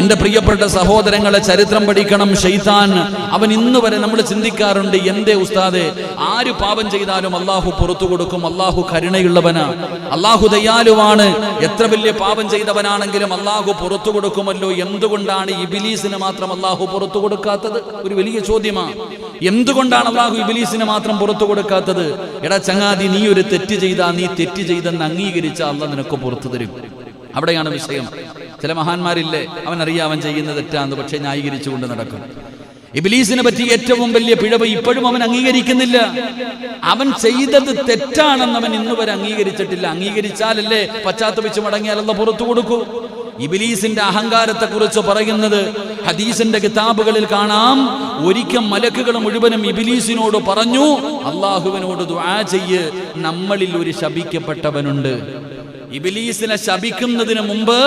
എന്റെ പ്രിയപ്പെട്ട സഹോദരങ്ങളെ, ചരിത്രം പഠിക്കണം. ശൈത്താൻ അവൻ ഇന്ന് വരെ നമ്മൾ ചിന്തിക്കാറുണ്ട്, എന്റെ ഉസ്താദെ ആര് പാപം ചെയ്താലും അള്ളാഹു പുറത്തു കൊടുക്കും, അള്ളാഹു കരുണയുള്ളവനാ, അള്ളാഹു ദയാലുവാണ്, എത്ര വലിയ പാപം ചെയ്തവനാണെങ്കിലും അള്ളാഹു പുറത്തു കൊടുക്കുമല്ലോ. എന്തുകൊണ്ടാണ് ഇബ്ലീസിന് മാത്രം അള്ളാഹു പുറത്തു കൊടുക്കാത്തത്? ഒരു വലിയ ചോദ്യമാണ്. എന്തുകൊണ്ടാണ് അള്ളാഹു ഇബ്ലീസിന് മാത്രം പുറത്തു കൊടുക്കാത്തത്? എടാ ചങ്ങാതി, നീ ഒരു തെറ്റ് ചെയ്താ, നീ തെറ്റ് ചെയ്തെന്ന് അംഗീകരിച്ച അള്ളാഹ് നിനക്ക് പുറത്തു തരും. അവിടെയാണ് വിഷയം. ചില മഹാന്മാരില്ലേ, അവനറിയാം അവൻ ചെയ്യുന്നത് തെറ്റാന്ന്, പക്ഷെ ന്യായീകരിച്ചുകൊണ്ട് നടക്കും. ഇബ്ലീസിനെ പറ്റി ഏറ്റവും വലിയ പിഴവ് ഇപ്പോഴും അവൻ അംഗീകരിക്കുന്നില്ല. അവൻ ചെയ്തത് തെറ്റാണെന്ന് അവൻ ഇന്ന് വരെ അംഗീകരിച്ചിട്ടില്ല. അംഗീകരിച്ചാലല്ലേ പശ്ചാത്തപിച്ച് മടങ്ങിയാൽ അല്ലാഹു പുറത്തു കൊടുക്കൂ. ഇബ്ലീസിന്റെ അഹങ്കാരത്തെ കുറിച്ച് പറയുന്നത് ഹദീസിന്റെ കിതാബുകളിൽ കാണാം. ഒരിക്കൽ മലക്കുകൾ മുഴുവനും ഇബ്ലീസിനോട് പറഞ്ഞു, അള്ളാഹുവിനോട് ദുആ ചെയ്യ്, നമ്മളിൽ ഒരു ശപിക്കപ്പെട്ടവനുണ്ട്. ഇബ്ലീസിനെ ശപിക്കുന്നതിന് മുമ്പ്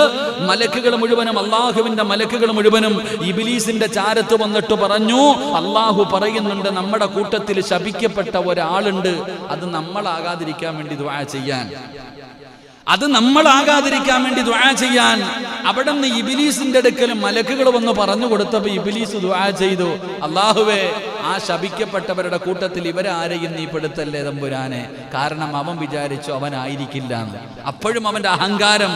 മലക്കുകൾ മുഴുവനും, അള്ളാഹുവിന്റെ മലക്കുകൾ മുഴുവനും ഇബ്ലീസിന്റെ ചാരത്ത് വന്നിട്ട് പറഞ്ഞു, അള്ളാഹു പറയുന്നുണ്ട് നമ്മുടെ കൂട്ടത്തിൽ ശപിക്കപ്പെട്ട ഒരാളുണ്ട്, അത് നമ്മളാകാതിരിക്കാൻ വേണ്ടി ദുആ ചെയ്യാൻ, അത് നമ്മളാകാതിരിക്കാൻ വേണ്ടി ദുആ ചെയ്യാൻ. അവിടെ നിന്ന് ഇബ്ലീസിന്റെ അടുക്കൽ മലക്കുകൾ വന്ന് പറഞ്ഞു കൊടുത്തപ്പോൾ ഇബ്ലീസ് ദുആ ചെയ്തു, അല്ലാഹുവേ ആ ശപിക്കപ്പെട്ടവരുടെ കൂട്ടത്തിൽ ഇവരാരെയും നീ പെടുത്തല്ലേ തമ്പുരാനെ, കാരണം അവൻ വിചാരിച്ചു അവനായിരിക്കില്ല എന്ന്. അപ്പോഴും അവന്റെ അഹങ്കാരം,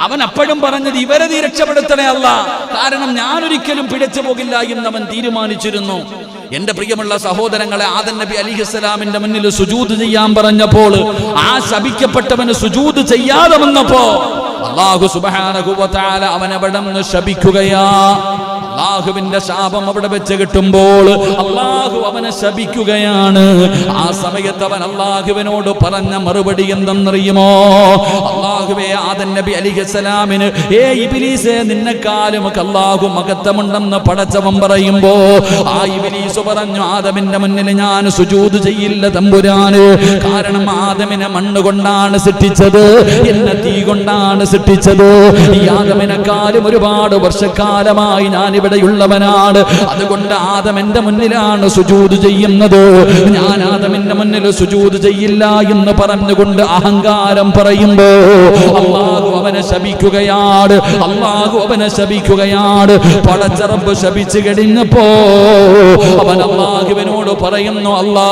അവൻ അപ്പോഴും പറഞ്ഞത് ഇവരെ നീ രക്ഷപ്പെടുത്തണേ അല്ലാ, കാരണം ഞാനൊരിക്കലും പിഴച്ചു പോകില്ല എന്നവൻ തീരുമാനിച്ചിരുന്നു. എന്റെ പ്രിയമുള്ള സഹോദരങ്ങളെ, ആദം നബി അലൈഹിസ്സലാമിന്റെ മുന്നിൽ സുജൂദ് ചെയ്യാൻ പറഞ്ഞപ്പോൾ ആ ശപിക്കപ്പെട്ടവന് സുജൂദ് ചെയ്യാതെ വന്നപ്പോ അല്ലാഹു സുബ്ഹാനഹു വ തആല അവനവിടെ നിന്ന് ശപിക്കുകയാ. അല്ലാഹുവിന്റെ ശാപം അവിടെ വെച്ച് കിട്ടുമ്പോൾ അല്ലാഹു അവനെ ശപിക്കുകയാണ്. ആ സമയത്ത് അവൻ അല്ലാഹുവിനോട് പറഞ്ഞ മറുപടി എന്തെന്നറിയുമോ? അല്ലാഹുവേ, ആദം നബി അലൈഹിസ്സലാമിന് ഇബ്ലീസേ നിന്നെക്കാളും അല്ലാഹു മഹത്വമുണ്ടെന്ന് പടച്ചവൻ പറയുമ്പോ ആ ഇബ്ലീസ് പറഞ്ഞു, ആദമിന്റെ മുന്നിൽ ഞാൻ സുജൂദ് ചെയ്യില്ല തമ്പുരാന്, കാരണം ആദമിനെ മണ്ണ് കൊണ്ടാണ് സൃഷ്ടിച്ചത്, എന്നെ തീ കൊണ്ടാണ് സൃഷ്ടിച്ചത്. ഈ ആദമിനെക്കാളും ഒരുപാട് വർഷക്കാലമായി ഞാൻ ഇവിടെയുള്ളവനാണ്, അതുകൊണ്ട് ആദം എന്റെ മുന്നിലാണ് സുജൂദ് ചെയ്യുന്നത്, ഞാൻ ആദമിന്റെ മുന്നിൽ സുജൂദ് ചെയ്യില്ല എന്ന് പറഞ്ഞുകൊണ്ട് അഹങ്കാരം പറയുമ്പോ അല്ലാഹു അവനെ ശപിക്കുകയാണ്. അല്ലാഹു അവനെ ശപിക്കുകയാണ്. പടച്ച റബ്ബ് ശപിച്ചു കഴിഞ്ഞപ്പോ അവൻ അല്ലാഹുവിനോട് പറയുന്നു, അല്ലാ,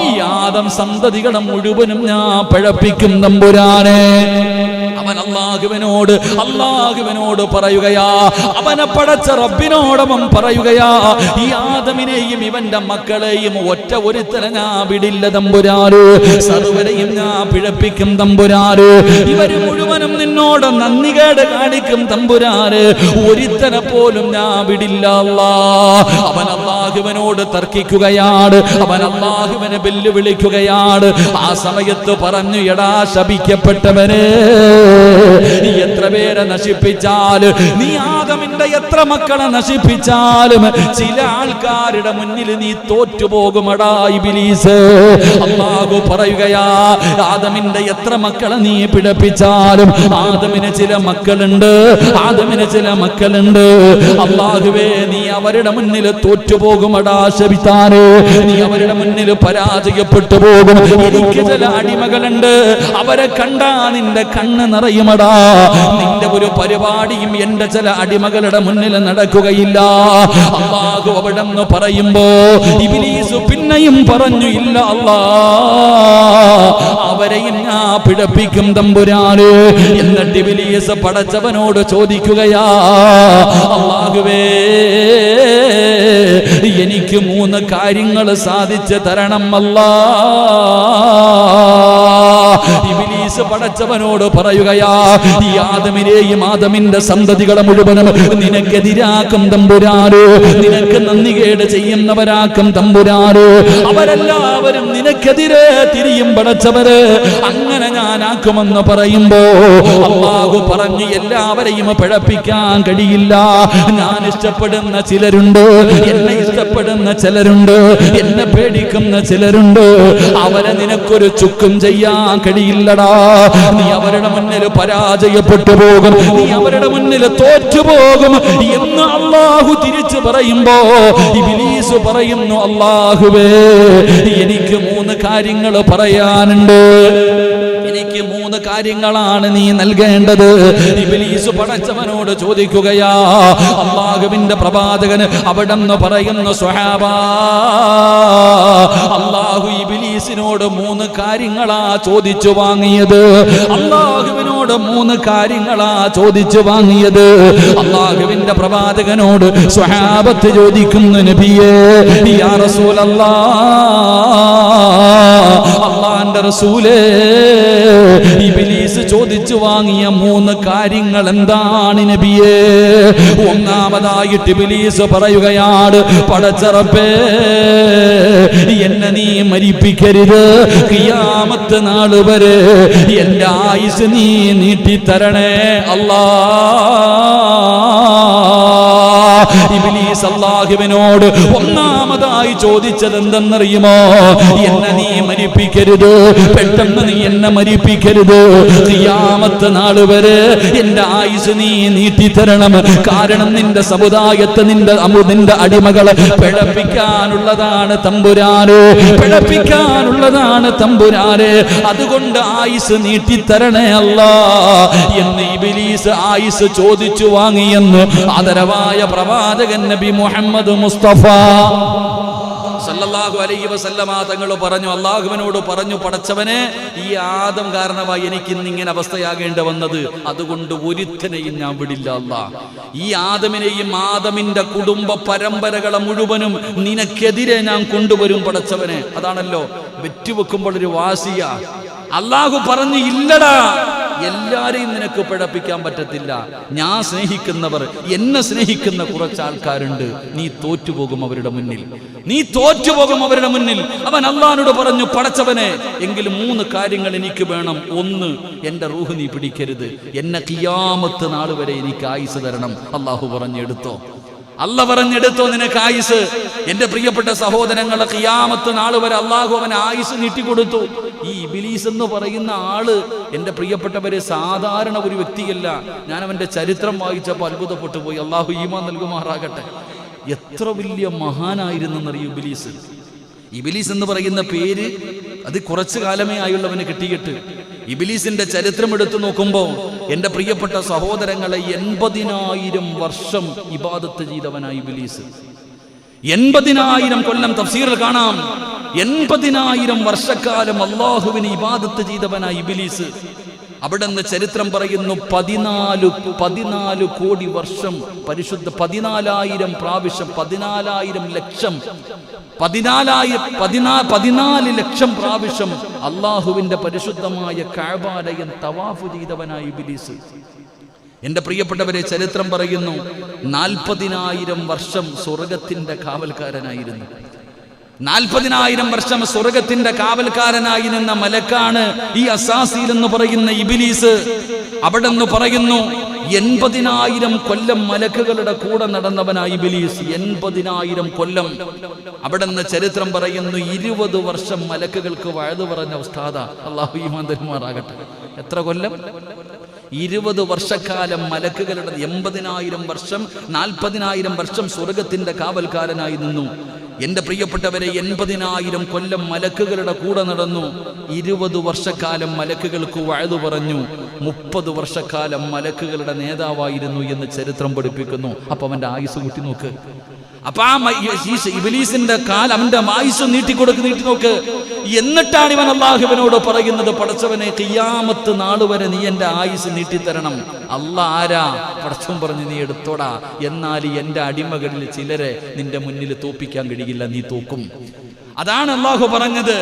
ഈ ആദം സന്തതികളെ മുഴുവനും ഞാൻ പഴപ്പിക്കും തമ്പുരാനെ. അവൻ അല്ലാഹുവിനോട് പറയുകയാ, അവനെ പടച്ച റബ്ബിനോടവൻ പറയുകയാ, ഈ ആദമിനെയും ഇവന്റെ മക്കളെയും ഒറ്റ ഒരുത്തനെ ഞാൻ വിടില്ല തമ്പുരാന്, സർവരെയും ഞാൻ പിഴപ്പിക്കും തമ്പുരാന്, ഇവര് മുഴുവനും നിന്നോട് നന്ദികേട് കാണിക്കും തമ്പുരാന്, ഒരുത്തനെ പോലും ഞാൻ വിടില്ല അല്ലാ. അവൻ അല്ലാഹുവിനോട് തർക്കിക്കുകയാണ്, അവൻ അല്ലാഹുവിനെ വെല്ലുവിളിക്കുകയാണ്. ആ സമയത്ത് പറഞ്ഞു, എടാ ശപിക്കപ്പെട്ടവനെ, നീ എത്ര പേരെ നശിപ്പിച്ചാലും, നീ ആദമിന്റെ എത്ര മക്കളെ നശിപ്പിച്ചാലും ചില ആൾക്കാരുടെ മുന്നിൽ നീ തോറ്റുപോകുമടാ ഇബ്ലീസ്. അല്ലാഹു പറയുകയാ, ആദമിന്റെ എത്ര മക്കളെ നീ പിഴപ്പിച്ചാലും ആദമിന് ചില മക്കളുണ്ട്, ആദമിന് ചില മക്കളുണ്ട്. അല്ലാഹുവേ, നീ അവരുടെ മുന്നിൽ തോറ്റുപോകുമടാ ശൈത്താനേ, നീ അവരുടെ മുന്നിൽ പരാജയപ്പെട്ടു പോകും. എനിക്ക് ചില അടിമകളുണ്ട്, അവരെ കണ്ടാ നിന്റെ കണ്ണ് നിറയുമടാ. നിന്റെ ഒരു പരിപാടിയും എന്റെ ചില അടിമകളുടെ മുന്നിൽ നടക്കുകയില്ല. അല്ലാഹു അവിടെ നിന്ന് പറയുമ്പോ ഇബ്ലീസ് പിന്നെയും പറഞ്ഞു, ഇല്ല അല്ലാ, അവരെയും ഞാൻ പിഴപ്പിക്കും തമ്പുരാന്. എന്നിട്ട് ഇബ്ലീസ് പടച്ചവനോട് ചോദിക്കുകയാ, അല്ലാഹുവേ, എനിക്ക് 3 കാര്യങ്ങൾ സാധിച്ചു തരണം അല്ലാ. ഇബ്ലീസ് പടച്ചവനോട് പറയുകയാ, ഈ ആദമിനെയും ആദമിന്റെ സന്തതികളെ മുഴുവനും നിനക്കെതിരാക്കും തമ്പുരാന്, നിനക്ക് നന്ദികേട് ചെയ്യുന്നവരാക്കും തമ്പുരാന്, അവരെല്ലാവരും നിനക്കെതിരെ തിരിയും പടച്ചവര്, അങ്ങനെ ഞാനാക്കുമെന്ന് പറയുമ്പോ അല്ലാഹു പറഞ്ഞു, എല്ലാവരെയും പിഴപ്പിക്കാൻ കഴിയില്ല. ഞാൻ ഇഷ്ടപ്പെടുന്ന ചിലരുണ്ട്, എന്നെ ഇഷ്ടപ്പെടുന്ന ചിലരുണ്ട്, എന്നെ പേടിക്കുന്ന ചിലരുണ്ട്, അവരെ നിനക്കൊരു ചുക്കും ചെയ്യാൻ കഴിയില്ലടാ. നീ അവരുടെ മുന്നിൽ പരാജയപ്പെട്ടു പോകും, നീ അവരുടെ മുന്നിൽ തോറ്റുപോകും എന്ന് അല്ലാഹു തിരിച്ചു പറയുമ്പോ ഇബ്ലീസ് ഇബ്ലീസ് പറയുന്നു, അല്ലാഹുവേ എനിക്ക് 3 കാര്യങ്ങൾ പറയാനുണ്ട്, എനിക്ക് 3 കാര്യങ്ങളാണ് നീ നൽകേണ്ടത്. ഇബ്ലീസ് പടച്ചവനോട് ചോദിക്കുകയാ. അല്ലാഹുവിന്റെ പ്രവാചകന് അവിടെന്ന് പറയുന്നു, സ്വഹാബാ അല്ലാഹു ഇബ്ലീസിനോട് 3 കാര്യങ്ങളാ ചോദിച്ചു വാങ്ങിയത്. അല്ലാഹുവിനോട് 3 കാര്യങ്ങളാ ചോദിച്ചു വാങ്ങിയത്. അല്ലാഹുവിന്റെ പ്രവാചകനോട് സ്വഹാബത്ത് ചോദിക്കുന്നു, നബിയേ യാ റസൂലല്ലാഹ്, അല്ലാഹുവിന്റെ റസൂലേ ഇബ്ലീസ് ചോദിച്ചു വാങ്ങിയ 3 കാര്യങ്ങൾ എന്താണ് നബിയേ? ഒന്നാമതായിട്ട് ഇബ്ലീസ് പറയുകയാണ്, പടച്ച റബ്ബേ എന്നെ നീ മരിപ്പിക്കരുത്, ഖിയാമത്ത് നാൾ വരെ എന്റെ ആയുസ് നീ നീട്ടിത്തരണേ അല്ലാഹ്. ഇബ്ലീസ് അല്ലാഹുവിനോട് ഒന്നാമതായി ചോദിച്ചത് എന്തെന്നറിയുമോ? എന്നെ നീ മരിപ്പിക്കരുത്, പെട്ടെന്ന് നീ എന്നെ മരിപ്പിക്കരുത്, ഖിയാമത്ത് നാൾ വരെ എന്റെ ആയുസ് നീ നീട്ടിത്തരണം. കാരണം നിന്റെ സമുദായത്തെ നിന്റെ അടിമകളെ പിഴപ്പിക്കാനുള്ളതാണ് തമ്പുരാനെ, പിഴപ്പിക്കാനുള്ളതാണ് തമ്പുരാനെ, അതുകൊണ്ട് ആയുസ് നീട്ടിത്തരണേ അല്ലാ എന്ന് ഇബ്ലീസ് ആയുസ് ചോദിച്ചു വാങ്ങിയെന്ന് ആദരവായ പ്രവാചകൻ നബി മുഹമ്മദ് മുസ്തഫ സല്ലല്ലാഹു അലൈഹി വസല്ലമ തങ്ങൾ പറഞ്ഞു, അല്ലാഹുവിനോട് പറഞ്ഞു, പടച്ചവനെ ഈ ആദം കാരണമായി എനിക്ക് ഇന്നിങ്ങനെ അവസ്ഥയാകേണ്ടി വന്നത്, അതുകൊണ്ട് ഒരുത്തനെയും ഞാൻ വിടില്ല അല്ലാഹ്. ഈ ആദമിനെയും ആദമിന്റെ കുടുംബ പരമ്പരകളെ മുഴുവനും നിനക്കെതിരെ ഞാൻ കൊണ്ടുവരും പടച്ചവനെ. അതാണല്ലോ വെറ്റുവെക്കുമ്പോൾ ഒരു വാസിയ. അല്ലാഹു പറഞ്ഞു, ഇല്ലടാ, എല്ലാരെയും നിനക്ക് പിഴപ്പിക്കാൻ പറ്റത്തില്ല. ഞാൻ സ്നേഹിക്കുന്നവർ, എന്നെ സ്നേഹിക്കുന്ന കുറച്ച് ആൾക്കാരുണ്ട്, നീ തോറ്റുപോകും അവരുടെ മുന്നിൽ, നീ തോറ്റുപോകും അവരുടെ മുന്നിൽ. അവൻ അല്ലാഹുവിനോട് പറഞ്ഞു, പടച്ചവനെ എങ്കിലും 3 കാര്യങ്ങൾ എനിക്ക് വേണം. 1, എന്റെ റൂഹ് നീ പിടിക്കരുത്, എന്നെ ഖിയാമത്ത് നാൾ വരെ എനിക്ക് ആയുസ് തരണം. അല്ലാഹു പറഞ്ഞെടുത്തോ, അല്ല പറഞ്ഞെടുത്തോ നിനക്ക് ആയുസ്. എന്റെ പ്രിയപ്പെട്ട സഹോദരങ്ങളെ, ഖിയാമത്ത് നാൾ വരെ അല്ലാഹു അവന് ആയുസ് നീട്ടിക്കൊടുത്തു. ഈ ഇബ്ലീസ് എന്ന് പറയുന്ന ആള് എന്റെ പ്രിയപ്പെട്ടവരെ സാധാരണ ഒരു വ്യക്തിയല്ല. ഞാൻ അവന്റെ ചരിത്രം വായിച്ചപ്പോൾ അത്ഭുതപ്പെട്ടു പോയി. അല്ലാഹു ഈമാൻ നൽകുമാറാകട്ടെ. എത്ര വലിയ മഹാനായിരുന്നെന്നറിയും ഇബ്ലീസ്. ഇബ്ലീസ് എന്ന് പറയുന്ന പേര് അത് കുറച്ചു കാലമേ ആയുള്ളവന് കിട്ടിയിട്ട്. ഇബ്ലീസിന്റെ ചരിത്രം എടുത്തു നോക്കുമ്പോൾ എന്റെ പ്രിയപ്പെട്ട സഹോദരങ്ങളെ, 80,000 വർഷം ഇബാദത്ത് ചെയ്തവനായി ഇബ്ലീസ്. 80,000 കൊല്ലം തഫ്സീറിൽ കാണാം. 80,000 വർഷക്കാലം അല്ലാഹുവിനെ ഇബാദത്ത് ചെയ്തവനായി ഇബ്ലീസ്. അവിടുന്ന് ചരിത്രം പറയുന്നു 14 കോടി വർഷം പരിശുദ്ധ, 14,000 പ്രാവശ്യം, 14,000 ലക്ഷം, 14 ലക്ഷം പ്രാവശ്യം അല്ലാഹുവിന്റെ പരിശുദ്ധമായ കഅബാലയം തവാഫ് ചെയ്തവനായി ഇബ്ലീസ്. എന്റെ പ്രിയപ്പെട്ടവരെ, ചരിത്രം പറയുന്നു 40,000 വർഷം സ്വർഗത്തിന്റെ കാവൽക്കാരനായിരുന്നു. 40,000 വർഷം സ്വർഗത്തിന്റെ കാവൽക്കാരനായി നിന്ന മലക്കാണ് ഈ അസാസീൽ എന്ന് പറയുന്ന ഇബ്ലീസ്. അവിടെ നിന്ന് പറയുന്നു 80,000 കൊല്ലം മലക്കുകളുടെ കൂടെ നടന്നവനായി ഇബ്ലീസ്. 80,000 കൊല്ലം. അവിടെ നിന്ന് ചരിത്രം പറയുന്നു 20 വർഷം മലക്കുകൾക്ക് വഅദ് പറഞ്ഞ ഉസ്താദ. അല്ലാഹു ഈമാൻ തരുമാറാകട്ടെ. എത്ര കൊല്ലം? 20 വർഷക്കാലം മലക്കുകളുടെ 80,000 വർഷം, 40,000 വർഷം സ്വർഗത്തിന്റെ കാവൽക്കാരനായി നിന്നു. എന്റെ പ്രിയപ്പെട്ടവരെ, 80,000 കൊല്ലം മലക്കുകളുടെ കൂടെ നടന്നു. 20 വർഷക്കാലം മലക്കുകൾക്ക് വഅദ് പറഞ്ഞു. 30 വർഷക്കാലം മലക്കുകളുടെ നേതാവായിരുന്നു എന്ന് ചരിത്രം പഠിപ്പിക്കുന്നു. അപ്പൊ അവന്റെ ആയുസ് കൂട്ടി നോക്ക്. അപ്പൊ ആ ഇബ്ലീസിന്റെ അവന്റെ ആയുസ് നീട്ടി നോക്ക്. എന്നിട്ടാണ് ഇവൻ അല്ലാഹുവിനോട് പറയുന്നത്, പടച്ചവനെ ഖിയാമത്ത് നാൾ വരെ നീ എന്റെ ആയുസ് നീട്ടിത്തരണം. അല്ലാഹ് ആരാ? പടച്ചവൻ പറഞ്ഞു, നീ എടുത്തോടാ, എന്നാൽ എന്റെ അടിമകളിൽ ചിലരെ നിന്റെ മുന്നിൽ തോപ്പിക്കാൻ കഴിയില്ല, നീ തോക്കും. അതാണ് അല്ലാഹു പറഞ്ഞത്.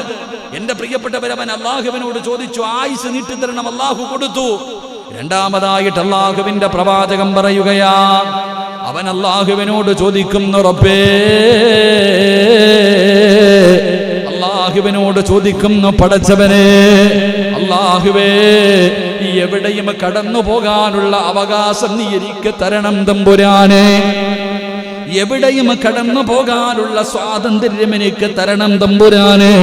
എന്റെ പ്രിയപ്പെട്ടവരവൻ അല്ലാഹുവിനോട് ചോദിച്ചു, ആയുസ് നീട്ടിത്തരണം. അല്ലാഹു കൊടുത്തു. രണ്ടാമതായിട്ട് അല്ലാഹുവിന്റെ പ്രവാചകൻ പറയുകയാ, അവൻ അല്ലാഹുവിനോട് ചോദിക്കുന്നു, റബ്ബേ, അല്ലാഹുവിനോട് ചോദിക്കുന്നു, പടച്ചവനെ, അല്ലാഹുവേ, എവിടെയും കടന്നു പോകാനുള്ള അവകാശം നീ എനിക്ക് തരണം തമ്പുരാനെ. എവിടെയും കടന്നു പോകാനുള്ള സ്വാതന്ത്ര്യം എനിക്ക് തരണം തമ്പുരാനെ.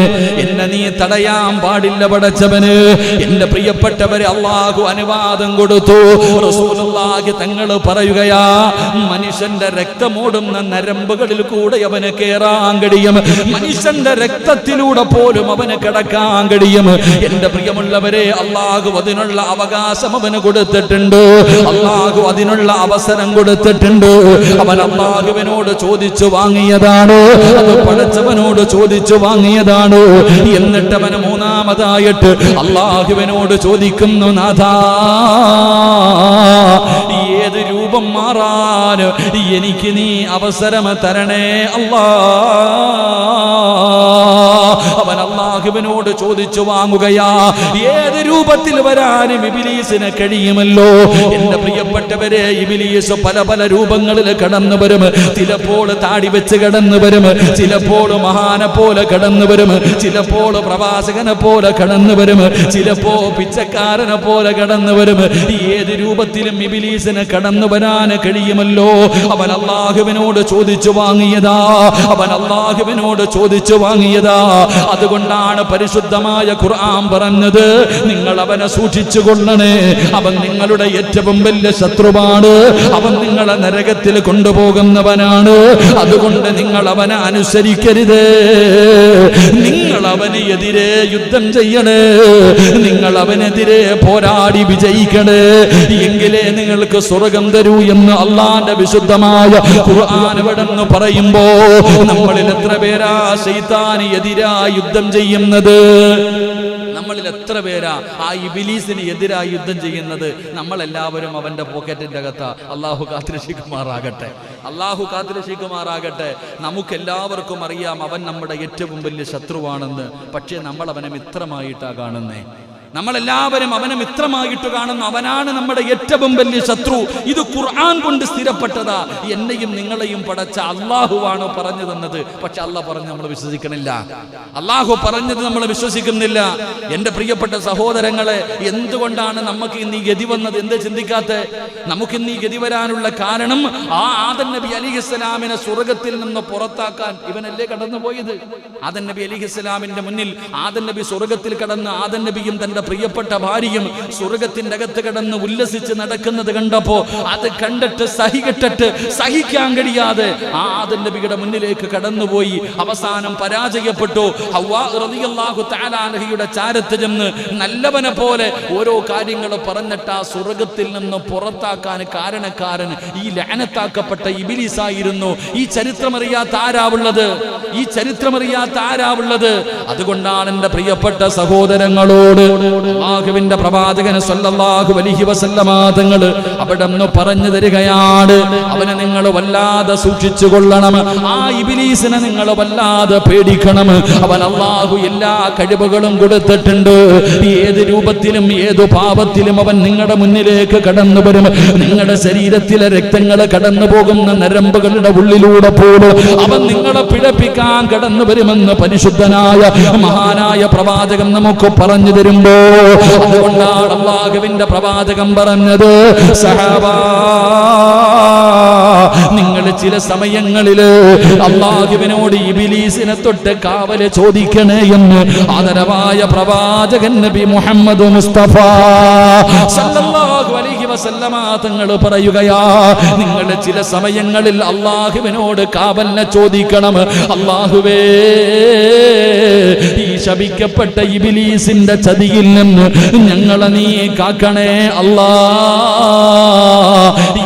എന്നെ നീ തടയാൻ പാടില്ല പടച്ചവന്. എന്റെ പ്രിയപ്പെട്ടവരെ, അള്ളാഹു അനുവാദം കൊടുത്തു. റസൂലുള്ളാഹി തങ്ങൾ പറയുകയാ, മനുഷ്യന്റെ രക്തമോടുന്ന നരമ്പുകളിൽ കൂടെ അവന് കേറാൻ കഴിയും, മനുഷ്യന്റെ രക്തത്തിലൂടെ പോലും അവന് കിടക്കാൻ കഴിയും. എന്റെ പ്രിയമുള്ളവരെ, അള്ളാഹു അതിനുള്ള അവകാശം അവന് കൊടുത്തിട്ടുണ്ട്, അള്ളാഹു അതിനുള്ള അവസരം കൊടുത്തിട്ടുണ്ട്. അവൻ അള്ളാഹുവിനോട് ചോദിച്ചു വാങ്ങിയതാണ്, അത് പടച്ചവനോട് ചോദിച്ചു വാങ്ങിയതാണ്. എന്നിട്ട് അവന് മൂന്നാമതായിട്ട് അള്ളാഹുവിനോട് ചോദിക്കുന്നു, നാഥാ, ഏത് രൂപം മാറാൻ എനിക്ക് നീ അവസരം തരണേ അല്ലാ. അവൻ അള്ളാഹുവിനോട് ചോദിച്ചു വാങ്ങുകയാ, ഏത് രൂപത്തിൽ വരാനും ഇബ്ലീസിന് കഴിയുമല്ലോ. എന്റെ പ്രിയപ്പെട്ടവരെ, ഇബ്ലീസ് പല പല രൂപങ്ങളിൽ കടന്നു വരും. ചിലപ്പോൾ താടി വെച്ച് കടന്നു വരും, ചിലപ്പോൾ മഹാനെ പോലെ കടന്നു വരും, ചിലപ്പോൾ പ്രവാചകനെ പോലെ കടന്നു വരും, ചിലപ്പോ പിച്ചക്കാരനെ പോലെ കടന്നു വരും. ഏത് രൂപത്തിലും ഇബ്ലീസിന് കടന്നു വരാൻ കഴിയുമല്ലോ. അവൻ അള്ളാഹുവിനോട് ചോദിച്ചു വാങ്ങിയതാ, അവൻ അള്ളാഹുവിനോട് ചോദിച്ചു വാങ്ങിയതാ. അതുകൊണ്ടാണ് പരിശുദ്ധമായ ഖുർആൻ പറഞ്ഞത്, നിങ്ങൾ അവനെ സൂക്ഷിച്ചു കൊള്ളണേ, അവൻ നിങ്ങളുടെ ഏറ്റവും വലിയ ശത്രുവാണ്, അവൻ നിങ്ങളെ നരകത്തിൽ കൊണ്ടുപോകുന്നവനാണ്. അതുകൊണ്ട് നിങ്ങൾ അവനെ അനുസരിക്കരുത്, നിങ്ങൾ അവന് എതിരെ യുദ്ധം ചെയ്യണേ, നിങ്ങൾ അവനെതിരെ പോരാടി വിജയിക്കണേ, എങ്കിലേ നിങ്ങൾക്ക് സ്വർഗം തരൂ എന്ന് അള്ളാന്റെ വിശുദ്ധമായ ഖുർആൻ ഇവിടെന്ന് പറയുമ്പോ, നമ്മളിൽ എത്ര പേരാ ശൈത്താന് എതിരായി യുദ്ധം ചെയ്യുന്നത്? നമ്മളിൽ എത്ര പേരാ ആ ഇബ്ലീസിന് എതിരായി യുദ്ധം ചെയ്യുന്നത്? നമ്മളെല്ലാവരും അവന്റെ പോക്കറ്റിന്റെ അകത്താ. അള്ളാഹു കാത്തുരക്ഷിക്കുമാറാകട്ടെ, അള്ളാഹു കാത്തുരക്ഷിക്കുമാറാകട്ടെ. നമുക്കെല്ലാവർക്കും അറിയാം അവൻ നമ്മുടെ ഏറ്റവും വലിയ ശത്രുവാണെന്ന്. പക്ഷേ നമ്മൾ അവനെ മിത്രമായിട്ടാ കാണുന്നേ. നമ്മളെല്ലാവരും അവനെ മിത്രമായിട്ട് കാണുന്നു. അവനാണ് നമ്മുടെ ഏറ്റവും വലിയ ശത്രു. ഇത് ഖുർആൻ കൊണ്ട് സ്ഥിരപ്പെട്ടതാ. എന്നെയും നിങ്ങളെയും പടച്ച അള്ളാഹുവാണ് പറഞ്ഞു തന്നത്. പക്ഷെ അള്ളാഹ് പറഞ്ഞ് നമ്മൾ വിശ്വസിക്കണില്ല, അള്ളാഹു പറഞ്ഞത് നമ്മൾ വിശ്വസിക്കുന്നില്ല. എന്റെ പ്രിയപ്പെട്ട സഹോദരങ്ങളെ, എന്തുകൊണ്ടാണ് നമുക്ക് ഇന്ന് ഈ ഗതി വന്നത്? എന്ത് ചിന്തിക്കാത്ത? നമുക്ക് ഇന്ന് ഈ ഗതി വരാനുള്ള കാരണം, ആ ആദം നബി അലിഹിസ്സലാമിനെ സ്വർഗത്തിൽ നിന്ന് പുറത്താക്കാൻ ഇവനല്ലേ കടന്നു പോയത്. ആദം നബി അലിഹിസ്സലാമിന്റെ മുന്നിൽ ആദം നബി സ്വർഗത്തിൽ കടന്ന് ആദം നബിയും തന്റെ പ്രിയപ്പെട്ട ഭാര്യയും സ്വർഗത്തിന്റെ അകത്ത് കിടന്ന് ഉല്ലസിച്ച് നടക്കുന്നത് കണ്ടപ്പോ, അത് കണ്ടിട്ട് സഹിക്കാൻ കഴിയാതെ ആദം നബിയുടെ മുന്നിലേക്ക് കടന്നുപോയി. അവസാനം പരാജയപ്പെട്ടു. ഹവ്വാ റളിയല്ലാഹു തആല അൻഹയുടെ ചാരത്ത് ചെന്ന് നല്ലവനെ പോലെ ഓരോ കാര്യങ്ങൾ പറഞ്ഞിട്ട് ആ സ്വർഗത്തിൽ നിന്ന് പുറത്താക്കാൻ കാരണക്കാരൻ ഈ ലഅനത്താക്കപ്പെട്ട ഇബ്ലീസായിരുന്നു. ഈ ചരിത്രമറിയാത്ത ആരാവുള്ളത്? ഈ ചരിത്രമറിയാത്ത ആരാവുള്ളത്? അതുകൊണ്ടാണ് എന്റെ പ്രിയപ്പെട്ട സഹോദരങ്ങളോട് അല്ലാഹുവിന്റെ പ്രവാചകൻ സല്ലല്ലാഹു അലൈഹി വസല്ലമ തങ്ങൾ അവിടെ നിന്ന് പറഞ്ഞു തരികയാണ്, അവനെ നിങ്ങൾ വല്ലാതെ സൂക്ഷിച്ചു കൊള്ളണം, ആ ഇബ്ലീസിനെ നിങ്ങൾ വല്ലാതെ പേടിക്കണം. അവൻ അല്ലാഹു എല്ലാ കഴിവുകളും കൊടുത്തിട്ടുണ്ട്. ഏത് രൂപത്തിലും ഏതു പാപത്തിലും അവൻ നിങ്ങളുടെ മുന്നിലേക്ക് കടന്നു വരും. നിങ്ങളുടെ ശരീരത്തിലെ രക്തങ്ങൾ കടന്നു പോകുന്ന നരമ്പുകളുടെ ഉള്ളിലൂടെ പോലും അവൻ നിങ്ങളെ പിഴപ്പിക്കാൻ കടന്നു വരുമെന്ന് പരിശുദ്ധനായ മഹാനായ പ്രവാചകൻ നമുക്ക് പറഞ്ഞു തരുമ്പോ, അതുകൊണ്ടാണ് അല്ലാഹുവിന്റെ പ്രവാചകൻ പറഞ്ഞത്, സഹാബാ, നിങ്ങൾ ചില സമയങ്ങളിൽ അല്ലാഹുവിനോട് ഇബ്ലീസിനെ തൊട്ട് കാവല് ചോദിക്കണേ എന്ന് ആദരവായ പ്രവാചകൻ നബി മുഹമ്മദ് മുസ്തഫ സല്ലല്ലാഹു അലൈഹി വസല്ലമ തങ്ങൾ പറയുകയാ, നിങ്ങൾ ചില സമയങ്ങളിൽ അല്ലാഹുവിനോട് കാവലിനെ ചോദിക്കണം. അല്ലാഹുവേ, ഈ ശപിക്കപ്പെട്ട ഇബ്ലീസിന്റെ ചതിയിൽ നിന്ന് ഞങ്ങളെ നീ കാക്കണേ അല്ലാ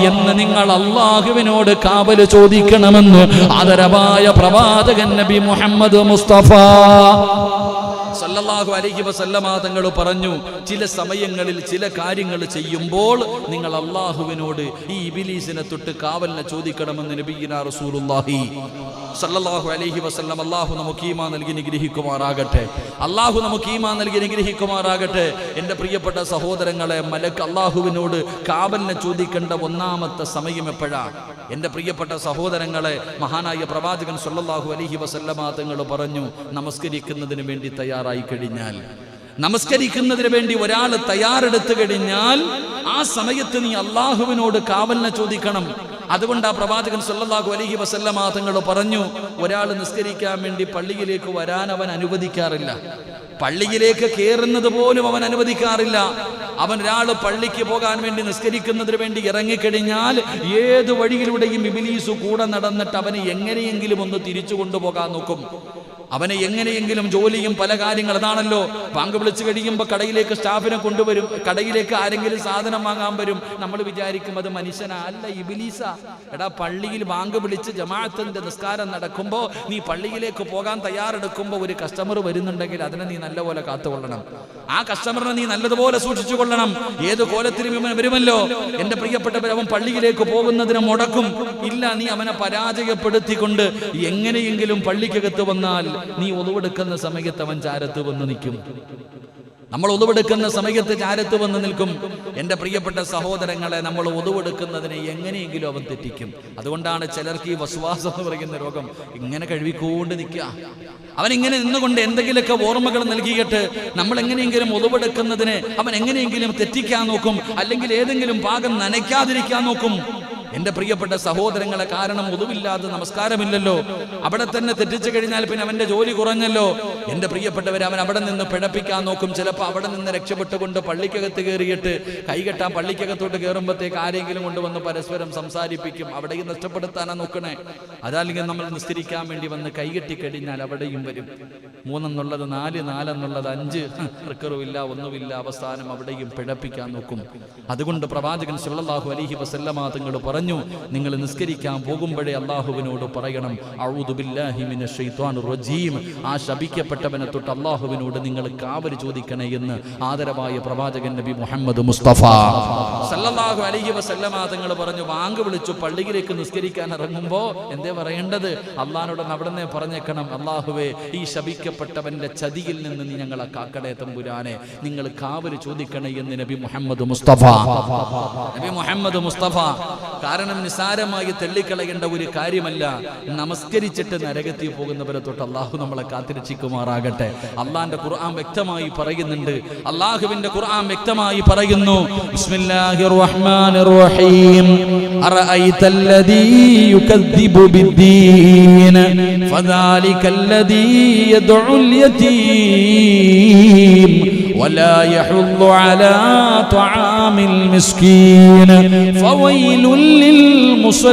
എന്ന് നിങ്ങൾ അല്ലാഹുവിനോട് കാവല് ചോദിക്കണമെന്ന് ആദരവായ പ്രവാചകൻ നബി മുഹമ്മദ് മുസ്തഫ സല്ലല്ലാഹു അലൈഹി വസല്ലമ തങ്ങൾ പറഞ്ഞു, ചില സമയങ്ങളിൽ ചില കാര്യങ്ങൾ ചെയ്യുമ്പോൾ നിങ്ങൾ അല്ലാഹുവിനോട് ഈ ഇബ്ലീസിനെ തൊട്ട് കാവലിനെ ചോദിക്കണമെന്ന് നബിയിനാ റസൂലുള്ളാഹി സല്ലല്ലാഹു അലൈഹി വസല്ലം. അല്ലാഹു നമുക്ക് ഈമാൻ നൽകി നിഗ്രഹിക്കുമാറാകട്ടെ, അല്ലാഹു നമുക്ക് ഈമാൻ നൽകി നിഗ്രഹിക്കുമാറാകട്ടെ. എൻ്റെ പ്രിയപ്പെട്ട സഹോദരങ്ങളെ, മലക്ക് അല്ലാഹുവിനോട് കാവലിനെ ചോദിക്കേണ്ട ഒന്നാമത്തെ സമയം എപ്പോഴാണ്? എൻ്റെ പ്രിയപ്പെട്ട സഹോദരങ്ങളെ, മഹാനായ പ്രവാചകൻ സല്ലല്ലാഹു അലൈഹി വസല്ലമ തങ്ങൾ പറഞ്ഞു, നമസ്കരിക്കുന്നതിന് വേണ്ടി തയ്യാറായി കഴിഞ്ഞാൽ, നമസ്കരിക്കുന്നതിന് വേണ്ടി ഒരാൾ തയ്യാറെടുത്തു കഴിഞ്ഞാൽ ആ സമയത്ത് നീ അല്ലാഹുവിനോട് കാവലിനെ ചോദിക്കണം. അതുകൊണ്ട് ആ പ്രവാചകൻ സല്ലല്ലാഹു അലൈഹി വസല്ലമ തങ്ങൾ പറഞ്ഞു, ഒരാൾ നിസ്കരിക്കാൻ വേണ്ടി പള്ളിയിലേക്ക് വരാൻ അവൻ അനുവദിക്കാറില്ല, പള്ളിയിലേക്ക് കയറുന്നത് പോലും അവൻ അനുവദിക്കാറില്ല. ഒരാൾ പള്ളിക്ക് പോകാൻ വേണ്ടി നിസ്കരിക്കുന്നതിന് വേണ്ടി ഇറങ്ങിക്കഴിഞ്ഞാൽ ഏത് വഴിയിലൂടെയും ഇബ്ലീസ് കൂടെ നടന്നിട്ട് അവനെ എങ്ങനെയെങ്കിലും ഒന്ന് തിരിച്ചു കൊണ്ടുപോകാൻ നോക്കും. അവനെ എങ്ങനെയെങ്കിലും ജോലിയും പല കാര്യങ്ങൾ, അതാണല്ലോ ബാങ്ക് വിളിച്ചു കഴിയുമ്പോൾ കടയിലേക്ക് സ്റ്റാഫിനെ കൊണ്ടുവരും, കടയിലേക്ക് ആരെങ്കിലും സാധനം വാങ്ങാൻ വരും. നമ്മൾ വിചാരിക്കും അത് മനുഷ്യനാ, അല്ല ഇബ്ലീസാ. എടാ, പള്ളിയിൽ ബാങ്ക് വിളിച്ച് ജമാഅത്തിന്റെ നിസ്കാരം നടക്കുമ്പോൾ നീ പള്ളിയിലേക്ക് പോകാൻ തയ്യാറെടുക്കുമ്പോൾ ഒരു കസ്റ്റമർ വരുന്നുണ്ടെങ്കിൽ അതിനെ നീ നല്ലപോലെ കാത്തുകൊള്ളണം. ആ കസ്റ്റമറിനെ നീ നല്ലതുപോലെ സൂക്ഷിച്ചു കൊള്ളണം. ഏത് കോലത്തിലും ഇവൻ വരുമല്ലോ. എന്റെ പ്രിയപ്പെട്ടവർ, അവൻ പള്ളിയിലേക്ക് പോകുന്നതിന് മുടക്കും ഇല്ല. നീ അവനെ പരാജയപ്പെടുത്തിക്കൊണ്ട് എങ്ങനെയെങ്കിലും പള്ളിക്കകത്ത് വന്നാൽ നീ ഒളിവെടുക്കുന്ന സമയത്ത് അവൻ ചാരത്ത് വന്ന് നിൽക്കും. നമ്മൾ ഒളിവെടുക്കുന്ന സമയത്ത് ചാരത്ത് വന്ന് നിൽക്കും. എൻ്റെ പ്രിയപ്പെട്ട സഹോദരങ്ങളെ, നമ്മൾ ഒളിവെടുക്കുന്നതിനെ എങ്ങനെയെങ്കിലും അവൻ തെറ്റിക്കും. അതുകൊണ്ടാണ് ചിലർക്ക് ഈ വസ്വാസം എന്ന് പറയുന്ന രോഗം ഇങ്ങനെ കഴുകിക്കൊണ്ട് നിൽക്കുക. അവൻ ഇങ്ങനെ നിന്നുകൊണ്ട് എന്തെങ്കിലുമൊക്കെ ഓർമ്മകൾ നൽകിയിട്ട് നമ്മൾ എങ്ങനെയെങ്കിലും ഒളിവെടുക്കുന്നതിനെ അവൻ എങ്ങനെയെങ്കിലും തെറ്റിക്കാൻ നോക്കും, അല്ലെങ്കിൽ ഏതെങ്കിലും ഭാഗം നനയ്ക്കാതിരിക്കാൻ നോക്കും. എന്റെ പ്രിയപ്പെട്ട സഹോദരങ്ങളെ, കാരണം ഒതുവില്ലാതെ നമസ്കാരമില്ലല്ലോ. അവിടെ തന്നെ തെറ്റിച്ചു കഴിഞ്ഞാൽ പിന്നെ അവന്റെ ജോലി കുറഞ്ഞല്ലോ. എന്റെ പ്രിയപ്പെട്ടവർ, അവൻ അവിടെ നിന്ന് പിഴപ്പിക്കാൻ നോക്കും. ചിലപ്പോൾ അവിടെ നിന്ന് രക്ഷപ്പെട്ടുകൊണ്ട് പള്ളിക്കകത്ത് കയറിയിട്ട് കൈകെട്ടാൻ പള്ളിക്കകത്തോട്ട് കയറുമ്പോഴത്തേക്ക് ആരെങ്കിലും കൊണ്ടുവന്ന് പരസ്പരം സംസാരിപ്പിക്കും. അവിടെയും നഷ്ടപ്പെടുത്താനാ നോക്കണേ. അതല്ലെങ്കിൽ നമ്മൾ നിസ്കരിക്കാൻ വേണ്ടി വന്ന് കൈകെട്ടി കഴിഞ്ഞാൽ അവിടെയും വരും. 3 എന്നുള്ളത് 4, 4 എന്നുള്ളത് 5, റിക്കറുമില്ല, ഒന്നുമില്ല. അവസാനം അവിടെയും പിഴപ്പിക്കാൻ നോക്കും. അതുകൊണ്ട് പ്രവാചകൻ സല്ലല്ലാഹു അലൈഹി വസല്ലമ തങ്ങൾ പറഞ്ഞു, നിങ്ങൾ നിസ്കരിക്കാൻ പോകുമ്പോഴേ അല്ലാഹുവിനോട് പറയണം, അഊദു ബില്ലാഹി മിനശ് ശൈത്വാനിർ റജീം. ആ ശപിക്കപ്പെട്ടവനെ തൊട്ട് അല്ലാഹുവിനോട് നിങ്ങൾ കാവൽ ചോദിക്കണേ എന്ന് ആദരവായ പ്രവാചകൻ നബി മുഹമ്മദ് മുസ്തഫ സല്ലല്ലാഹു അലൈഹി വസല്ലമ തങ്ങൾ പറഞ്ഞു, ബാങ്ക് വിളിച്ചു പള്ളിയിലേക്ക് നിസ്കരിക്കാൻ ഇറങ്ങുമ്പോൾ എന്തേ പറയേണ്ടത്? അള്ളാഹിനോട് അവിടുന്ന് പറഞ്ഞേക്കണം, അല്ലാഹുവേ, ഈ ശപിക്കപ്പെട്ടവന്റെ ചതിയിൽ നിന്ന് നീ ഞങ്ങളെ കാക്കടേ തമ്പുരാനെ, നിങ്ങൾ കാവൽ ചോദിക്കണേ എന്ന് നബി മുഹമ്മദ് മുസ്തഫ കാരണം നിസാരമായി തെള്ളിക്കളയേണ്ട ഒരു കാര്യമല്ല. നമസ്കരിച്ചിട്ട് നരകത്തിൽ പോകുന്നവരെ തൊട്ട് അള്ളാഹു നമ്മളെ കാത്തിരക്ഷിക്കുമാറാകട്ടെ. അള്ളാന്റെ ഖുർആൻ വ്യക്തമായി പറയുന്നുണ്ട്. അള്ളാഹുവിന്റെ ഖുർആൻ വ്യക്തമായി പറയുന്നു, ബിസ്മില്ലാഹിർ റഹ്മാനിർ റഹീം, അറഅയ്തല്ലദീ യുകദ്ദിബു ബിദ്ദീൻ ഫദാലികല്ലദീ യദ്ഉൽ യതീം വലാ യഹുദ്ദു അലാ തുആമിൽ മിസ്കീൻ ഫവൈലുൽ ലിൽമുസല്ലീൻ.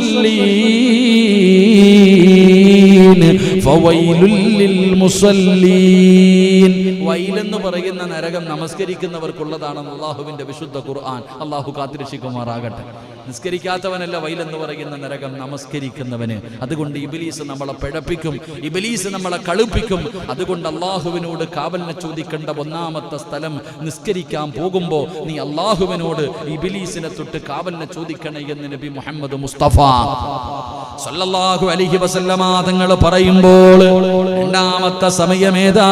വൈലെന്ന് പറയുന്ന നരകം നമസ്കരിക്കുന്നവർക്കുള്ളതാണെന്ന് അല്ലാഹുവിന്റെ വിശുദ്ധ ഖുർആൻ. അല്ലാഹു കാത്തിരക്ഷിക്കുമാറാകട്ടെ. നിസ്കരിക്കാത്തവനല്ല വൈലെന്ന് പറയുന്ന നരകം, നമസ്കരിക്കുന്നവന്. അതുകൊണ്ട് ഇബ്ലീസ് നമ്മളെ പിഴപ്പിക്കും, ഇബ്ലീസ് നമ്മളെ കളിപ്പിക്കും. അതുകൊണ്ട് അല്ലാഹുവിനോട് കാവലിനെ ചോദിക്കേണ്ട ഒന്നാമത്തെ സ്ഥലം, നിസ്കരിക്കാൻ പോകുമ്പോ നീ അല്ലാഹുവിനോട് ഇബ്ലീസിനെ തൊട്ട് കാവലിനെ ചോദിക്കണേ എന്ന് നബി മുഹമ്മദ് മുസ്തഫ സല്ലല്ലാഹു അലൈഹി വസല്ലമ തങ്ങൾ പറയുമ്പോൾ രണ്ടാമത്തെ സമയമേതാ?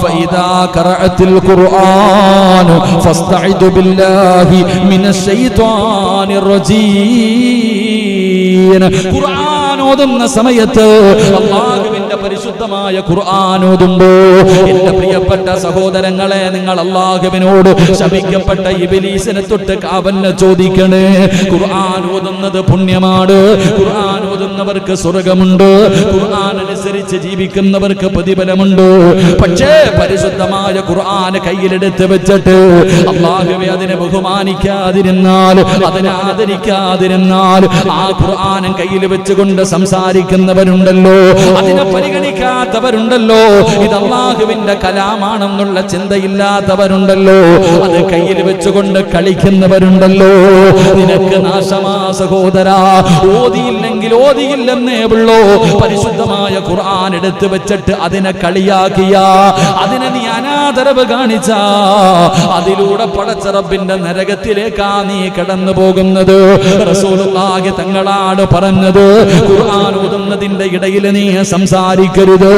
ഫഇദാ ഖറഅത്തിൽ ഖുർആൻ ഫസ്തഇദു ബില്ലാഹി മിനശ് ശൈത്വാനിർ റജീം. ഖുർആൻ ഓതുന്ന സമയത്ത്, അല്ലാഹുവിന്റെ പരിശുദ്ധമായ ഖുർആൻ ഓതുമ്പോ എന്റെ പ്രിയപ്പെട്ട സഹോദരങ്ങളെ, നിങ്ങൾ അല്ലാഹുവിനോട് ശപിക്കപ്പെട്ട ഇബ്ലീസിനെ തൊട്ട് കാവലിനെ ചോദിക്കണേ. ഖുർആൻ ഓതുന്നത് പുണ്യമാണ്. ഖുർആൻ ഓതുന്നവർക്ക് സ്വർഗമുണ്ട്. ഖുർആൻ അനുസരിച്ച് ജീവിക്കുന്നവർക്ക് പ്രതിഫലമുണ്ട്. പക്ഷേ പരിശുദ്ധമായ ഖുർആൻ കയ്യിലെടുത്ത് വെച്ചിട്ട് അല്ലാഹുവേ അതിനെ ബഹുമാനിക്കാതിരുന്നാൽ, അതിനെ ആദരിക്കാതിരുന്നാൽ, ആ ഖുർആൻ കയ്യിൽ വെച്ചുകൊണ്ട് സംസാരിക്കുന്നവരുണ്ടല്ലോ, അതിനെ പരിഗണിക്കാത്തവരുണ്ടല്ലോ, ഇത് അല്ലാഹുവിന്റെ കലാമാണെന്നുള്ള ചിന്തയില്ലാത്തവരുണ്ടല്ലോ, അത് കയ്യിൽ വെച്ചുകൊണ്ട് കളിക്കുന്നവരുണ്ടല്ലോ. നിനക്ക് നാശമാ സഹോദരാ. ഓതിയില്ലെങ്കിൽ ഓതിയില്ലെന്നേ ഉള്ളൂ. പരിശുദ്ധമായ ഖുർആൻ എടുത്തു വെച്ചിട്ട് അതിനെ കളിയാക്കിയ, അതിനെ നീ അനാദരവ് കാണിച്ച, അതിലൂടെ പടച്ച റബ്ബിന്റെ നരകത്തിലേക്കാ നീ കടന്നു പോകുന്നത്. റസൂലുള്ളാഹി തങ്ങളാണ് പറഞ്ഞത്, ഖുർആൻ ഓതുന്നതിന്റെ ഇടയിൽ നീ സംസാരിക്കരുത്,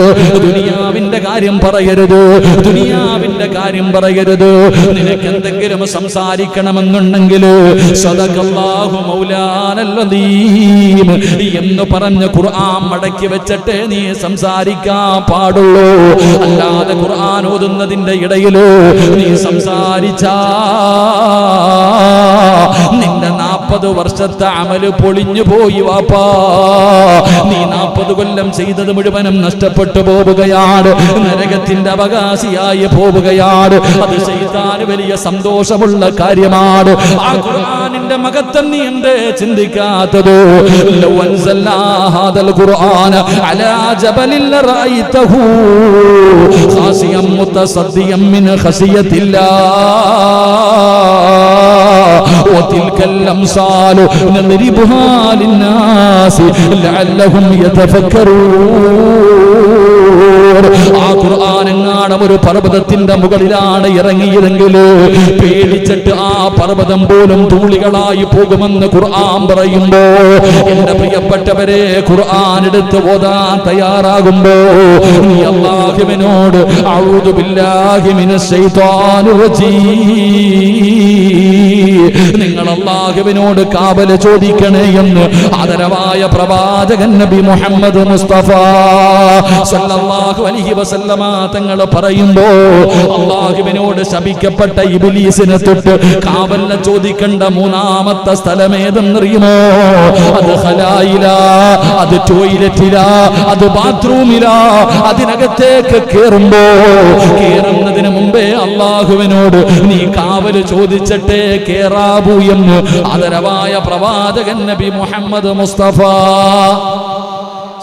ദുനിയാവിന്റെ കാര്യം പറയരുത്, ദുനിയാവിന്റെ കാര്യം പറയരുത്. നിനക്ക് എന്തെങ്കിലും സംസാരിക്കണമെന്നുണ്ടെങ്കിൽ സദഖല്ലാഹു മൗലാനൽ അദീം എന്ന് പറഞ്ഞ് ഖുർആൻ മടക്കി വെച്ചിട്ട് നീ സംസാരിക്കാൻ പാടുള്ളൂ. അല്ലാതെ ഖുർആൻ ഓതുന്നതിന്റെ ഇടയിൽ നീ സംസാരിച്ചാ നിന്റെ 40 വർഷത്തെ അമല് പൊളിഞ്ഞു പോയി വാപ്പാ. നീ 40 കൊല്ലം ചെയ്തത് മുഴുവനും നഷ്ടപ്പെട്ടു പോവുകയാണ്, നരകത്തിന്റെ അവകാശിയായി പോവുകയാണ്. അത് ശൈത്താന് വലിയ സന്തോഷമുള്ള കാര്യമാണ്. ആ ഖുർആനിന്റെ മഹത്വം നീ എന്തേ ചിന്തിക്കാത്തത്? ലൗ അൻസൽനാ ഹാദൽ ഖുർആന അലാ ജബലിൻ റഅയ്തഹു ഖാസിയം മുതസദ്ദിയം മിൻ ഖശിയത്തില്ലാഹ് വതിൽകൽ അംസാലു നദ്രിബുഹാ ലിന്നാസി ലഅല്ലഹും യതഫക്കറൂൻ. ആ ഖുർആൻ എങ്ങാനും ഒരു പർവ്വതത്തിന്റെ മുകളിലാണ് ഇറങ്ങിയതെങ്കിൽ പേടിച്ചിട്ട് ആ പർവ്വതം പോലും ധൂളികളായി പോകുമെന്ന് ഖുർആൻ പറയുമ്പോ, എന്റെ പ്രിയപ്പെട്ടവരെ, ഖുർആൻ എടുത്ത് ഓതാൻ തയ്യാറാകുമ്പോ നീ അല്ലാഹുവിനോട് അഊദു ബില്ലാഹി മിനശ് ശൈത്വാനിർ റജീം, നിങ്ങൾ അല്ലാഹുവിനോട് കാവല് ചോദിക്കണേ എന്ന് ആദരവായ പ്രവാചകൻ നബി മുഹമ്മദ് മുസ്തഫ സല്ലല്ലാഹു അലൈഹി വസല്ലമ തങ്ങൾ പറയുമ്പോ, അല്ലാഹുവിനോട് ശപിക്കപ്പെട്ട ഇബ്ലീസിനെ തൊട്ട് കാവലിനെ ചോദിക്കേണ്ട മൂന്നാമത്തെ സ്ഥലം ഏതെന്നറിയുമോ? അത് ഖലായിലാ, അത് ടോയ്ലറ്റിലാ, അത് ബാത്റൂമിലാ. അതിനകത്തേക്ക് കേറുന്നതിന് മുമ്പേ അല്ലാഹുവിനോട് നീ കാവല് ചോദിച്ചിട്ടേ കേറാവൂ എന്ന് ആദരവായ പ്രവാചകൻ നബി മുഹമ്മദ് മുസ്തഫ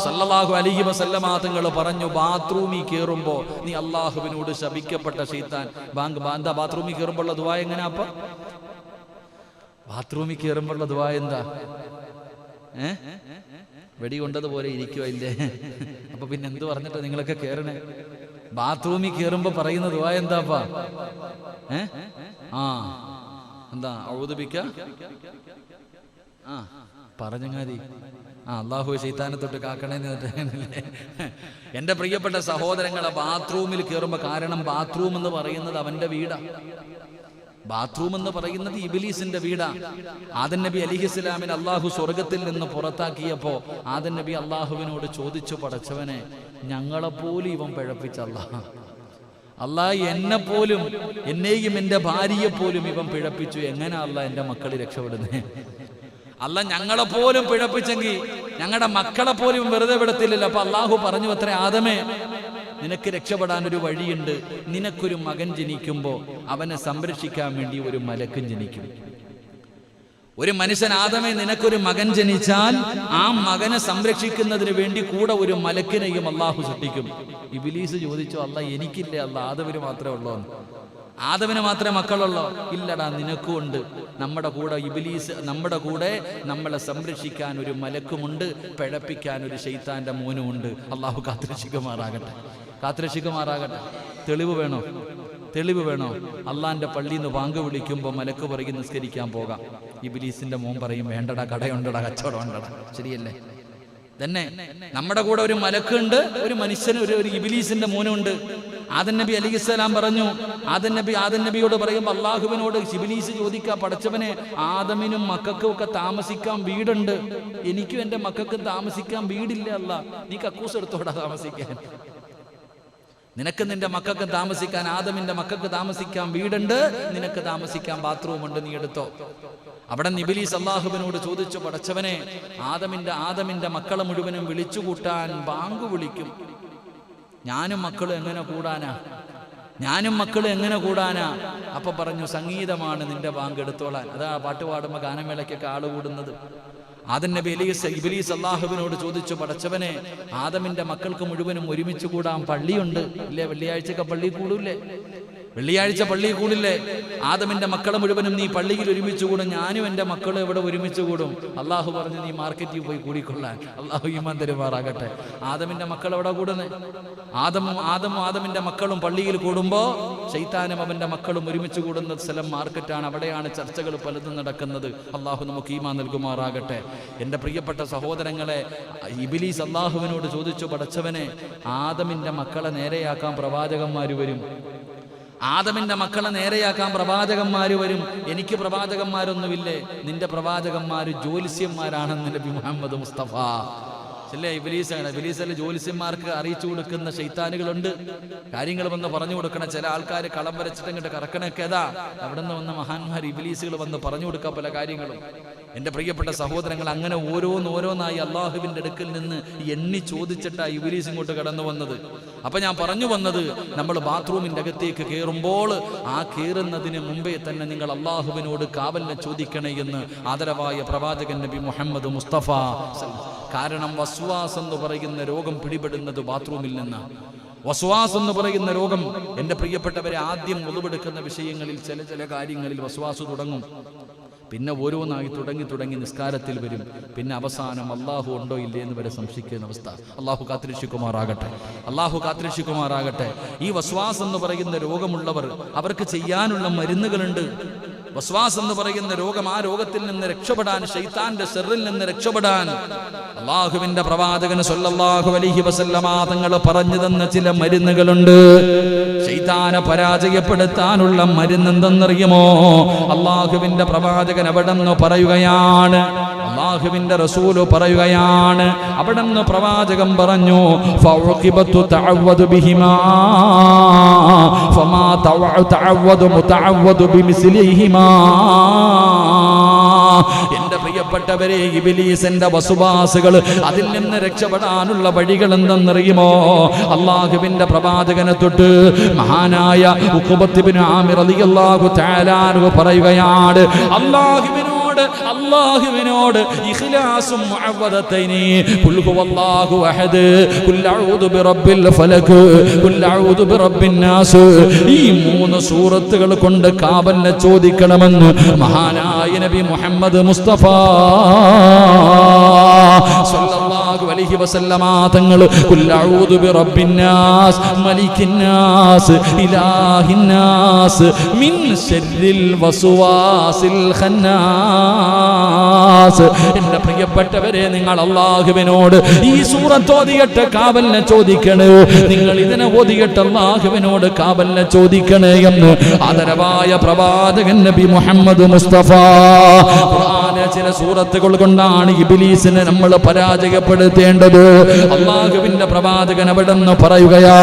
സല്ലല്ലാഹു അലൈഹി വസല്ലമ തങ്ങൾ പറഞ്ഞു, ബാത്റൂമിൽ കയറുമ്പോ നീ അല്ലാഹുവിനോട് ശപിക്കപ്പെട്ട ശൈത്താൻ എന്താ ബാത്റൂമിൽ കയറുമ്പോഴുള്ള ദുആ എങ്ങനെയാ? അപ്പൊ ബാത്റൂമിൽ കയറുമ്പോഴുള്ള ദുആ എന്താ? വെടി കൊണ്ടതുപോലെ ഇരിക്കുവോ ഇല്ലേ? അപ്പൊ പിന്നെ എന്ത് പറഞ്ഞിട്ട് നിങ്ങളൊക്കെ കേറണേ? ബാത്റൂമിൽ കയറുമ്പോ പറയുന്ന ദുആ എന്താപ്പാ? എന്താ? ഔദു ബിക പറഞ്ഞങ്ങാതി അള്ളാഹു ശൈത്താനെ തൊട്ട് കാക്കണേന്ന്. എന്റെ പ്രിയപ്പെട്ട സഹോദരങ്ങളെ, ബാത്റൂമിൽ കയറുമ്പോ, കാരണം ബാത്റൂം എന്ന് പറയുന്നത് അവന്റെ വീടാ. ബാത്റൂം എന്ന് പറയുന്നത് ഇബ്ലീസിന്റെ വീടാ. ആദം നബി അലൈഹിസ്സലാമിനെ അള്ളാഹു സ്വർഗത്തിൽ നിന്ന് പുറത്താക്കിയപ്പോ ആദം നബി അള്ളാഹുവിനോട് ചോദിച്ചു, പടച്ചവനെ, ഞങ്ങളെപ്പോലും ഇവൻ പിഴപ്പിച്ചല്ല. അള്ളാഹ് എന്നെപ്പോലും, എന്നെയും എന്റെ ഭാര്യയെപ്പോലും ഇവൻ പിഴപ്പിച്ചു. എങ്ങനെ അള്ളാഹ് എന്റെ മക്കൾ രക്ഷപ്പെടുന്നേ? അല്ല, ഞങ്ങളെപ്പോലും പിഴപ്പിച്ചെങ്കിൽ ഞങ്ങളുടെ മക്കളെ പോലും വെറുതെ വിടത്തില്ലല്ലോ. അപ്പൊ അള്ളാഹു പറഞ്ഞു അത്രേ, ആദമേ, നിനക്ക് രക്ഷപ്പെടാൻ ഒരു വഴിയുണ്ട്. നിനക്കൊരു മകൻ ജനിക്കുമ്പോ അവനെ സംരക്ഷിക്കാൻ വേണ്ടി ഒരു മലക്കും ജനിക്കും. ഒരു മനുഷ്യൻ, ആദമേ, നിനക്കൊരു മകൻ ജനിച്ചാൽ ആ മകനെ സംരക്ഷിക്കുന്നതിന് വേണ്ടി കൂടെ ഒരു മലക്കിനെയും അള്ളാഹു സൃഷ്ടിക്കും. ഇബ്ലീസ് ചോദിച്ചു, അല്ലാ, എനിക്കില്ലേ അല്ലാ, ആദമിന് മാത്രമേ ഉള്ളൂ? ആദമിന് മാത്രമേ മക്കളുള്ളോ? ഇല്ലടാ, നിനക്കും ഉണ്ട്. നമ്മുടെ കൂടെ ഇബ്ലീസ്, നമ്മുടെ കൂടെ നമ്മളെ സംരക്ഷിക്കാൻ ഒരു മലക്കുമുണ്ട്, പിഴപ്പിക്കാൻ ഒരു ശൈത്താന്റെ മോനുമുണ്ട്. അള്ളാഹു കാത്തുരക്ഷിക്കുമാറാകട്ടെ, കാത്തുരക്ഷിക്കുമാറാകട്ടെ. തെളിവ് വേണോ? തെളിവ് വേണോ? അള്ളാന്റെ പള്ളിയിൽ നിന്ന് വാങ്ക് വിളിക്കുമ്പോൾ മലക്ക് പറയും നിസ്കരിക്കാൻ പോകാം. ഇബ്ലീസിന്റെ മോൻ പറയും, വേണ്ടടാ, കടയുണ്ടടാ, കച്ചവടം ഉണ്ടടാ. ശരിയല്ലേ? തന്നെ നമ്മുടെ കൂടെ ഒരു മലക്കുണ്ട്, ഒരു മനുഷ്യന്, ഒരു ഇബ്ലീസിന്റെ മോനുണ്ട്. ആദം നബി അലൈഹിസ്സലാം പറഞ്ഞു, ആദം നബിയോട് പറയുമ്പോൾ അള്ളാഹുവിനോട് ഇബ്ലീസ് ചോദിക്കുക, പടച്ചവനെ, ആദമിനും മക്കൾക്കും ഒക്കെ താമസിക്കാൻ വീടുണ്ട്, എനിക്കും എന്റെ മക്കൾക്കും താമസിക്കാൻ വീടില്ല. അല്ലാ, നീ കക്കൂസ് എടുത്തോടാ താമസിക്കാൻ. നിനക്ക് നിന്റെ മക്കൾക്ക് താമസിക്കാൻ, ആദമിന്റെ മക്കൾക്ക് താമസിക്കാൻ വീടുണ്ട്, നിനക്ക് താമസിക്കാൻ ബാത്റൂം ഉണ്ട്, നീ എടുത്തോ. അവിടെ ഇബ്ലീസ് അല്ലാഹുവിനോട് ചോദിച്ചു, പടച്ചവനെ, ആദമിന്റെ മക്കളെ മുഴുവനും വിളിച്ചുകൂട്ടാൻ ബാങ്ക് വിളിക്കും, ഞാനും മക്കളും എങ്ങനെ കൂടാനാ? അപ്പൊ പറഞ്ഞു, സംഗീതമാണ് നിന്റെ ബാങ്ക്, എടുത്തോളാൻ. അതാ പാട്ട് പാടുമ്പോ ഗാനമേളയ്ക്കൊക്കെ ആള് കൂടുന്നത്. ആദം നബി ഇബ്ലീസ് അല്ലാഹുവിനോട് ചോദിച്ചു, പടച്ചവനെ, ആദമിന്റെ മക്കൾക്ക് മുഴുവനും ഒരുമിച്ച് കൂടാൻ പള്ളിയുണ്ട് ഇല്ലേ? വെള്ളിയാഴ്ചയൊക്കെ പള്ളി കൂടൂല്ലേ? വെള്ളിയാഴ്ച പള്ളി കൂടില്ലേ? ആദമിന്റെ മക്കളെ മുഴുവനും നീ പള്ളിയിൽ ഒരുമിച്ച് കൂടും, ഞാനും എന്റെ മക്കളും ഇവിടെ ഒരുമിച്ച് കൂടും. അള്ളാഹു പറഞ്ഞു, നീ മാർക്കറ്റിൽ പോയി കൂടിക്കൊള്ളാൻ. അള്ളാഹു ഈമാൻ തരുമാറാകട്ടെ. ആദമിന്റെ മക്കൾ എവിടെ കൂടുന്നേ? ആദമിന്റെ മക്കളും പള്ളിയിൽ കൂടുമ്പോ ശൈത്താനും അവന്റെ മക്കളും ഒരുമിച്ച് കൂടുന്ന സ്ഥലം മാർക്കറ്റാണ്. അവിടെയാണ് ചർച്ചകൾ പലതും നടക്കുന്നത്. അള്ളാഹു നമുക്ക് ഈമാൻ നൽകുമാറാകട്ടെ. എന്റെ പ്രിയപ്പെട്ട സഹോദരങ്ങളെ, ഇബ്ലീസ് അള്ളാഹുവിനോട് ചോദിച്ചു, പടച്ചവനെ, ആദമിന്റെ മക്കളെ നേരെയാക്കാൻ പ്രവാചകന്മാര് വരും, ആദമിന്റെ മക്കളെ നേരെയാക്കാൻ പ്രവാചകന്മാര് വരും, എനിക്ക് പ്രവാചകന്മാരൊന്നുമില്ലേ? നിന്റെ പ്രവാചകന്മാര് ജ്യോത്സ്യന്മാരാണെന്ന് നബി മുഹമ്മദ് മുസ്തഫ അല്ലേ? ഇബ്ലീസല്ലേ ജ്യോത്സ്യന്മാർക്ക് അറിയിച്ചു കൊടുക്കുന്ന ശൈത്താനുകളുണ്ട്. കാര്യങ്ങൾ വന്ന് പറഞ്ഞു കൊടുക്കണം. ചില ആൾക്കാർ കളം വരച്ചിട്ട് ഇങ്ങോട്ട് കറക്കണൊക്കെ ഏതാ അവിടെ നിന്ന് വന്ന മഹാന്മാർ ഇബ്ലീസുകൾ വന്ന് പറഞ്ഞു കൊടുക്കാൻ പല കാര്യങ്ങളും. എൻ്റെ പ്രിയപ്പെട്ട സഹോദരങ്ങൾ, അങ്ങനെ ഓരോന്നായി അള്ളാഹുവിൻ്റെ അടുക്കൽ നിന്ന് എണ്ണി ചോദിച്ചിട്ടാണ് ഇബ്ലീസ് ഇങ്ങോട്ട് കടന്നു വന്നത്. അപ്പൊ ഞാൻ പറഞ്ഞു വന്നത്, നമ്മൾ ബാത്റൂമിൻ്റെ അകത്തേക്ക് കയറുമ്പോൾ ആ കയറുന്നതിന് മുമ്പേ തന്നെ നിങ്ങൾ അള്ളാഹുവിനോട് കാവലിനെ ചോദിക്കണേ എന്ന് ആദരവായ പ്രവാചകൻ നബി മുഹമ്മദ് മുസ്തഫ. കാരണം വസ്വാസ് എന്ന് പറയുന്ന രോഗം പിടിപെടുന്നത് ബാത്റൂമിൽ നിന്നാണ്. വസ്വാസ് എന്ന് പറയുന്ന രോഗം, എൻ്റെ പ്രിയപ്പെട്ടവരെ, ആദ്യം ഒളിവെടുക്കുന്ന വിഷയങ്ങളിൽ ചില കാര്യങ്ങളിൽ വസ്വാസ് തുടങ്ങും. പിന്നെ ഓരോന്നായി തുടങ്ങി നിസ്കാരത്തിൽ വരും. പിന്നെ അവസാനം അള്ളാഹു ഉണ്ടോ ഇല്ലേ എന്ന് വരെ സംശയിക്കുന്ന അവസ്ഥ. അള്ളാഹു കാത്തിരക്ഷിക്കുമാറാകട്ടെ. ഈ വസ്വാസ് എന്ന് പറയുന്ന രോഗമുള്ളവർ, അവർക്ക് ചെയ്യാനുള്ള മരുന്നുകളുണ്ട്. വസ്വാസ് എന്ന് പറയുന്ന രോഗം, ആ രോഗത്തിൽ നിന്ന് രക്ഷപ്പെടാൻ, ശൈത്താന്റെ ശർറിൽ നിന്ന് രക്ഷപ്പെടാൻ അള്ളാഹുവിന്റെ പ്രവാചകൻ സ്വല്ലല്ലാഹു അലൈഹി വസല്ലമ തങ്ങൾ പറഞ്ഞു തന്ന ചില മരുന്നുകളുണ്ട്. ശൈത്താനെ പരാജയപ്പെടുത്താനുള്ള മരുന്ന് എന്തെന്നറിയുമോ? അള്ളാഹുവിന്റെ പ്രവാചകൻ അവിടെന്ന് പറയുകയാണ്, അള്ളാഹുവിന്റെ റസൂല് പറയുകയാണ്, അവിടെന്ന് പ്രവാചകൻ പറഞ്ഞു, ഫൗഖിബതു തഅവദു ബിഹിമാ ഫമാ തഅവദു മുതഅവദു ബിമിസ്ലിഹിമാ. എന്റെ പ്രിയപ്പെട്ടവരെ, ഇബ്ലീസിന്റെ വസ്വാസുകൾ, അതിൽ നിന്ന് രക്ഷപ്പെടാനുള്ള വഴികൾ എന്തെന്നറിയുമോ? അള്ളാഹുവിന്റെ പ്രവാചകനെ തൊട്ട് മഹാനായ ഉഖബത്ത് ഇബ്നു ആമിർ റളിയല്ലാഹു തആല അൻഹു പറയുകയാണ്, അല്ലാഹുവിനോട് ഇഖ്ലാസും മുഅവ്വദതൈനി, ഖുൽ ഹുവല്ലാഹു അഹദ്, ഖുൽ അഊദു ബിറബ്ബിൽ ഫലക്, ഖുൽ അഊദു ബിറബ്ബിൻ നാസ്, ഈ 3 സൂറത്തുകൾ കൊണ്ട് കാവലിനെ ചോദിക്കണമെന്ന് മഹാനായ നബി മുഹമ്മദ് മുസ്തഫ സ്വല്ലല്ലാഹു അലൈഹി വസല്ലമ തങ്ങൾ ഖുൽ അഊദു ബിറബ്ബിൻ നാസ് മലിക്കിൻ നാസ് ഇലാഹിൻ നാസ് മിൻ ശർരിൽ വസ്വാസിൽ ഖന്നാസ്. എന്റെ പ്രിയപ്പെട്ടവരെ, നിങ്ങൾ അല്ലാഹുവിനോട് ഈ സൂറത്ത് ഓതിയിട്ട് കാവലിനെ ചോദിക്കണേ. നിങ്ങൾ ഇതിനെ ഓതിയിട്ട് അല്ലാഹുവിനോട് കാവലിനെ ചോദിക്കണേ എന്ന് ആദരവായ പ്രവാചകൻ നബി മുഹമ്മദ് മുസ്തഫ. ഖുർആനിലെ ചില സൂറത്തുകൾ കൊണ്ടാണ് ഇബ്ലീസിനെ നമ്മൾ പരാജയപ്പെടുത്തേണ്ടത്. അല്ലാഹുവിന്റെ പ്രവാചകൻ അവിടെന്ന് പറയുകയാ,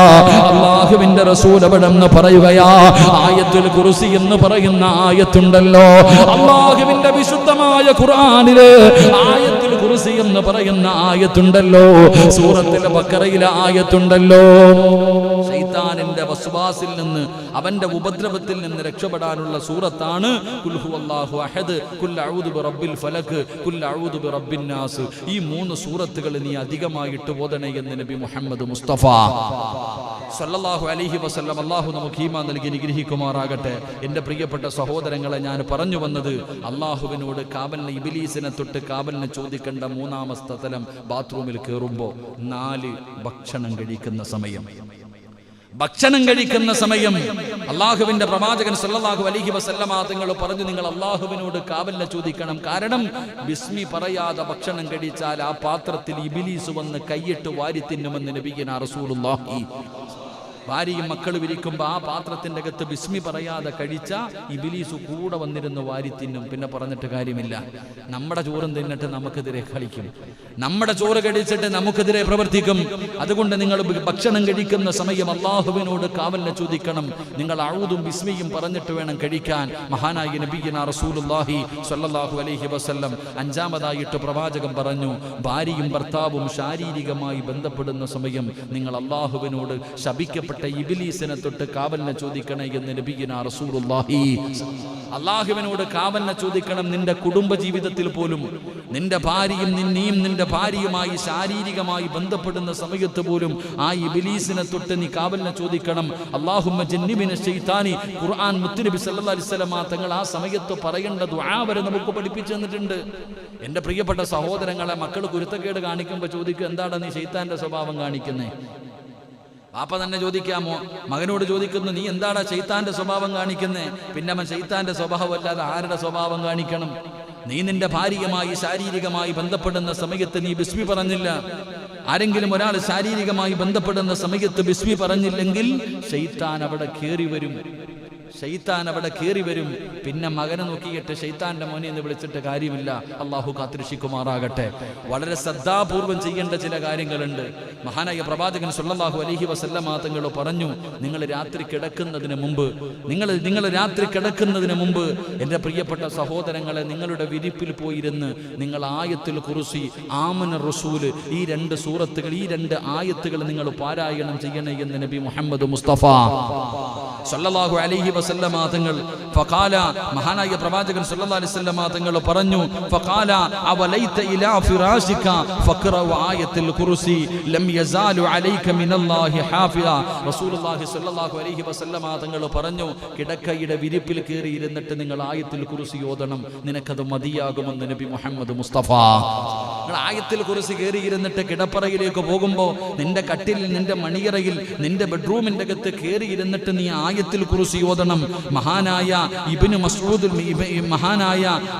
അല്ലാഹുവിന്റെ റസൂൽ അവിടെന്ന് പറയുകയാ, ആയത്തുൽ കുർസി എന്ന് പറയുന്ന ആയത്തുണ്ടല്ലോ, അല്ലാഹുവിന്റെ വിശുദ്ധമായ ഖുർആനിലെ ആയത്തുൽ കുർസി എന്ന് പറയുന്ന ആയത്തുണ്ടല്ലോ, സൂറത്തുൽ ബഖറയിലെ ആയത്തുണ്ടല്ലോ. ശൈത്താനിന്റെ വസ്വാസിൽ നിന്ന്, അവന്റെ ഉപദ്രവത്തിൽ നിന്ന് രക്ഷപ്പെടാനുള്ള സൂറത്താണ് ഖുൽ ഹുവല്ലാഹു അഹദ്, ഖുൽ അഊദു ബിറബ്ബിൽ ഫലക്, ഖുൽ അഊദു ബിറബ്ബിൻ നാസ്. ഈ 3 സൂറത്തുകൾ നീ അധികമായിട്ട് ഓതണേ എന്ന് നബി മുഹമ്മദ് മുസ്തഫ സ്വല്ലല്ലാഹു അലൈഹി വസല്ലം. അല്ലാഹു നമുക്ക് ഈമാൻ നൽകി അനുഗ്രഹിക്കുമാറാകട്ടെ. എൻ്റെ പ്രിയപ്പെട്ട സഹോദരങ്ങളെ, ഞാൻ പറഞ്ഞു വന്നത്, അല്ലാഹുവിനോട് കാവലിനെ, ഇബ്ലീസിനെ തൊട്ട് കാവലിനെ ചോദിക്കേണ്ട 3-ാമത്തെ സ്ഥലം ബാത്റൂമിൽ കയറുമ്പോൾ 4 ഭക്ഷണം കഴിക്കുന്ന സമയം അള്ളാഹുവിന്റെ പ്രവാചകൻ സല്ലല്ലാഹു അലൈഹി വസല്ലമ തങ്ങൾ പറഞ്ഞു, നിങ്ങൾ അള്ളാഹുവിനോട് കാവലിനെ ചോദിക്കണം. കാരണം ബിസ്മി പറയാതെ ഭക്ഷണം കഴിച്ചാൽ ആ പാത്രത്തിൽ ഇബ്ലീസ് വന്ന് കൈയിട്ട് വാരി തിന്നുമെന്ന് നബിയുനാ റസൂലുള്ളാഹി. ഭാര്യയും മക്കളും ഇരിക്കുമ്പോൾ ആ പാത്രത്തിന്റെ അകത്ത് ബിസ്മി പറയാതെ കഴിച്ച ഇബ്ലീസ് കൂടെ വന്നിരുന്ന് വാരി തിന്നും. പിന്നെ പറഞ്ഞിട്ട് കാര്യമില്ല. നമ്മുടെ ചോറും തിന്നിട്ട് നമുക്കെതിരെ കളിക്കും, നമ്മുടെ ചോറ് കഴിച്ചിട്ട് നമുക്കെതിരെ പ്രവർത്തിക്കും. അതുകൊണ്ട് നിങ്ങൾ ഭക്ഷണം കഴിക്കുന്ന സമയം അള്ളാഹുവിനോട് കാവലിനെ ചോദിക്കണം. നിങ്ങൾ അഊദും ബിസ്മിയും പറഞ്ഞിട്ട് വേണം കഴിക്കാൻ. മഹാനായ നബിയുനാ റസൂലുള്ളാഹി സ്വല്ലല്ലാഹു അലൈഹി വസല്ലം 5-ാമതായിട്ട് പ്രവാചകൻ പറഞ്ഞു, ഭാര്യയും ഭർത്താവും ശാരീരികമായി ബന്ധപ്പെടുന്ന സമയം നിങ്ങൾ അള്ളാഹുവിനോട് ശപിക്കപ്പെട്ട ഇബ്ലീസിനെ തൊട്ട് കാവലിനെ ചോദിക്കണേ എന്ന് നബിയുനാ റസൂലുള്ളാഹി. അള്ളാഹുവിനോട് കാവലിനെ ചോദിക്കണം. നിന്റെ കുടുംബ ജീവിതത്തിൽ പോലും നിന്റെ ഭാര്യയും നിന്റെ ഭാര്യയുമായി ശാരീരികമായി ബന്ധപ്പെടുന്ന സമയത്ത് പോലും ആ ഇബ്ലീസിനെ തൊട്ട് നീ കാവലിനെ ചോദിക്കണം. അല്ലാഹുമ്മ ജന്നിബിന ശൈത്താനി. ഖുർആൻ മുത്തുനബി സല്ലല്ലാഹു അലൈഹി വസല്ലം തങ്ങൾ ആ സമയത്ത് പറയേണ്ട ദുആ വരെ നമുക്ക് പഠിപ്പിച്ചു തന്നിട്ടുണ്ട്. എൻ്റെ പ്രിയപ്പെട്ട സഹോദരങ്ങളെ, മക്കൾ കുരുത്തക്കേട് കാണിക്കുമ്പോൾ ചോദിക്കുക, എന്താണ് നീ ശൈത്താന്റെ സ്വഭാവം കാണിക്കുന്നേ? പാപ്പ തന്നെ ചോദിക്കാമോ? മകനോട് ചോദിക്കുന്നു, നീ എന്താടാ ശൈത്താന്റെ സ്വഭാവം കാണിക്കുന്നേ? പിന്നെ അവൻ ശൈത്താന്റെ സ്വഭാവം അല്ലാതെ ആരുടെ സ്വഭാവം കാണിക്കണം? നീ നിന്റെ ഭാര്യയുമായി ശാരീരികമായി ബന്ധപ്പെടുന്ന സമയത്ത് നീ ബിസ്മി പറഞ്ഞില്ല. ആരെങ്കിലും ഒരാൾ ശാരീരികമായി ബന്ധപ്പെടുന്ന സമയത്ത് ബിസ്മി പറഞ്ഞില്ലെങ്കിൽ ശൈത്താൻ അവിടെ കയറി വരും. ശൈത്താൻ അവിടെ കയറി വരും. പിന്നെ മകനെ നോക്കിയിട്ട് ശൈത്താന്റെ മോനെ എന്ന് വിളിച്ചിട്ട് കാര്യമില്ല. അള്ളാഹു കാത്തിരക്ഷിക്കുമാറാകട്ടെ. വളരെ ശ്രദ്ധാപൂർവം ചെയ്യേണ്ട ചില കാര്യങ്ങളുണ്ട്. മഹാനായ പ്രവാചകൻ സല്ലല്ലാഹു അലൈഹി വസല്ലമ തങ്ങൾ പറഞ്ഞു, നിങ്ങൾ രാത്രി കിടക്കുന്നതിന് മുമ്പ് എൻ്റെ പ്രിയപ്പെട്ട സഹോദരങ്ങളെ, നിങ്ങളുടെ വിരിപ്പിൽ പോയിരുന്ന് നിങ്ങൾ ആയത്തുൽ കുർസി, ആമന റസൂല്, ഈ 2 സൂറത്തുകൾ, ഈ 2 ആയത്തുകൾ നിങ്ങൾ പാരായണം ചെയ്യണേ എന്ന് നബി മുഹമ്മദ് മുസ്തഫ സല്ലല്ലാഹു അലൈഹി വസല്ലമ തങ്ങൾ ഫഖാല, മഹാനായ പ്രവാചകൻ സല്ലല്ലാഹു അലൈഹി വസല്ലമ തങ്ങൾ പറഞ്ഞു, ഫഖാല അവലൈത ഇലാ ഫിറാശിക ഫഖറഉ ആയത്തുൽ കുർസി ലം യസാലു അലൈക മിനല്ലാഹി ഹാഫിള. റസൂലുള്ളാഹി സല്ലല്ലാഹു അലൈഹി വസല്ലമ തങ്ങൾ പറഞ്ഞു, കിടക്കയുടെ വിരിപ്പിൽ കയറി ഇരുന്നിട്ട് നിങ്ങൾ ആയത്തുൽ കുർസി ഓതണം, നിനക്കത് മതിയാകുമെന്ന് നബി മുഹമ്മദ് മുസ്തഫ. നിങ്ങൾ ആയത്തുൽ കുർസി കയറി ഇരുന്നിട്ട് കിടപ്പറയിലേക്ക് പോകുമ്പോൾ നിന്റെ കട്ടിൽ, നിന്റെ മണിയറയിൽ, നിന്റെ ബെഡ്റൂമിന്റെ അകത്ത് കയറി ഇരുന്നിട്ട് നീ ആയത്തുൽ കുർസി ഓതണം. മഹാനായ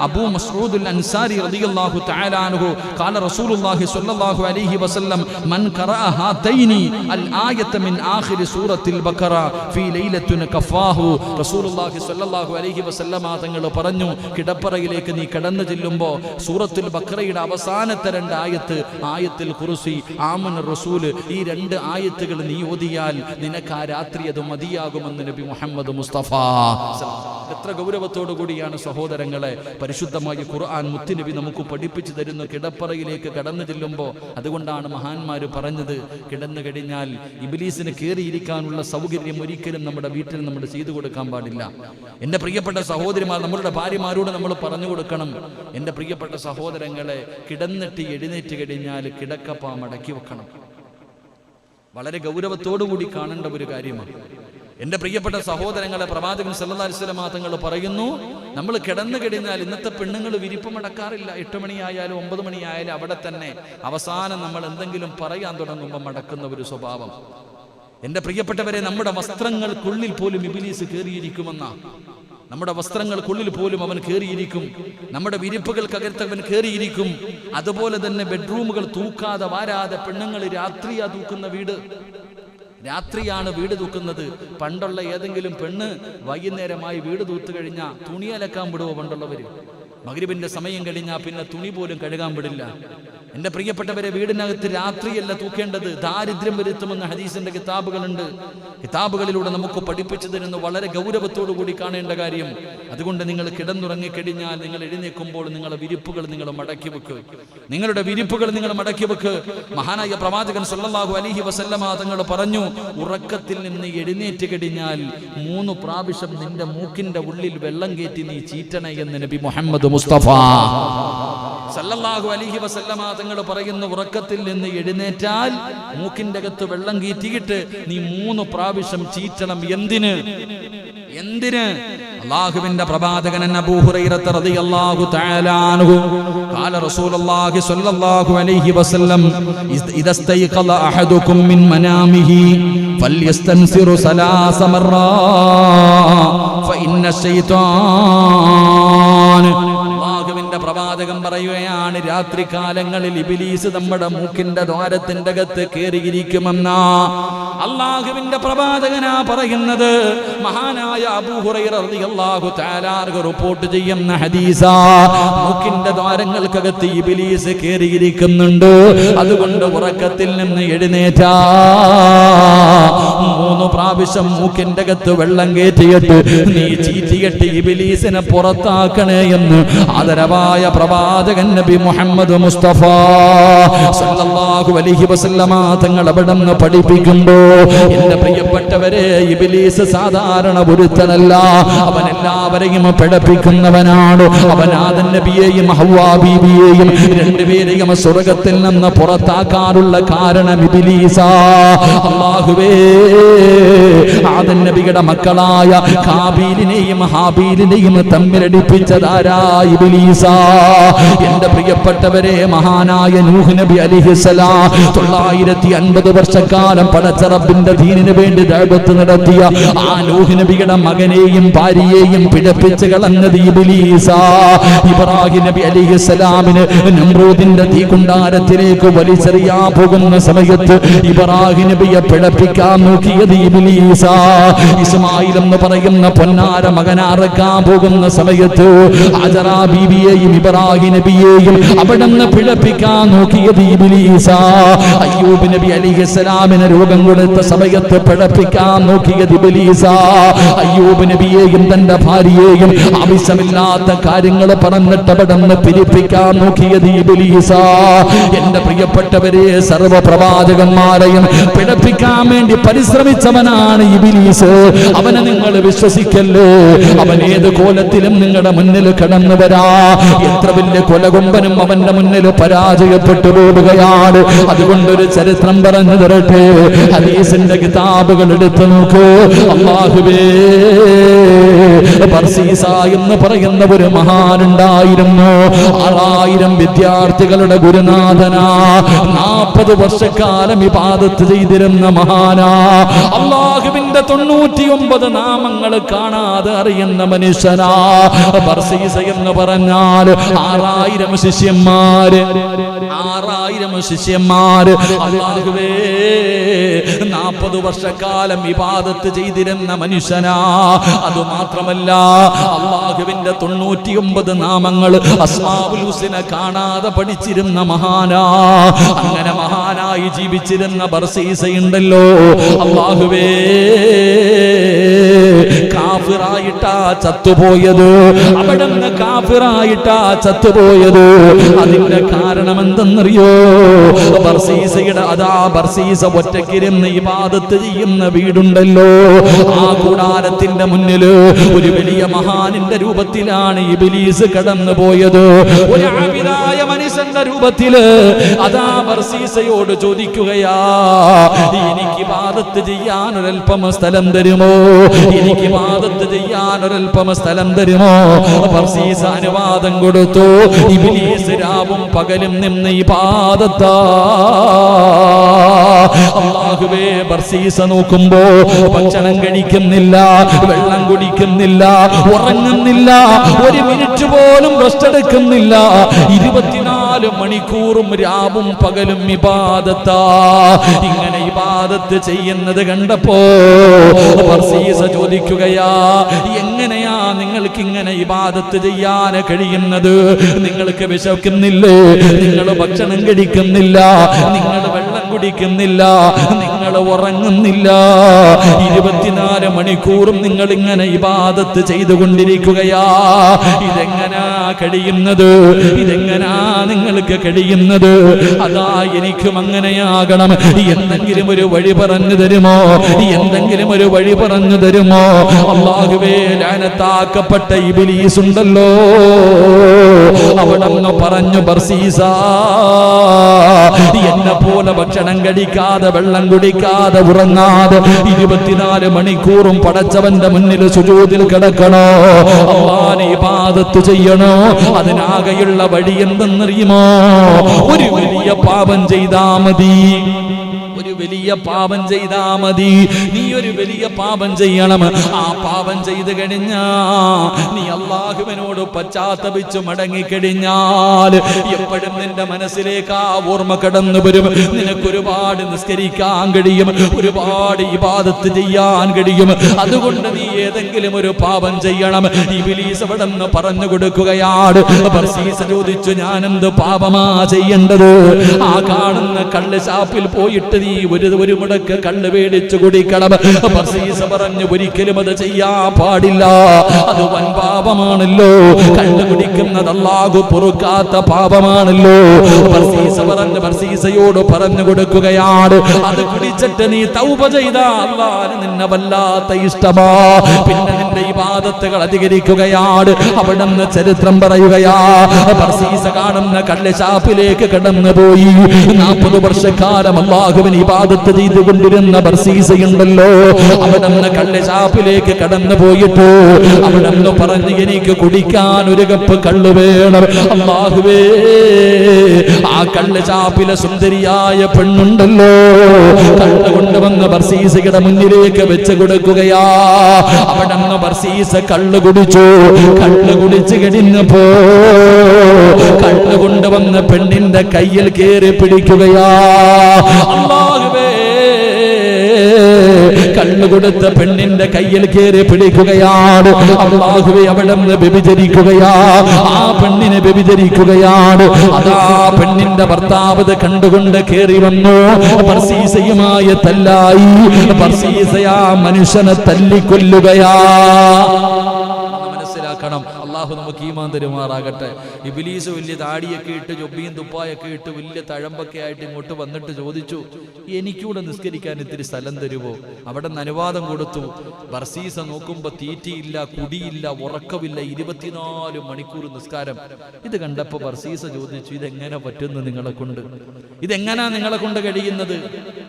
അബൂ മസ്ഊദുൽ അൻസാരി റളിയല്ലാഹു തആല അൻഹു ഖാല റസൂലുള്ളാഹി സ്വല്ലല്ലാഹു അലൈഹി വസല്ലം മൻ ഖറഅ ഹാതൈനി അൽ ആയത മിൻ ആഖിരി സൂറത്തിൽ ബഖറ ഫീ ലൈലത്തുൻ കഫാഹു. റസൂലുള്ളാഹി സ്വല്ലല്ലാഹു അലൈഹി വസല്ലമ തങ്ങൾ പറഞ്ഞു, കിടപ്പറയിലേക്ക് നീ കടന്നു ചെല്ലുമ്പോൾ സൂറത്തുൽ ബഖറയുടെ അവസാനത്തെ 2 ആയത്ത്, ആയത്തുൽ കുർസി, ആമന റസൂല്, ഈ 2 ആയത്തുകൾ നീ ഓതിയാൽ നിനക്ക് ആ രാത്രി അത് മതിയാകുമെന്ന് നബി മുഹമ്മദ് മുസ്തഫ. എത്ര ഗൗരവത്തോടു കൂടിയാണ് സഹോദരങ്ങളെ പരിശുദ്ധമായ ഖുർആൻ മുത്തുനബി നമുക്ക് പഠിപ്പിച്ചു തരുന്നു കിടപ്പറയിലേക്ക് കടന്നു ചെല്ലുമ്പോൾ. അതുകൊണ്ടാണ് മഹാന്മാര് പറഞ്ഞത്, കിടന്നു കഴിഞ്ഞാൽ ഇബ്ലീസിന് കയറിയിരിക്കാനുള്ള സൗകര്യം ഒരിക്കലും നമ്മുടെ വീട്ടിൽ നമ്മൾ ചെയ്തു കൊടുക്കാൻ പാടില്ല. എൻ്റെ പ്രിയപ്പെട്ട സഹോദരിമാർ, നമ്മളുടെ ഭാര്യമാരോട് നമ്മൾ പറഞ്ഞു കൊടുക്കണം, എൻ്റെ പ്രിയപ്പെട്ട സഹോദരങ്ങളെ, കിടന്നിട്ട് എഴുന്നേറ്റ് കഴിഞ്ഞാൽ കിടക്കപ്പ മടക്കി വെക്കണം. വളരെ ഗൗരവത്തോടു കൂടി കാണേണ്ട ഒരു കാര്യമാണ്. എൻ്റെ പ്രിയപ്പെട്ട സഹോദരങ്ങളെ, പ്രവാചകൻ സല്ലല്ലാഹു അലൈഹി വസല്ലം തങ്ങൾ പറയുന്നു, നമ്മൾ കിടന്നു കഴിഞ്ഞാൽ, ഇന്നത്തെ പെണ്ണുങ്ങൾ വിരിപ്പ് മടക്കാറില്ല. 8 മണിയായാലും 9 മണിയായാലും അവിടെ തന്നെ അവസാനം നമ്മൾ എന്തെങ്കിലും പറയാൻ തുടങ്ങുമ്പോൾ മടക്കുന്ന ഒരു സ്വഭാവം. എൻ്റെ പ്രിയപ്പെട്ടവരെ, നമ്മുടെ വസ്ത്രങ്ങൾക്കുള്ളിൽ പോലും ഇബ്ലീസ് കയറിയിരിക്കുമെന്ന, നമ്മുടെ വസ്ത്രങ്ങൾക്കുള്ളിൽ പോലും അവൻ കയറിയിരിക്കും, നമ്മുടെ വിരിപ്പുകൾക്കകത്ത് അവൻ കയറിയിരിക്കും. അതുപോലെ തന്നെ ബെഡ്റൂമുകൾ തൂക്കാതെ വാരാതെ പെണ്ണുങ്ങൾ രാത്രിയാ തൂക്കുന്ന വീട്, രാത്രിയാണ് വീട് തൂക്കുന്നത്. പണ്ടുള്ള ഏതെങ്കിലും പെണ്ണ് വൈകുന്നേരമായി വീട് തൂത്തു കഴിഞ്ഞാൽ തുണി അലക്കാൻ വിടുവോ? പണ്ടുള്ളവര് മഗ്രിബിന്റെ സമയം കഴിഞ്ഞാൽ പിന്നെ തുണി പോലും കഴുകാൻ വിടില്ല. എൻ്റെ പ്രിയപ്പെട്ടവരെ, വീടിനകത്ത് രാത്രിയല്ല തൂക്കേണ്ടത്, ദാരിദ്ര്യം വരുത്തുമെന്ന ഹദീസിന്റെ കിതാബുകളുണ്ട്. കിതാബുകളിലൂടെ നമുക്ക് പഠിപ്പിച്ചു തരുന്ന വളരെ ഗൗരവത്തോടു കൂടി കാണേണ്ട കാര്യം. അതുകൊണ്ട് നിങ്ങൾ കിടന്നുറങ്ങിക്കഴിഞ്ഞാൽ നിങ്ങൾ എഴുന്നേൽക്കുമ്പോൾ നിങ്ങളുടെ വിരിപ്പുകൾ നിങ്ങൾ മടക്കി വെക്ക്, നിങ്ങളുടെ വിരിപ്പുകൾ നിങ്ങൾ മടക്കി വെക്ക്. മഹാനായ പ്രവാചകൻ സല്ലല്ലാഹു അലൈഹി വസല്ലമ തങ്ങൾ പറഞ്ഞു, ഉറക്കത്തിൽ നിന്ന് എഴുന്നേറ്റ് കഴിഞ്ഞാൽ 3 പ്രാവശ്യം നിന്റെ മൂക്കിന്റെ ഉള്ളിൽ വെള്ളം കയറ്റി നീ ചീറ്റണേ എന്ന് നബി മുഹമ്മദ് മുസ്തഫ സല്ലല്ലാഹു അലൈഹി വസല്ലമ തങ്ങൾ പറയുന്നു, ഉറക്കത്തിൽ നിന്ന് എഴുന്നേറ്റാൽ മൂക്കിന്റെ അകത്ത് വെള്ളം കയറ്റിയിട്ട് നീ 3 പ്രാവശ്യം ചീറ്റണം. എന്തിന്? അല്ലാഹുവിന്റെ പ്രവാചകൻ അബൂ ഹുറൈറ റളിയല്ലാഹു തആല അൻഹു ഖാല റസൂലുള്ളാഹി സ്വല്ലല്ലാഹു അലൈഹി വസല്ലം ഇദസ്തൈഖല അഹദുകും മിൻ മനാമിഹി ഫൽയസ്തൻസിറു സലാസ മർറാ ഫഇന്ന ശൈത്താൻ. അല്ലാഹുവിന്റെ പ്രവാചകൻ പറയുകയാണ്, രാത്രി കാലങ്ങളിൽ ഇബ്ലീസ് നമ്മുടെ മൂക്കിന്റെ ദ്വാരത്തിന്റെ അകത്ത് കയറിയിരിക്കുമെന്ന അല്ലാഹുവിന്റെ പ്രവാചകനാ പറയുന്നത്. മഹാനായ അബൂ ഹുറൈറ റളിയല്ലാഹു തആല അൻഹു റിപ്പോർട്ട് ചെയ്യുന്ന ഹദീസാ. മൂക്കിന്റെ ദ്വാരങ്ങൾക്കകത്ത് ഇബ്ലീസ് കയറിയിരിക്കുന്നുണ്ട്. അതുകൊണ്ട് ഉറക്കത്തിൽ നിന്ന് എഴുന്നേറ്റാ 3 പ്രാവശ്യം മൂക്കിന്റെ അകത്ത് വെള്ളം കയറ്റിയിട്ട് നീ ചീറ്റിയിട്ട് ഇബ്ലീസിനെ പുറത്താക്കണേ എന്ന് ആദരവായ പ്രവാചകൻ നബി മുഹമ്മദ് മുസ്തഫ സല്ലല്ലാഹു അലൈഹി വസല്ലമ തങ്ങൾ അവിടെ നിന്ന് പഠിപ്പിക്കുമ്പോൾ, എന്റെ പ്രിയപ്പെട്ടവരെ, ഇബ്ലീസ് സാധാരണ ഒരുത്തനല്ല, അവൻ എല്ലാവരെയും പിഴപ്പിക്കുന്നവനാണ്. അവൻ ആദം നബിയെയും ഹവ്വാ ബീവിയെയും 2 പേരെയും സ്വർഗ്ഗത്തിൽ നിന്ന് പുറത്താക്കാനുള്ള കാരണം ഇബ്ലീസാ. അല്ലാഹുവേ, ആദം നബിയുടെ മക്കളായ ഹാബീലിനെയും ഹാബീലിനെയും തമ്മിലടിപ്പിച്ചതാരാ? ഇബ്ലീസാ. എന്റെ പ്രിയപ്പെട്ടവരെ, മഹാനായ നൂഹ് നബി അലൈഹിസ്സലാം 950 വർഷക്കാലം പടച്ച റബ്ബിന്റെ ദീനിന് വേണ്ടി ദഅവത്ത് നടത്തിയ ആ നൂഹ് നബിയുടെ മകനെയും ഭാര്യയെയും പിഴപ്പിച്ച് കളഞ്ഞത് ഇബ്ലീസാ. ഇബ്രാഹിം നബി അലൈഹിസ്സലാമിന് നമ്രൂദിന്റെ തീകുണ്ടാരത്തിലേക്ക് വലിച്ചെറിയാൻ പോകുന്ന സമയത്ത് ഇബ്രാഹിം നബിയെ പിഴപ്പിക്കാൻ നോക്കിയത് ഇബ്ലീസാ. ഇസ്മായിൽ എന്ന് പറയുന്ന പൊന്നാര മകനാറക്കാൻ പോകുന്ന സമയത്ത് ഹാജറ ബീവിയെയും ഇബ്രാഹിം നബിയെയും അവിടുന്ന് പിഴപ്പിക്കാൻ നോക്കിയത് ഇബ്ലീസാ. അയ്യൂബ് നബി അലൈഹിസ്സലാമിന് രോഗം കൊടുത്ത സമയത്ത് പിഴപ്പിക്കാൻ നോക്കിയത് ഇബ്ലീസാ. അയ്യൂബ് നബിയെയും തന്റെ ഭാര്യയെയും ആവശ്യമില്ലാത്ത കാര്യങ്ങൾ പറഞ്ഞിട്ട് അവിടുന്ന് പിരിപ്പിക്കാൻ നോക്കിയത് ഇബ്ലീസാ. എന്റെ പ്രിയപ്പെട്ടവരെ, സർവ്വ പ്രവാചകന്മാരെയും പിഴപ്പിക്കാൻ വേണ്ടി പരിശ്രമിച്ചവനാണ് ഇബ്ലീസ്. അവനെ നിങ്ങൾ വിശ്വസിക്കല്ലേ. അവൻ ഏത് കോലത്തിലും നിങ്ങളുടെ മുന്നിൽ കടന്നു വരാ. എത്ര വലിയ കൊലകൊമ്പനും അവന്റെ മുന്നിൽ പരാജയപ്പെട്ടു പോവുകയാണ്. അതുകൊണ്ടൊരു ചരിത്രം പറഞ്ഞു തരട്ടെ. ഹദീസിന്റെ കിതാബുകൾ എടുത്തു നോക്കൂ. അല്ലാഹുവേ, ബർസീസ എന്ന് പറയുന്ന ഒരു മഹാനുണ്ടായിരുന്നു. 6000 വിദ്യാർത്ഥികളുടെ ഗുരുനാഥനാ. 40 വർഷക്കാലം ഇബാദത്ത് ചെയ്തിരുന്ന മഹാനാ. അല്ലാഹുവിന്റെ 99 നാമങ്ങൾ കാണാതെ അറിയുന്ന മനുഷ്യനാ. ബർസീസ എന്ന് പറഞ്ഞാൽ 6000 ശിഷ്യന്മാര്. 6000 ശിഷ്യന്മാര്. അല്ലാഹുവേ, 40 വർഷക്കാലം ഇബാദത്ത് ചെയ്തിരുന്ന മനുഷ്യനാ. അതുമാത്രമല്ല, അല്ലാഹുവിന്റെ 99 നാമങ്ങൾ അസ്മാഉൽ ഹുസ്ന കാണാതെ പഠിച്ചിരുന്ന മഹാനാ. അങ്ങനെ മഹാനായി ജീവിച്ചിരുന്ന ബർസീസയുണ്ടല്ലോ, അല്ലാഹുവേ, കാഫിറായിട്ടാ ചത്തുപോയത്. അവിടുന്ന് കാഫിറായിട്ടാ ചത്തുപോയത്. അതിന്റെ കാരണം എന്തെന്നറിയോ? ബർസീസയുടെ ബർസീസ ഒറ്റക്കിരുന്ന് ഇബാദത്ത് ചെയ്യുന്ന വീടുണ്ടല്ലോ, ആ കൂടാരത്തിന്റെ മുന്നില് ഒരു വലിയ മഹാനിന്റെ രൂപത്തിലാണ് ഇബ്ലീസ് കടന്നു പോയത്. ഒരു ആബിദായ മനുഷ്യന്റെ രൂപത്തില് ബർസീസയോട് ചോദിക്കുകയാ, എനിക്ക് ഇബാദത്ത് ചെയ്യാൻ ഒരൽപ്പം സ്ഥലം തരുമോ? എനിക്ക് ഇബാദത്ത് ചെയ്യാൻ ഒരൽപ്പം സ്ഥലം തരുമോ? ബർസീസ അനുവാദം കൊടുത്തു. ഇബ്ലീസ് രാവും പകലും നിന്ന് ഇബാദത്താ. അല്ലാഹുവേ, ബർസീസ നോക്കുമ്പോ ഭക്ഷണം കഴിക്കുന്നില്ല, വെള്ളം കുടിക്കുന്നില്ല, ഉറങ്ങുന്നില്ല, ഒരു മിനിറ്റ് പോലും റെസ്റ്റ് എടുക്കുന്നില്ല. 24 മണിക്കൂറും രാവും പകലും ഇബാദത്താ. ഇങ്ങനെ ഇബാദത്ത് ചെയ്യുന്നത് കണ്ടപ്പോ ബർസീസ ചോദിക്കുകയാ, എങ്ങനെയാ നിങ്ങൾക്ക് ഇങ്ങനെ ഇബാദത്ത് ചെയ്യാൻ കഴിയുന്നത്? നിങ്ങൾക്ക് വിശക്കുന്നില്ലേ? നിങ്ങൾ ഭക്ഷണം കഴിക്കുന്നില്ല, നിങ്ങൾ വെള്ളം കുടിക്കുന്നില്ല, നിങ്ങൾ ഉറങ്ങുന്നില്ല, 24 മണിക്കൂറും നിങ്ങൾ ഇങ്ങനെ ഇബാദത്ത് ചെയ്തുകൊണ്ടിരിക്കുകയാ. ഇതെങ്ങനാ കഴിയുന്നത്? ഇതെങ്ങനാ നിങ്ങൾക്ക് കഴിയുന്നത്? അതാ, എനിക്കും അങ്ങനെയാകണം. എന്തെങ്കിലും ഒരു വഴി പറഞ്ഞു തരുമോ? എന്തെങ്കിലും ഒരു വഴി പറഞ്ഞു തരുമോ? അല്ലാഹുവേ, ലഅനത്താക്കപ്പെട്ട ഇബ്ലീസ് ഉണ്ടല്ലോ, അവിടന്ന് പറഞ്ഞു, ബർസീസ, എന്നെ പോലെ ഭക്ഷണം കഴിക്കാതെ, വെള്ളം കുടിക്കാതെ, ഉറങ്ങാതെ 24 മണിക്കൂറും പടച്ചവന്റെ മുന്നിൽ സുജൂദിൽ കിടക്കണോ? അല്ലാഹുവിനെ ഇബാദത്ത് ചെയ്യണോ? അതിനാകെയുള്ള വഴി എന്തെന്നറിയുമോ? ഒരു വലിയ പാപം ചെയ്താ മതി. ഒരു വലിയ പാപം ചെയ്താ മതി. നീ ഒരു വലിയ പാപം ചെയ്യണം. ആ പാപം ചെയ്തു കഴിഞ്ഞാ നീ അല്ലാഹുവിനോട് പശ്ചാത്തപിച്ചു മടങ്ങിക്കഴിഞ്ഞാൽ എപ്പോഴും നിന്റെ മനസ്സിലേക്ക് ആ ഓർമ്മ കടന്നു വരും. നിനക്ക് ഒരുപാട് നിസ്കരിക്കാൻ കഴിയും, ഒരുപാട് ഇബാദത്ത് ചെയ്യാൻ കഴിയും. അതുകൊണ്ട് നീ ഏതെങ്കിലും ഒരു പാപം ചെയ്യണം. ഇബ്ലീസ് അവിടെന്ന് പറഞ്ഞു കൊടുക്കുകയാണ്. ബർസീസ ചോദിച്ചു, ഞാൻ എന്ത് പാപമാ ചെയ്യേണ്ടത്? ആ കാണുന്ന കള്ള് ഷാപ്പിൽ പോയിട്ട് നീ ഒരു മുടക്ക് കള്ള് മേടിച്ചു കുടിക്കണം. ബർസീസ പറഞ്ഞു, ഒരിക്കലും അത് ചെയ്യാൻ പാടില്ല, അത് വൻ പാപമാണല്ലോ. കള്ള് കുടിക്കുന്നത് അല്ലാഹു പൊറുക്കാത്ത പാപമാണല്ലോ. ബർസീസയോട് പറഞ്ഞു കൊടുക്കുകയാണ്, അത് കുടിച്ചിട്ട് നീ തൗബ ചെയ്താ അല്ലാഹുവിന് നിന്നെ വല്ലാത്ത ഇഷ്ടമാ. പിന്നെ നിന്റെ ഇബാദത്തുകൾ അധികരിക്കുകയാണ്. അവിടുന്ന് ചരിത്രം പറയുകയാ, ബർസീസ കാണുന്ന കള്ള് ഷാപ്പിലേക്ക് കടന്നുപോയി. 40 വർഷക്കാലം അല്ലാഹുവിന് ഇബാദത്ത് ചെയ്തുകൊണ്ടിരുന്ന ബർസീസയുണ്ടല്ലോ, അവിടുന്ന് കള്ള് ഷാപ്പിലേക്ക് കടന്നു പോയിട്ട് അവിടുന്ന് പറഞ്ഞു, എനിക്ക് കുടിക്കാൻ ഒരു കപ്പ് കള്ള് വേണം. അല്ലാഹുവേ, ആ ആ കള്ള് ചാപ്പിലെ സുന്ദരിയായ പെണ്ണുണ്ടല്ലോ, കള്ള് കൊണ്ടുവന്ന് ബർസീസയുടെ മുന്നിലേക്ക് വെച്ച് കൊടുക്കുകയാ. അവിടെ നിന്ന് ബർസീസ കള്ള് കുടിച്ചു. കള്ള് കുടിച്ചു കഴിഞ്ഞപ്പോ കള്ള് കൊണ്ടുവന്ന് പെണ്ണിന്റെ കയ്യിൽ കയറി പിടിക്കുകയാ. അല്ലാഹുവേ, കള്ളു കൊടുത്ത പെണ്ണിന്റെ കയ്യിൽ കയറി പിടിക്കുകയാണ്. അല്ലാഹുവേ, അവിടെ നിന്ന് വ്യഭിചരിക്കുകയാ. ആ പെണ്ണിനെ വ്യഭിചരിക്കുകയാണ്. അതാ പെണ്ണിന്റെ ഭർത്താവ് കണ്ടുകൊണ്ട് കയറി വന്നു. ബർസീസയുമായി തല്ലായി. ബർസീസയാ മനുഷ്യനെ തല്ലിക്കൊല്ലുകയാ. മനസ്സിലാക്കണം. അള്ളാഹു നമുക്ക് ഈമാൻ തരുമാറാകട്ടെ. ഇബ്ലീസ് വലിയ താടിയൊക്കെ ഇട്ട് ജൊബിയും തുപ്പായൊക്കെ ഇട്ട് വലിയ തഴമ്പൊക്കെ ആയിട്ട് ഇങ്ങോട്ട് വന്നിട്ട് ചോദിച്ചു, എനിക്കൂടെ നിസ്കരിക്കാൻ ഇത്തിരി സ്ഥലം തരുമോ? അവിടെ നിന്ന് അനുവാദം കൊടുത്തു. ബർസീസ നോക്കുമ്പോ തീറ്റിയില്ല, കുടിയില്ല, ഉറക്കമില്ല, 24 മണിക്കൂർ നിസ്കാരം. ഇത് കണ്ടപ്പോ ബർസീസ ചോദിച്ചു, ഇതെങ്ങനെ പറ്റുന്നു നിങ്ങളെ കൊണ്ട്? ഇതെങ്ങനാ നിങ്ങളെ കൊണ്ട് കഴിയുന്നത്?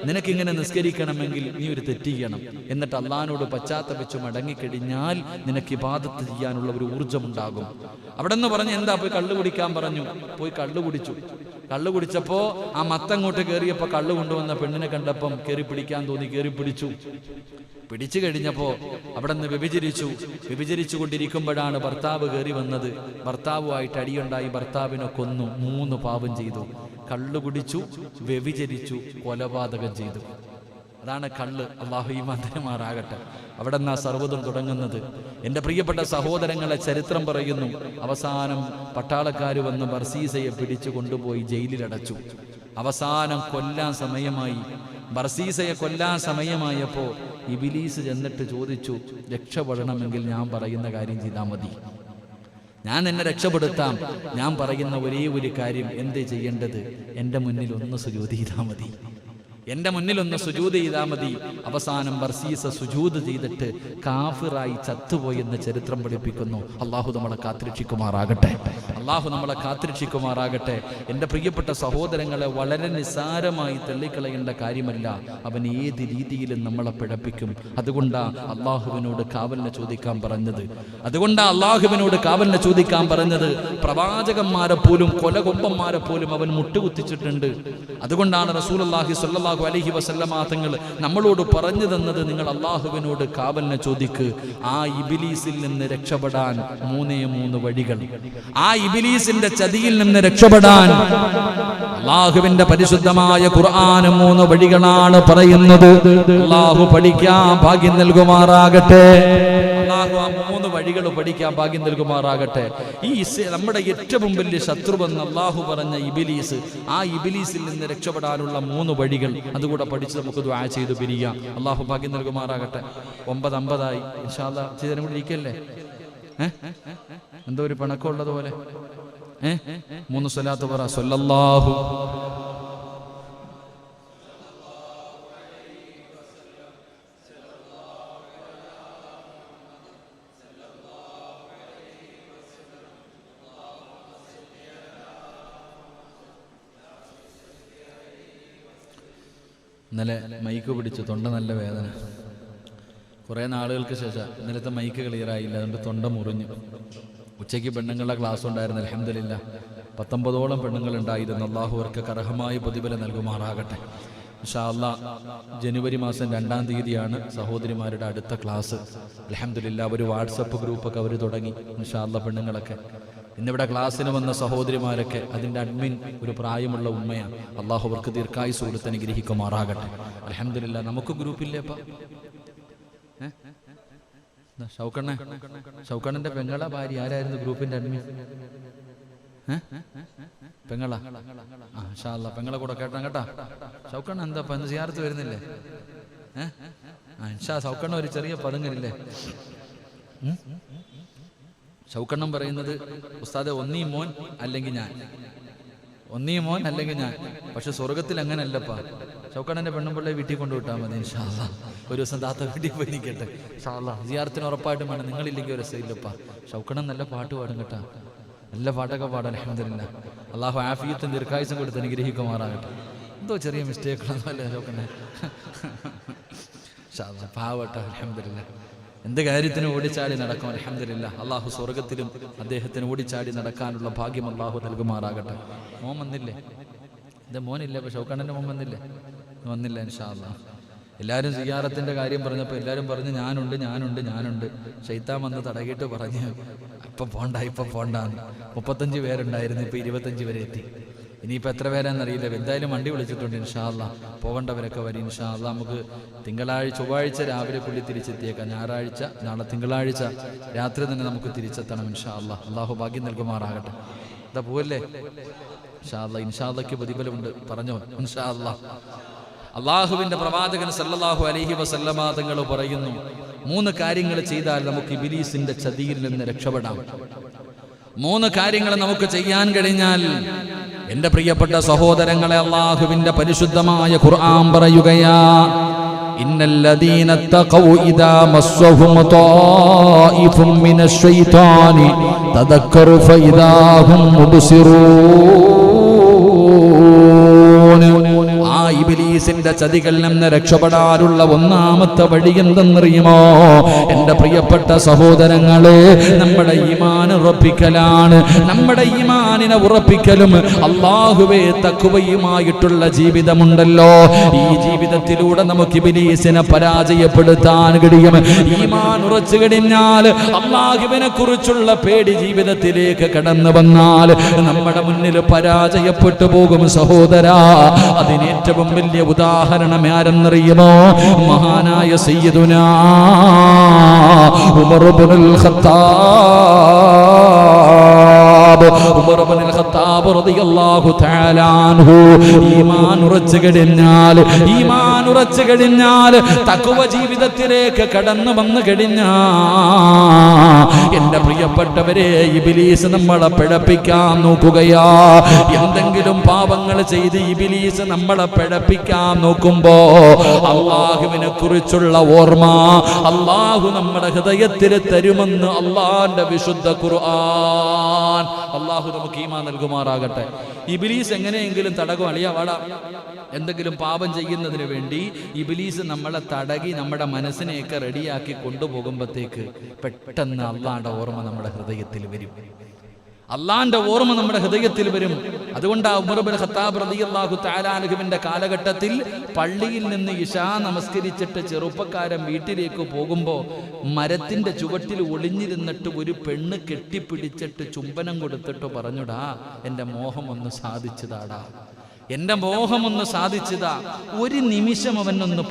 നിനക്കിങ്ങനെ നിസ്കരിക്കണമെങ്കിൽ നീ ഒരു തെറ്റ് ചെയ്യണം. എന്നിട്ട് അള്ളാഹിനോട് പശ്ചാത്തപിച്ച് മടങ്ങിക്കഴിഞ്ഞാൽ നിനക്ക് ഇബാദത്ത് ചെയ്യാനുള്ള ഒരു ഊർജ്ജം ഉണ്ടാകും. അവിടെ നിന്ന് പറഞ്ഞു, എന്താ പോയി കള്ളു കുടിക്കാൻ പറഞ്ഞു. പോയി കള്ളു കുടിച്ചു. കള്ളു കുടിച്ചപ്പോ ആ മത്തങ്ങോട്ട് കയറിയപ്പോ കള്ളു കൊണ്ടുവന്ന പെണ്ണിനെ കണ്ടപ്പം കയറി പിടിക്കാൻ തോന്നി. കയറി പിടിച്ചു. പിടിച്ചു കഴിഞ്ഞപ്പോ അവിടെ നിന്ന് വ്യഭിചരിച്ചു കൊണ്ടിരിക്കുമ്പോഴാണ് ഭർത്താവ് കയറി വന്നത്. ഭർത്താവുമായിട്ട് അടിയുണ്ടായി. ഭർത്താവിനെ കൊന്നു. 3 പാപം ചെയ്തു. കള്ളു കുടിച്ചു, വ്യഭിചരിച്ചു, കൊലപാതകം ചെയ്തു. അതാണ് കള്ള്. അല്ലാഹു ഈമാൻ തരുമാറാകട്ടെ. അവിടെ നിന്നാ സർവ്വതും തുടങ്ങുന്നത്. എൻ്റെ പ്രിയപ്പെട്ട സഹോദരങ്ങളെ, ചരിത്രം പറയുന്നു, അവസാനം പട്ടാളക്കാർ വന്ന് ബർസീസയെ പിടിച്ചു കൊണ്ടുപോയി ജയിലിലടച്ചു. അവസാനം കൊല്ലാൻ സമയമായി. ബർസീസയെ കൊല്ലാൻ സമയമായപ്പോ ഇബ്ലീസ് ചെന്നിട്ട് ചോദിച്ചു, രക്ഷപ്പെടണമെങ്കിൽ ഞാൻ പറയുന്ന കാര്യം ചെയ്താൽ മതി, ഞാൻ എന്നെ രക്ഷപ്പെടുത്താം. ഞാൻ പറയുന്ന ഒരേ ഒരു കാര്യം, എന്തേ ചെയ്യേണ്ടത്? എൻ്റെ മുന്നിൽ ഒന്ന് സുജൂദ് ചെയ്താൽ മതി, എൻ്റെ മുന്നിലൊന്ന് സുജൂദ് ചെയ്താൽ മതി. അവസാനം ബർസീസ സുജൂദ് ചെയ്തിട്ട് കാഫിറായി ചത്തുപോയെന്ന് ചരിത്രം പഠിപ്പിക്കുന്നു. അള്ളാഹു നമ്മളെ കാത്തിരക്ഷിക്കുമാറാകട്ടെ. അള്ളാഹു നമ്മളെ കാത്തിരക്ഷിക്കുമാറാകട്ടെ. എൻ്റെ പ്രിയപ്പെട്ട സഹോദരങ്ങളെ, വളരെ നിസ്സാരമായി തള്ളിക്കളയേണ്ട കാര്യമല്ല. അവൻ ഏത് രീതിയിലും നമ്മളെ പിഴപ്പിക്കും. അതുകൊണ്ടാണ് അള്ളാഹുവിനോട് കാവലിനെ ചോദിക്കാൻ പറഞ്ഞത്. പ്രവാചകന്മാരെ പോലും കൊലകൊമ്പന്മാരെ പോലും അവൻ മുട്ടുകുത്തിച്ചിട്ടുണ്ട്. അതുകൊണ്ടാണ് റസൂലുള്ളാഹി സ്വല്ലല്ലാഹു അലൈഹി വസല്ലമ തങ്ങൾ നമ്മളോട് പറഞ്ഞു തന്നത്, നിങ്ങൾ അള്ളാഹുവിനോട് കാവലിനെ ചോദിക്ക്. ആ ഇബ്ലീസിൽ നിന്ന് രക്ഷപ്പെടാൻ 3 വഴികൾ. ആ ഇബ്ലീസിന്റെ ചതിയിൽ നിന്ന് രക്ഷപ്പെടാൻ അള്ളാഹുവിന്റെ പരിശുദ്ധമായ ഖുർആൻ 3 വഴികളാണ് പറയുന്നത്. അള്ളാഹു പഠിക്കാൻ ഭാഗ്യം നൽകുമാറാകട്ടെ. അള്ളാഹു ആ 3 വഴികൾ പഠിക്കാൻ ഭാഗ്യം നൽകുമാറാകട്ടെ. ഈ നമ്മുടെ ഏറ്റവും വലിയ ശത്രുവെന്ന് അള്ളാഹു പറഞ്ഞ ഇബ്ലീസ്, ആ ഇബ്ലീസിൽ നിന്ന് രക്ഷപ്പെടാനുള്ള 3 വഴികൾ അതുകൂടെ പഠിച്ച് നമുക്ക് ദുആ ചെയ്തു പിരിയാം. അള്ളാഹു ഭാഗ്യം നൽകുമാറാകട്ടെ. 9:50 ഇൻഷാ അല്ലാഹ്. ചെയ്തരം കൂടി ഇരിക്കല്ലേ? എന്തോ ഒരു പണക്കമുള്ളത് പോലെ 3 സ്വലാത്ത് പറ. സ്വല്ലല്ലാഹു ഇന്നലെ മൈക്ക് പിടിച്ചു, തൊണ്ട നല്ല വേദന. കുറേ നാളുകൾക്ക് ശേഷം ഇന്നലത്തെ മൈക്ക് ക്ലിയർ ആയില്ല, അതുകൊണ്ട് തൊണ്ട മുറിഞ്ഞു. ഉച്ചയ്ക്ക് പെണ്ണുങ്ങളുടെ ക്ലാസ് ഉണ്ടായിരുന്നു. അൽഹംദുലില്ലാഹ് 19ഓളം പെണ്ണുങ്ങളുണ്ടായിരുന്നു. അല്ലാഹു അവർക്ക് അർഹമായ പ്രതിഫലം നൽകുമാറാകട്ടെ. ഇൻഷാ അല്ലാഹ് ജനുവരി മാസം 2-ാം തീയതിയാണ് സഹോദരിമാരുടെ അടുത്ത ക്ലാസ്. അൽഹംദുലില്ലാഹ് ഒരു വാട്സപ്പ് ഗ്രൂപ്പൊക്കെ അവർ തുടങ്ങി. ഇൻഷാ അല്ലാഹ് പെണ്ണുങ്ങളൊക്കെ ഇന്നിവിടെ ക്ലാസ്സിന് വന്ന സഹോദരിമാരൊക്കെ അതിൻ്റെ അഡ്മിൻ ഒരു പ്രായമുള്ള ഉമ്മയാണ്. അള്ളാഹു അവർക്ക് ദീർഘായുസ്സ് കൊടുത്ത് അനുഗ്രഹിക്കുമാറാകട്ടെ. അൽഹംദുലില്ലാഹ് നമുക്ക് ഗ്രൂപ്പില്ലേപ്പാ? ഷൗക്കണ്ണന്റെ പെങ്ങള ഭാര്യ ആരായിരുന്നു ഗ്രൂപ്പിന്റെ അഡ്മിൻ? പെങ്ങള? ഇൻഷാ അല്ലാഹ് പെങ്ങളെ കൂടെ കേട്ടാ കേട്ടാ. ഷൗക്കണ്ണ എന്താ ഇന്ന് സിയാറത്ത് വരുന്നില്ലേ? ഇൻഷാ ഷൗക്കണ്ണ ഒരു ചെറിയ പതുങ്ങലില്ലേ? ഷൗക്കണ്ണം പറയുന്നത്, ഉസ്താദെ ഒന്നീ മോൻ അല്ലെങ്കിൽ ഞാൻ, പക്ഷെ സ്വർഗത്തിൽ അങ്ങനല്ലപ്പാ. ഷൗക്കണ്ണന്റെ പെണ്ണുമ്പിള്ളയെ വീട്ടിൽ കൊണ്ടുവിട്ടാൽ മതി. ഇൻഷാ അല്ലാഹ് ഒരു ദിവസം താത്ത വീട്ടിൽ പോയി നിൽക്കട്ടെ. ഇൻഷാ അല്ലാഹ് സിയാറത്തിന് ഉറപ്പായിട്ടും വേണം. നിങ്ങളില്ലെങ്കിൽ ഒരു രസമില്ലപ്പാ. ഷൗക്കണ്ണൻ നല്ല പാട്ട് പാടും കേട്ടാ, നല്ല പാട്ടൊക്കെ പാടാൻ. അൽഹംദുലില്ലാഹ് അള്ളാഹു ആഫിയത്തും ദീർഘായുസ്സും കൊടുത്ത് അനുഗ്രഹിക്കുമാറാകട്ടെ. എന്തോ ചെറിയ മിസ്റ്റേക്കുകളൊന്നുമല്ലേ ഷൗക്കണ്ണൻ? ഇൻഷാ അല്ലാഹ് പാവട്ടെ. അൽഹംദുലില്ലാഹ് എന്ത് കാര്യത്തിന് ഓടിച്ചാടി നടക്കും. അൽഹംദുലില്ലാഹ് അള്ളാഹു സ്വർഗത്തിലും അദ്ദേഹത്തിന് ഓടിച്ചാടി നടക്കാനുള്ള ഭാഗ്യം അള്ളാഹു നൽകുമാറാകട്ടെ. മോൻ വന്നില്ലേ? എൻ്റെ മോനില്ല, അപ്പോൾ ഷൗക്കണ്ണൻ്റെ മോൻ വന്നില്ല ഇൻഷാ അല്ലാഹ്. എല്ലാവരും സിയാറത്തിൻ്റെ കാര്യം പറഞ്ഞപ്പോൾ എല്ലാവരും പറഞ്ഞു ഞാനുണ്ട്. ശൈത്താൻ വന്ന് തടകിയിട്ട് പറഞ്ഞ് ഇപ്പം പോണ്ടാന്ന്. 35 പേരുണ്ടായിരുന്നു, ഇപ്പോൾ 25 വരെ എത്തി. ഇനിയിപ്പോൾ എത്ര പേരാണെന്നറിയില്ല. എന്തായാലും വണ്ടി വിളിച്ചിട്ടുണ്ട് ഇൻഷാ അല്ലാഹ്. പോകേണ്ടവരൊക്കെ വരും ഇൻഷാ അല്ലാഹ്. നമുക്ക് ചൊവ്വാഴ്ച രാവിലെ പുള്ളി തിരിച്ചെത്തിയേക്കാം. ഞായറാഴ്ച, നാളെ തിങ്കളാഴ്ച രാത്രി തന്നെ നമുക്ക് തിരിച്ചെത്തണം ഇൻഷാ അല്ലാഹ്. അള്ളാഹു ഭാഗ്യം നൽകുമാറാകട്ടെ. എന്താ പോവല്ലേ ഇൻഷാ അല്ലാഹ്. ഇൻഷാ അല്ലാഹ്ക്ക് പ്രതിഫലമുണ്ട്, പറഞ്ഞോ ഇൻഷാ അല്ലാഹ്. അള്ളാഹുവിന്റെ പ്രവാചകൻ സല്ലല്ലാഹു അലൈഹി വസല്ലമ തങ്ങൾ പറയുന്നു, 3 കാര്യങ്ങൾ ചെയ്താൽ നമുക്ക് ഇബ്ലീസിന്റെ ചതിയിൽ നിന്ന് രക്ഷപ്പെടാം. 3 കാര്യങ്ങൾ നമുക്ക് ചെയ്യാൻ കഴിഞ്ഞാൽ, എന്റെ പ്രിയപ്പെട്ട സഹോദരങ്ങളെ, അള്ളാഹുവിന്റെ പരിശുദ്ധമായ ഖുർആൻ പറയുകയാ, ഇന്നല്ലദീന തഖൗ ഇദാ മസ്സഹും ത്വായിഫും മിനശ് ശൈത്താനി തദക്കറു ഫഇദാ ഹും മുബ്സിറൂൻ. ഇബ്ലീസിന്റെ ചതികളിൽ നിന്ന് രക്ഷപ്പെടാനുള്ള 1ാമത്തെ വഴി എന്തെന്നറിയുമോ എന്റെ പ്രിയപ്പെട്ട സഹോദരങ്ങളെ? നമ്മുടെ ഈമാൻ ഉറപ്പിക്കലാണ്. നമ്മുടെ ഈമാനിനെ ഉറപ്പിക്കലും അല്ലാഹുവേ തഖ്വയുമായിട്ടുള്ള ജീവിതമുണ്ടല്ലോ, ഈ ജീവിതത്തിലൂടെ നമുക്ക് ഇബ്ലീസിനെ പരാജയപ്പെടുത്താൻ കഴിയും. ഈമാൻ ഉറച്ചു കഴിഞ്ഞാൽ, അല്ലാഹുവിനെ കുറിച്ചുള്ള പേടി ജീവിതത്തിലേക്ക് കടന്നു വന്നാൽ നമ്മുടെ മുന്നിൽ പരാജയപ്പെട്ടു പോകും സഹോദരാ. അതിനേറ്റവും വലിയ ഉദാഹരണം ആരെന്നറിയുമോ? മഹാനായ സയ്യിദുനാ ഉമർ ഇബ്നുൽ ഖത്താബ്. ഉമർ ഇബ്നുൽ ഖത്താബ് റളിയല്ലാഹു തആല അൻഹു ഈമാൻ ഉറച്ചു കഴിഞ്ഞാൽ തഖ്വ ജീവിതത്തിലേക്ക് കടന്നു വന്നു കഴിഞ്ഞാൽ, എന്റെ പ്രിയപ്പെട്ടവരെ, ഇബ്ലീസ് നമ്മളെ പിഴപ്പിക്കാൻ നോക്കുകയാ. എന്തെങ്കിലും പാപങ്ങൾ ചെയ്ത് ഇബ്ലീസ് നമ്മളെ പിഴപ്പിക്കാൻ നോക്കുമ്പോ അല്ലാഹുവിനെ കുറിച്ചുള്ള ഓർമ്മ അല്ലാഹു നമ്മുടെ ഹൃദയത്തിൽ തരുമെന്ന് അല്ലാഹുവിന്റെ വിശുദ്ധ ഖുർആൻ. അല്ലാഹു നമുക്ക് ഈമാൻ നൽകുമാറാകട്ടെ. ഇബ്ലീസ് എങ്ങനെയെങ്കിലും തടകും. വാടാ, എന്തെങ്കിലും പാപം ചെയ്യുന്നതിന് വേണ്ടി ഇബ്ലീസ് നമ്മളെ തടകി നമ്മുടെ മനസ്സിനെയൊക്കെ റെഡിയാക്കി കൊണ്ടുപോകുമ്പോഴത്തേക്ക് പെട്ടെന്ന് അല്ലാഹുവിന്റെ ഓർമ്മ നമ്മുടെ ഹൃദയത്തിൽ വരും. അതുകൊണ്ടാ ഉമർ ഇബ്നുൽ ഖത്താബ് റളിയല്ലാഹു തആല അൻഹുവിന്റെ കാലഘട്ടത്തിൽ പള്ളിയിൽ നിന്ന് ഇശാ നമസ്കരിച്ചിട്ട് ചെറുപ്പക്കാരൻ വീട്ടിലേക്ക് പോകുമ്പോൾ മരത്തിന്റെ ചുവട്ടിൽ ഒളിഞ്ഞിരുന്നിട്ട് ഒരു പെണ്ണ് കെട്ടിപ്പിടിച്ചിട്ട് ചുംബനം കൊടുത്തിട്ട് പറഞ്ഞുടാ, എൻ്റെ മോഹം ഒന്ന് സാധിച്ചതാടാ, എൻ്റെ മോഹം ഒന്ന് സാധിച്ചതാ. ഒരു നിമിഷം അവനൊന്ന്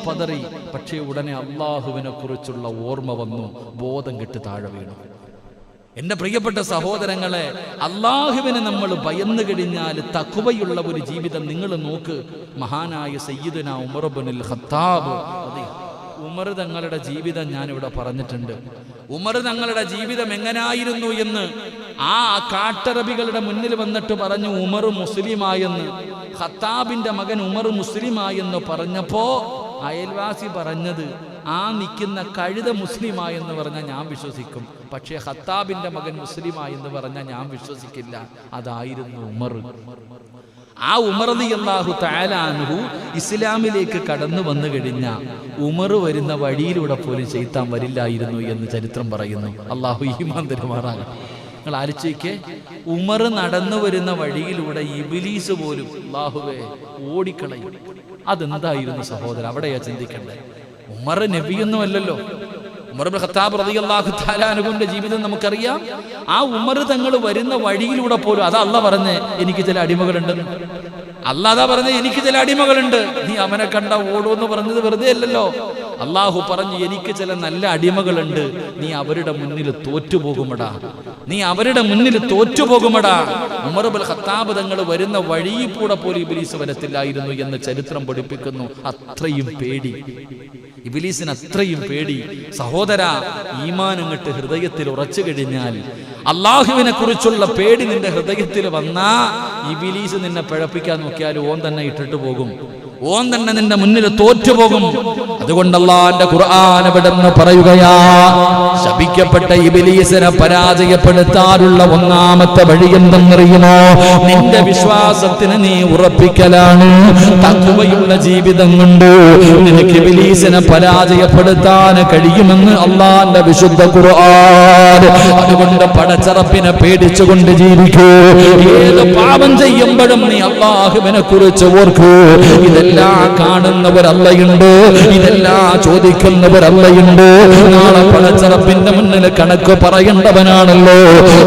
പതറി. പക്ഷേ ഉടനെ അള്ളാഹുവിനെ കുറിച്ചുള്ള ഓർമ്മ വന്നു, ബോധം കെട്ട് താഴെ വീണു. എന്റെ പ്രിയപ്പെട്ട സഹോദരങ്ങളെ, അള്ളാഹുവിനെ നമ്മൾ ഭയന്നു കഴിഞ്ഞാൽ തഖ്വയുള്ള ഒരു ജീവിതം നിങ്ങൾ നോക്ക്. മഹാനായ സയ്യിദുനാ ഉമർ ഇബ്നുൽ ഖത്താബ്, ഉമർ തങ്ങളുടെ ജീവിതം ഞാനിവിടെ പറഞ്ഞിട്ടുണ്ട്. ഉമർ തങ്ങളുടെ ജീവിതം എങ്ങനായിരുന്നു എന്ന് ആ കാട്ടറബികളുടെ മുന്നിൽ വന്നിട്ട് പറഞ്ഞു, ഉമർ മുസ്ലിമായെന്ന്. ഖത്താബിന്റെ മകൻ ഉമർ മുസ്ലിമായെന്ന് പറഞ്ഞപ്പോ അയൽവാസി പറഞ്ഞത്, ആ നിൽക്കുന്ന കഴുത മുസ്ലിമായെന്ന് പറഞ്ഞാൽ ഞാൻ വിശ്വസിക്കും, പക്ഷേ ഖത്താബിന്റെ മകൻ മുസ്ലിമായെന്ന് പറഞ്ഞാൽ ഞാൻ വിശ്വസിക്കില്ല. അതായിരുന്നു ഉമർ. ആ ഉമർ റളിയല്ലാഹു തആല അൻഹു ഇസ്ലാമിലേക്ക് കടന്നു വന്നു കഴിഞ്ഞ ഉമർ വരുന്ന വഴിയിലൂടെ പോലും ശൈത്താൻ വരില്ലായിരുന്നു എന്ന് ചരിത്രം പറയുന്നു. അല്ലാഹു ഈമാൻ തരുമാറാകട്ടെ. നിങ്ങൾ ആലോചിക്കേ, ഉമർ നടന്നു വരുന്ന വഴിയിലൂടെ ഇബ്ലീസ് പോലും അല്ലാഹുവേ ഓടിക്കളയും. അതെന്തായിരുന്നു സഹോദരൻ? അവിടെയാ ചിന്തിക്കണ്ടേ. ഉമർ നബിയൊന്നുമല്ലല്ലോ. ഉമർ ഇബ്നുൽ ഖത്താബ് റളിയല്ലാഹു തആല അൻഹുവിന്റെ ജീവിതം നമുക്കറിയാം. ആ ഉമർ തങ്ങൾ വരുന്ന വഴിയിലൂടെ പോലും അതാ അല്ലാഹ് പറഞ്ഞേ, എനിക്ക് ചില അടിമകളുണ്ടെന്ന്. അല്ലാഹ് അതാ പറഞ്ഞേ, എനിക്ക് ചില അടിമകളുണ്ട്. നീ അവനെ കണ്ട ഓടുമെന്ന് പറഞ്ഞത് വെറുതെ അല്ലല്ലോ. അല്ലാഹു പറഞ്ഞു, എനിക്ക് ചില നല്ല അടിമകളുണ്ട്, നീ അവരുടെ മുന്നിൽ തോറ്റുപോകുമടാ. ഉമർ ഇബ്നുൽ ഖത്താബ് തങ്ങൾ വരുന്ന വഴിയിൽ കൂടെ പോലും ഇബ്ലീസ് വരത്തില്ലായിരുന്നു എന്ന് ചരിത്രം പഠിപ്പിക്കുന്നു. അത്രയും പേടി ഇബ്ലീസിന്, അത്രയും പേടി. സഹോദരാ, ഈമാൻ അങ്ങട്ട് ഹൃദയത്തിൽ ഉറച്ചു കഴിഞ്ഞാൽ, അള്ളാഹുവിനെ കുറിച്ചുള്ള പേടി നിന്റെ ഹൃദയത്തിൽ വന്നാ ഇബ്ലീസ് നിന്നെ പിഴപ്പിക്കാൻ നോക്കിയാൽ ഓൻ തന്നെ ഇട്ടിട്ട് പോകും. ഓൻ തന്നെ നിന്റെ മുന്നിൽ തോറ്റുപോകും. അതുകൊണ്ട് അല്ലാഹുവിന്റെ ഖുർആൻ ഇവിടുന്ന് പറയുകയാ, ശപിക്കപ്പെട്ട ഇബ്ലീസിനെ പരാജയപ്പെടുത്താനുള്ള ഒന്നാമത്തെ വഴി എന്തെന്നറിയുമോ? നിന്റെ വിശ്വാസത്തിന് നീ ഉറപ്പിക്കലാണ്. തഖ്വയുള്ള ജീവിതം കൊണ്ട് നിനക്ക് ഇബ്ലീസിനെ പരാജയപ്പെടുത്താൻ കഴിയുമെന്ന് അല്ലാഹുവിന്റെ വിശുദ്ധ ഖുർആൻ. അതുകൊണ്ട് പടച്ചറപ്പിനെ പേടിച്ചുകൊണ്ട് ജീവിക്കൂ. ഏത് പാപം ചെയ്യുമ്പോഴും നീ അല്ലാഹുവിനെ കുറിച്ച് ഓർക്കൂ. ഇതെല്ലാം കാണുന്നവരല്ലയുണ്ട്, ഇതെല്ലാം ചോദിക്കുന്നവരല്ലയുണ്ട്. നാളെ പടച്ചറപ്പിന്റെ മുന്നിൽ കണക്ക് പറയേണ്ടവനാണല്ലോ.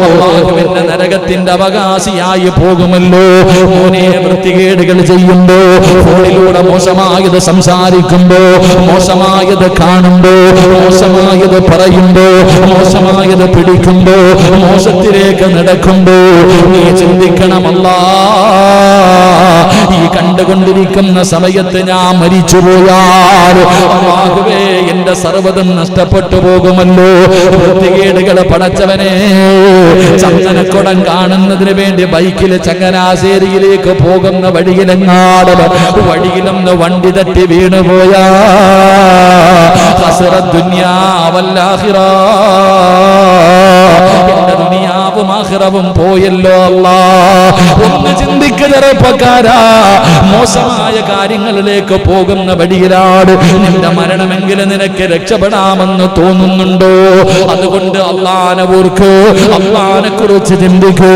അല്ലാഹുവിന്റെ നരകത്തിന്റെ അവകാശിയായി പോകുമല്ലോ. മോനെ, വൃത്തികേടുകൾ ചെയ്യുമ്പോ, ഫോണിലൂടെ മോശമായത് സംസാരിക്കുമ്പോ, മോശമായത് കാണുമ്പോ, മോശമായത് പറയുമ്പോ, മോശമായത് പിടിക്കുമ്പോ, മോശത്തിലേക്ക് നടക്കുമ്പോ നീ ചിന്തിക്കണമല്ലാ, ഈ കണ്ടുകൊണ്ടിരിക്കുന്ന സമയത്ത് ഞാൻ മരിച്ചുപോയാൽ അല്ലാഹുവേ എന്റെ സർവ്വതും നഷ്ടപ്പെട്ടു പോകുമല്ലോ. വൃത്തികേടുകൾ പടച്ചവനെ, ചന്ദനക്കുടം കാണുന്നതിന് വേണ്ടി ബൈക്കിൽ ചങ്ങനാശ്ശേരിയിലേക്ക് പോകുന്ന വഴിയിലൊന്ന് വണ്ടി തട്ടി വീണുപോയാ ഹസ്റത്ത് ദുനിയാ വൽ ആഖിറ, എന്റെ ദുനിയാവും ആഖിറവും പോയല്ലോ അല്ലാഹ്. ഒന്ന് ചിന്തിക്കുക ചെറുപ്പക്കാരാ, മോശമായ കാര്യങ്ങളിലേക്ക് പോകുന്ന വഴിയിലാണ് നിന്റെ മരണമെങ്കിലും നിനക്ക് രക്ഷപ്പെടാമെന്ന് തോന്നുന്നുണ്ടോ? അതുകൊണ്ട് അല്ലാഹുവിനെ ഓർക്കൂ, അല്ലാഹുവിനെ കുറിച്ച് ചിന്തിക്കൂ.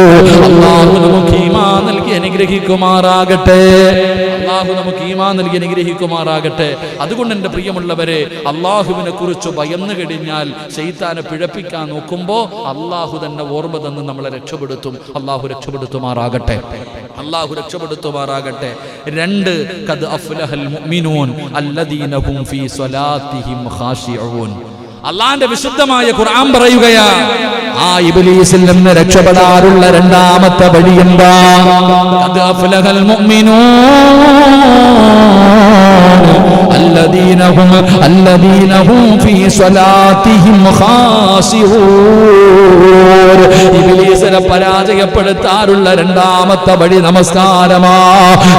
അല്ലാഹു നമുക്ക് ഈമാൻ നൽകി അനുഗ്രഹിക്കുമാറാകട്ടെ. അല്ലാഹു നമുക്ക് ഈമാൻ നൽകി അനുഗ്രഹിക്കുമാറാകട്ടെ. അതുകൊണ്ട് എൻ്റെ പ്രിയമുള്ളവരെ, അല്ലാഹുവിനെ കുറിച്ച് ഭയന്നു കഴിഞ്ഞാൽ ശൈത്താനെ പിഴപ്പിക്കാൻ നോക്കുമ്പോൾ അല്ലാഹു തന്നെ ഓർമ്മ തന്ന് നമ്മളെ രക്ഷപ്പെടുത്തും. അല്ലാഹു രക്ഷപ്പെടുത്തുമാറാകട്ടെ, അല്ലാഹു രക്ഷപ്പെടുത്തുമാറാകട്ടെ. 2, ഖദ് അഫ്ലഹൽ മുഅ്മിനൂൻ അല്ലദീന ഹും ഫീ സ്വലാത്തിഹിം ഖാശിഊൻ. അല്ലാഹുവിന്റെ വിശുദ്ധമായ ഖുർആൻ പറയുകയാ, ആ ഇബ്ലീസിൽ നിന്ന് രക്ഷപ്പെടാനുള്ള രണ്ടാമത്തെ വഴി എന്താ? ഖദ് അഫ്ലഹൽ മുഅ്മിനൂൻ അല്ലദീന ഹും ഫീ സ്വലാത്തിഹിം ഖാശിഊൻ. ഇബ്ലീസിനെ പരാജയപ്പെടുത്താനുള്ള രണ്ടാമത്തെ വഴി നമസ്കാരമാ.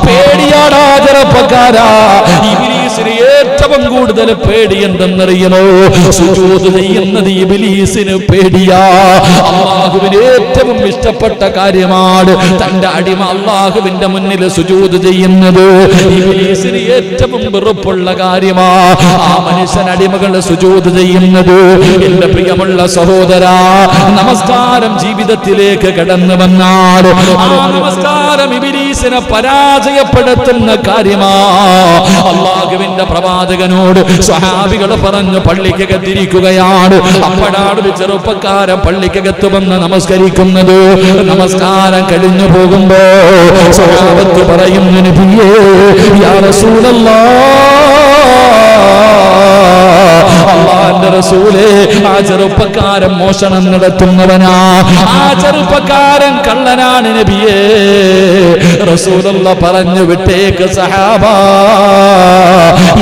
പേടിയാടാ ചെറുപ്പക്കാരാ, ഇബ്ലീസിന് ഏറ്റവും കൂടുതൽ പേടി എന്തെന്നറിയുമോ? സുജൂദ് ചെയ്യുന്നത് ഇബ്ലീസിന് പേടിയാ. അല്ലാഹുവിന് ഏറ്റവും ഇഷ്ടപ്പെട്ട കാര്യമാണ് തന്റെ അടിമ അല്ലാഹുവിന്റെ മുന്നിൽ സുജൂദ് ചെയ്യുന്നത്. ഇബ്ലീസിന് ഏറ്റവും വെറുപ്പുള്ള കാര്യമാ ആ മനുഷ്യൻ അടിമകൾ സുജൂദ് ചെയ്യുന്നത്. എന്റെ പ്രിയമുള്ള സഹോദരാ, നമസ്കാരം ജീവിതത്തിലേക്ക് കടന്നു വന്നാൽ ആ നമസ്കാരം ഇബ്ലീസിനെ പരാജയപ്പെടുത്തുന്ന കാര്യമാ. അല്ലാഹുവിന്റെ പ്രവാചകനോട് സ്വഹാബികൾ പറഞ്ഞു പള്ളിക്കകത്തിരിക്കുകയാണ്. അപ്പോഴാണ് ഒരു ചെറുപ്പക്കാരൻ പള്ളിക്കകത്ത് വന്ന് നമസ്കരിക്കുന്നത്. നമസ്കാരം കഴിഞ്ഞു പോകുമ്പോ സ്വഹാബത്ത് പറയുന്നു, നബിയേ യാ റസൂലല്ലാഹ്, അല്ലാഹുവിന്റെ റസൂലേ, ആ ചെറുപ്പക്കാരൻ മോഷണം നടത്തുന്നവനാ, ആ ചെറുപ്പക്കാരൻ കള്ളനാണ് നബിയേ. റസൂലുള്ളാഹി പറഞ്ഞു, വിട്ടേക്ക് സഹാബാ,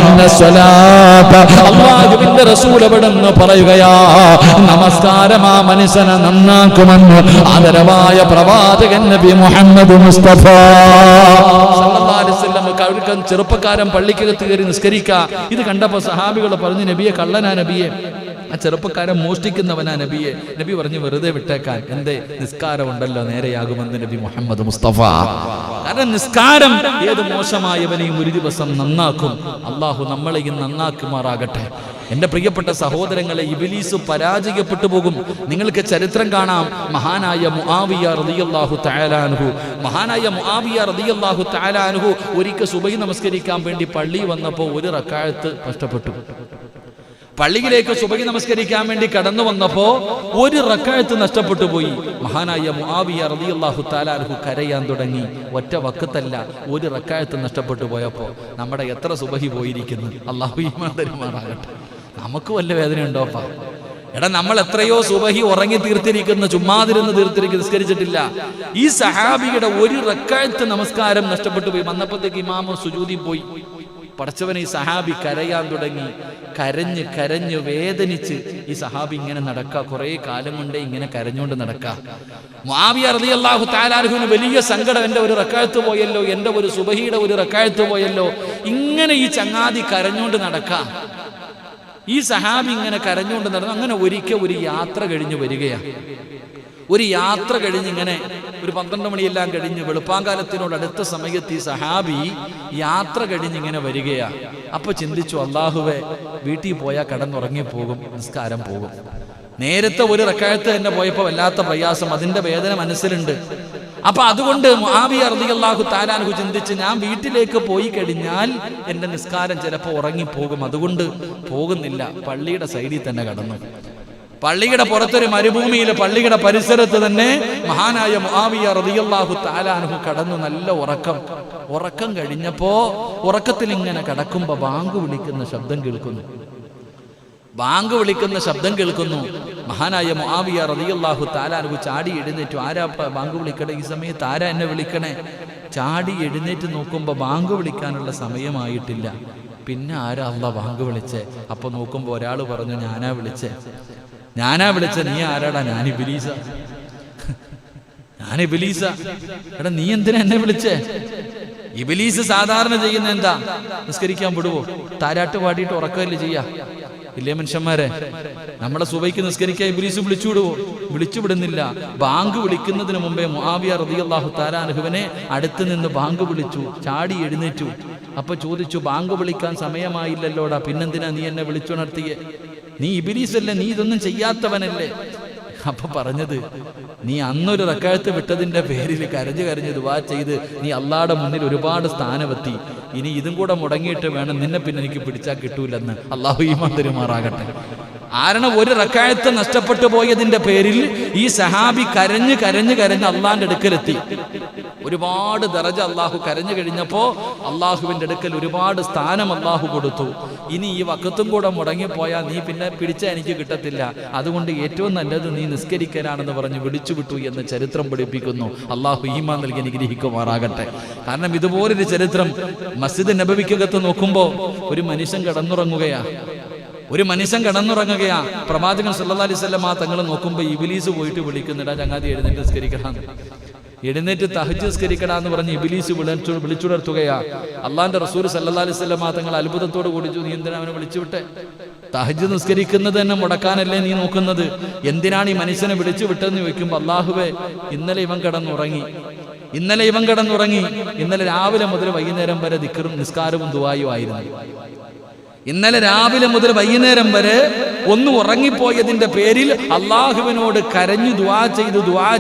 ഇന്ന സ്വലാത്ത, അല്ലാഹുവിന്റെ റസൂൽ അവിടെന്ന് പറയുകയാ, നമസ്കാരം ആ മനുഷ്യനെ നന്നാക്കുമെന്ന് ആദരവായ പ്രവാചകൻ നബി മുഹമ്മദ് മുസ്തഫ സല്ലല്ലാഹു അലൈഹി വസല്ലം. ചെറുപ്പക്കാരൻ പള്ളിക്കകത്ത് കയറി നിസ്കരിക്കുക. ഇത് കണ്ടപ്പോ സഹാബികൾ പറഞ്ഞു, നബിയെ കള്ളനാ നബിയെ, ആ ചെറുപ്പക്കാരൻ മോഷ്ടിക്കുന്നവനാ നബിയെ. നബി പറഞ്ഞു, വെറുതെ വിട്ടേക്കാൻ, എന്തേ നിസ്കാരം ഉണ്ടല്ലോ നേരെയാകുമെന്ന് നബി മുഹമ്മദ് മുസ്തഫ. കാരണം നിസ്കാരം ഏത് മോശമായവനെയും ഒരു ദിവസം നന്നാക്കും. അള്ളാഹു നമ്മളെയും നന്നാക്കുമാറാകട്ടെ. എന്റെ പ്രിയപ്പെട്ട സഹോദരങ്ങളെ, ഇബ്ലീസ് പരാജയപ്പെട്ടു പോകും. നിങ്ങൾക്ക് ചരിത്രം കാണാം. മഹാനായ മുആവിയ റളിയല്ലാഹു തആല അൻഹു, മഹാനായ മുആവിയ റളിയല്ലാഹു തആല അൻഹു ഒരിക്കൽ സുബഹി നമസ്കരിക്കാൻ വേണ്ടി പള്ളി വന്നപ്പോൾ ഒരു റക്അത്ത് നഷ്ടപ്പെട്ടു. പള്ളിയിലേക്ക് സുബഹി നമസ്കരിക്കാൻ വേണ്ടി കടന്നു വന്നപ്പോ ഒരു റക്അത്ത് നഷ്ടപ്പെട്ടു പോയി. മഹാനായ മുആവിയ റളിയല്ലാഹു തആല അൻഹു കരയാൻ തുടങ്ങി. ഒറ്റ വഖത്തല്ല, ഒരു റക്അത്ത് നഷ്ടപ്പെട്ടു പോയപ്പോ നമ്മുടെ എത്ര സുബഹി പോയിരിക്കുന്നു. അല്ലാഹു ഈമാൻ തരുമാറാകട്ടെ. നമുക്ക് വല്ല വേദന ഉണ്ടോപ്പാ? എടാ, നമ്മൾ എത്രയോ സുബഹി ഉറങ്ങി തീർത്തിരിക്കുന്ന, ചുമ്മാതിരുന്ന് തീർത്തിരിക്കുന്ന, നിസ്കരിച്ചിട്ടില്ല. ഈ സഹാബിയുടെ ഒരു റക്അത്ത് നമസ്കാരം നഷ്ടപ്പെട്ടു പോയി. വന്നപ്പോഴത്തേക്ക് ഇമാമു സുജൂദിൽ പോയി. പടച്ചവനെ, ഈ സഹാബി കരയാൻ തുടങ്ങി. കരഞ്ഞ് കരഞ്ഞ് വേദനിച്ച് ഈ സഹാബി ഇങ്ങനെ നടക്കുക. കുറെ കാലം കൊണ്ടേ ഇങ്ങനെ കരഞ്ഞുകൊണ്ട് നടക്കുക. മുആവിയ റളിയല്ലാഹു തആല അൻഹുവിന് വലിയ സങ്കടം, എൻ്റെ ഒരു റക്അത്ത് പോയല്ലോ, എൻ്റെ ഒരു സുബഹിയുടെ ഒരു റക്അത്ത് പോയല്ലോ. ഇങ്ങനെ ഈ ചങ്ങാതി കരഞ്ഞുകൊണ്ട് നടക്കുക. ഈ സഹാബി ഇങ്ങനെ കരഞ്ഞുകൊണ്ട് നടന്നു. അങ്ങനെ ഒരിക്കൽ ഒരു യാത്ര കഴിഞ്ഞ് വരികയാണ്. ഒരു യാത്ര കഴിഞ്ഞ് ഇങ്ങനെ ഒരു 12 മണിയെല്ലാം കഴിഞ്ഞ് വെളുപ്പാങ്കാലത്തിനോട് അടുത്ത സമയത്ത് ഈ സഹാബി യാത്ര കഴിഞ്ഞിങ്ങനെ വരികയാ. അപ്പൊ ചിന്തിച്ചു, അല്ലാഹുവേ, വീട്ടിൽ പോയാൽ കിടന്നുറങ്ങിപ്പോകും, നിസ്കാരം പോകും. നേരത്തെ ഒരു റക്അത്ത് തന്നെ പോയപ്പോൾ വല്ലാത്ത പ്രയാസം, അതിന്റെ വേദന മനസ്സിലുണ്ട്. അപ്പൊ അതുകൊണ്ട് മുആവിയ റളിയല്ലാഹു തആല അൻഹു ചിന്തിച്ച്, ഞാൻ വീട്ടിലേക്ക് പോയി കഴിഞ്ഞാൽ എന്റെ നിസ്കാരം ചിലപ്പോൾ ഉറങ്ങിപ്പോകും, അതുകൊണ്ട് പോകുന്നില്ല. പള്ളിയുടെ സൈഡിൽ തന്നെ കടന്നു. പള്ളിയുടെ പുറത്തൊരു മരുഭൂമിയിൽ പള്ളിയുടെ പരിസരത്ത് തന്നെ മഹാനായ മുആവിയ റളിയല്ലാഹു തആല അൻഹു കടന്നു. നല്ല ഉറക്കം കഴിഞ്ഞപ്പോ ഉറക്കത്തിൽ ഇങ്ങനെ കിടക്കുമ്പോ ബാങ്ക് വിളിക്കുന്ന ശബ്ദം കേൾക്കുന്നു. മഹാനായ മുആവിയ റളിയല്ലാഹു തആല അൻഹു ചാടി എഴുന്നേറ്റു. ആരാ ബാങ്ക് വിളിക്കണേ? ഈ സമയത്ത് ആരാ എന്നെ വിളിക്കണേ? ചാടി എഴുന്നേറ്റ് നോക്കുമ്പോ ബാങ്ക് വിളിക്കാനുള്ള സമയമായിട്ടില്ല. പിന്നെ ആരാ അല്ലാഹ് ബാങ്ക് വിളിച്ചേ? അപ്പൊ നോക്കുമ്പോ ഒരാൾ പറഞ്ഞു, ഞാനാ വിളിച്ചേ. നീ ആരാടാ? ഞാൻ ഇബ്ലീസ. എടാ, നീ എന്തിനാ എന്നെ വിളിച്ചേ? ഇബ്ലീസ് സാധാരണ ചെയ്യുന്ന എന്താ? നിസ്കരിക്കാൻ വിടുവോ? താരാട്ട് പാടിയിട്ട് ഉറക്കമല്ലേ ചെയ്യാ? ഇല്ലേ മനുഷ്യന്മാരെ? നമ്മളെ സുബൈക്ക് നിസ്കരിക്കാൻ ഇബ്ലീസ് വിളിച്ചു വിടുന്നില്ല. ബാങ്ക് വിളിക്കുന്നതിന് മുമ്പേ മുആവിയ റളിയല്ലാഹു തആല അൻഹുവിനെ അടുത്ത് നിന്ന് ബാങ്ക് വിളിച്ചു. ചാടി എഴുന്നേറ്റു. അപ്പൊ ചോദിച്ചു, ബാങ്ക് വിളിക്കാൻ സമയമായില്ലല്ലോടാ, പിന്നെന്തിനാ നീ എന്നെ വിളിച്ചുണർത്തിയേ? നീ ഇബ്ലീസല്ലേ? നീ ഇതൊന്നും ചെയ്യാത്തവനല്ലേ? അപ്പൊ പറഞ്ഞത്, നീ അന്നൊരു റക്അത്ത് വിട്ടതിന്റെ പേരിൽ കരഞ്ഞ് ദുആ ചെയ്ത് നീ അല്ലാഹുടെ മുന്നിൽ ഒരുപാട് സ്ഥാനമെത്തി. ഇനി ഇതും കൂടെ മുടങ്ങിയിട്ട് വേണം, നിന്നെ പിന്നെ എനിക്ക് പിടിച്ചാൽ കിട്ടൂലെന്ന്. അല്ലാഹു ഈമാൻ തരുമാറാകട്ടെ. കാരണം ഒരു റക്അത്ത് നഷ്ടപ്പെട്ടു പോയതിന്റെ പേരിൽ ഈ സഹാബി കരഞ്ഞ് അള്ളാന്റെ അടുക്കലെത്തി. ഒരുപാട് ദറജ അള്ളാഹു കരഞ്ഞു കഴിഞ്ഞപ്പോ അള്ളാഹുവിന്റെ അടുക്കൽ ഒരുപാട് സ്ഥാനം അള്ളാഹു കൊടുത്തു. ഇനി ഈ വക്കത്തും കൂടെ മുടങ്ങിപ്പോയാൽ നീ പിന്നെ പിടിച്ചാൽ എനിക്ക് കിട്ടത്തില്ല, അതുകൊണ്ട് ഏറ്റവും നല്ലത് നീ നിസ്കരിക്കാനാണെന്ന് പറഞ്ഞ് വിളിച്ചുവിട്ടു എന്ന് ചരിത്രം പഠിപ്പിക്കുന്നു. അള്ളാഹു ഈമാൻ നൽകി അനുഗ്രഹിക്കുമാറാകട്ടെ. കാരണം ഇതുപോലൊരു ചരിത്രം മസ്ജിദ് നബവിക്കകത്ത് നോക്കുമ്പോ ഒരു മനുഷ്യൻ കിടന്നുറങ്ങുകയാ. പ്രവാചകൻ സല്ലല്ലാഹു അലൈഹി വസല്ലം തങ്ങൾ നോക്കുമ്പോ ഇബ്ലീസ് പോയിട്ട് വിളിക്കുന്നിടാ, ചങ്ങാതി എഴുന്നേറ്റ് നിസ്കരിക്കണം, എഴുന്നേറ്റ് തഹജ്ജുദ് നിസ്കരിക്കണമെന്ന് പറഞ്ഞ് ഇബ്ലീസ് വിളിച്ചുണർത്തുകയാ. അള്ളാന്റെ റസൂൽ സല്ലല്ലാഹു അലൈഹി വസല്ലം തങ്ങൾ അത്ഭുതത്തോട് കൂടി, നീ എന്തിനാ അവനെ വിളിച്ചുവിട്ടെ? തഹജ്ജുദ് നിസ്കരിക്കുന്നത് തന്നെ മുടക്കാനല്ലേ നീ നോക്കുന്നത്? എന്തിനാണ് ഈ മനുഷ്യനെ വിളിച്ചു വിട്ടെന്ന് ചോദിക്കുമ്പോ, അല്ലാഹുവേ, ഇന്നലെ ഇവൻ കിടന്നുറങ്ങി. ഇന്നലെ രാവിലെ മുതൽ വൈകുന്നേരം വരെ ദിക്റും നിസ്കാരവും ദുആയും ആയിരുന്നു. ഇന്നലെ രാവിലെ മുതൽ വൈകുന്നേരം വരെ ഒന്ന് ഉറങ്ങിപ്പോയതിന്റെ പേരിൽ അള്ളാഹുവിനോട് കരഞ്ഞു ദുആ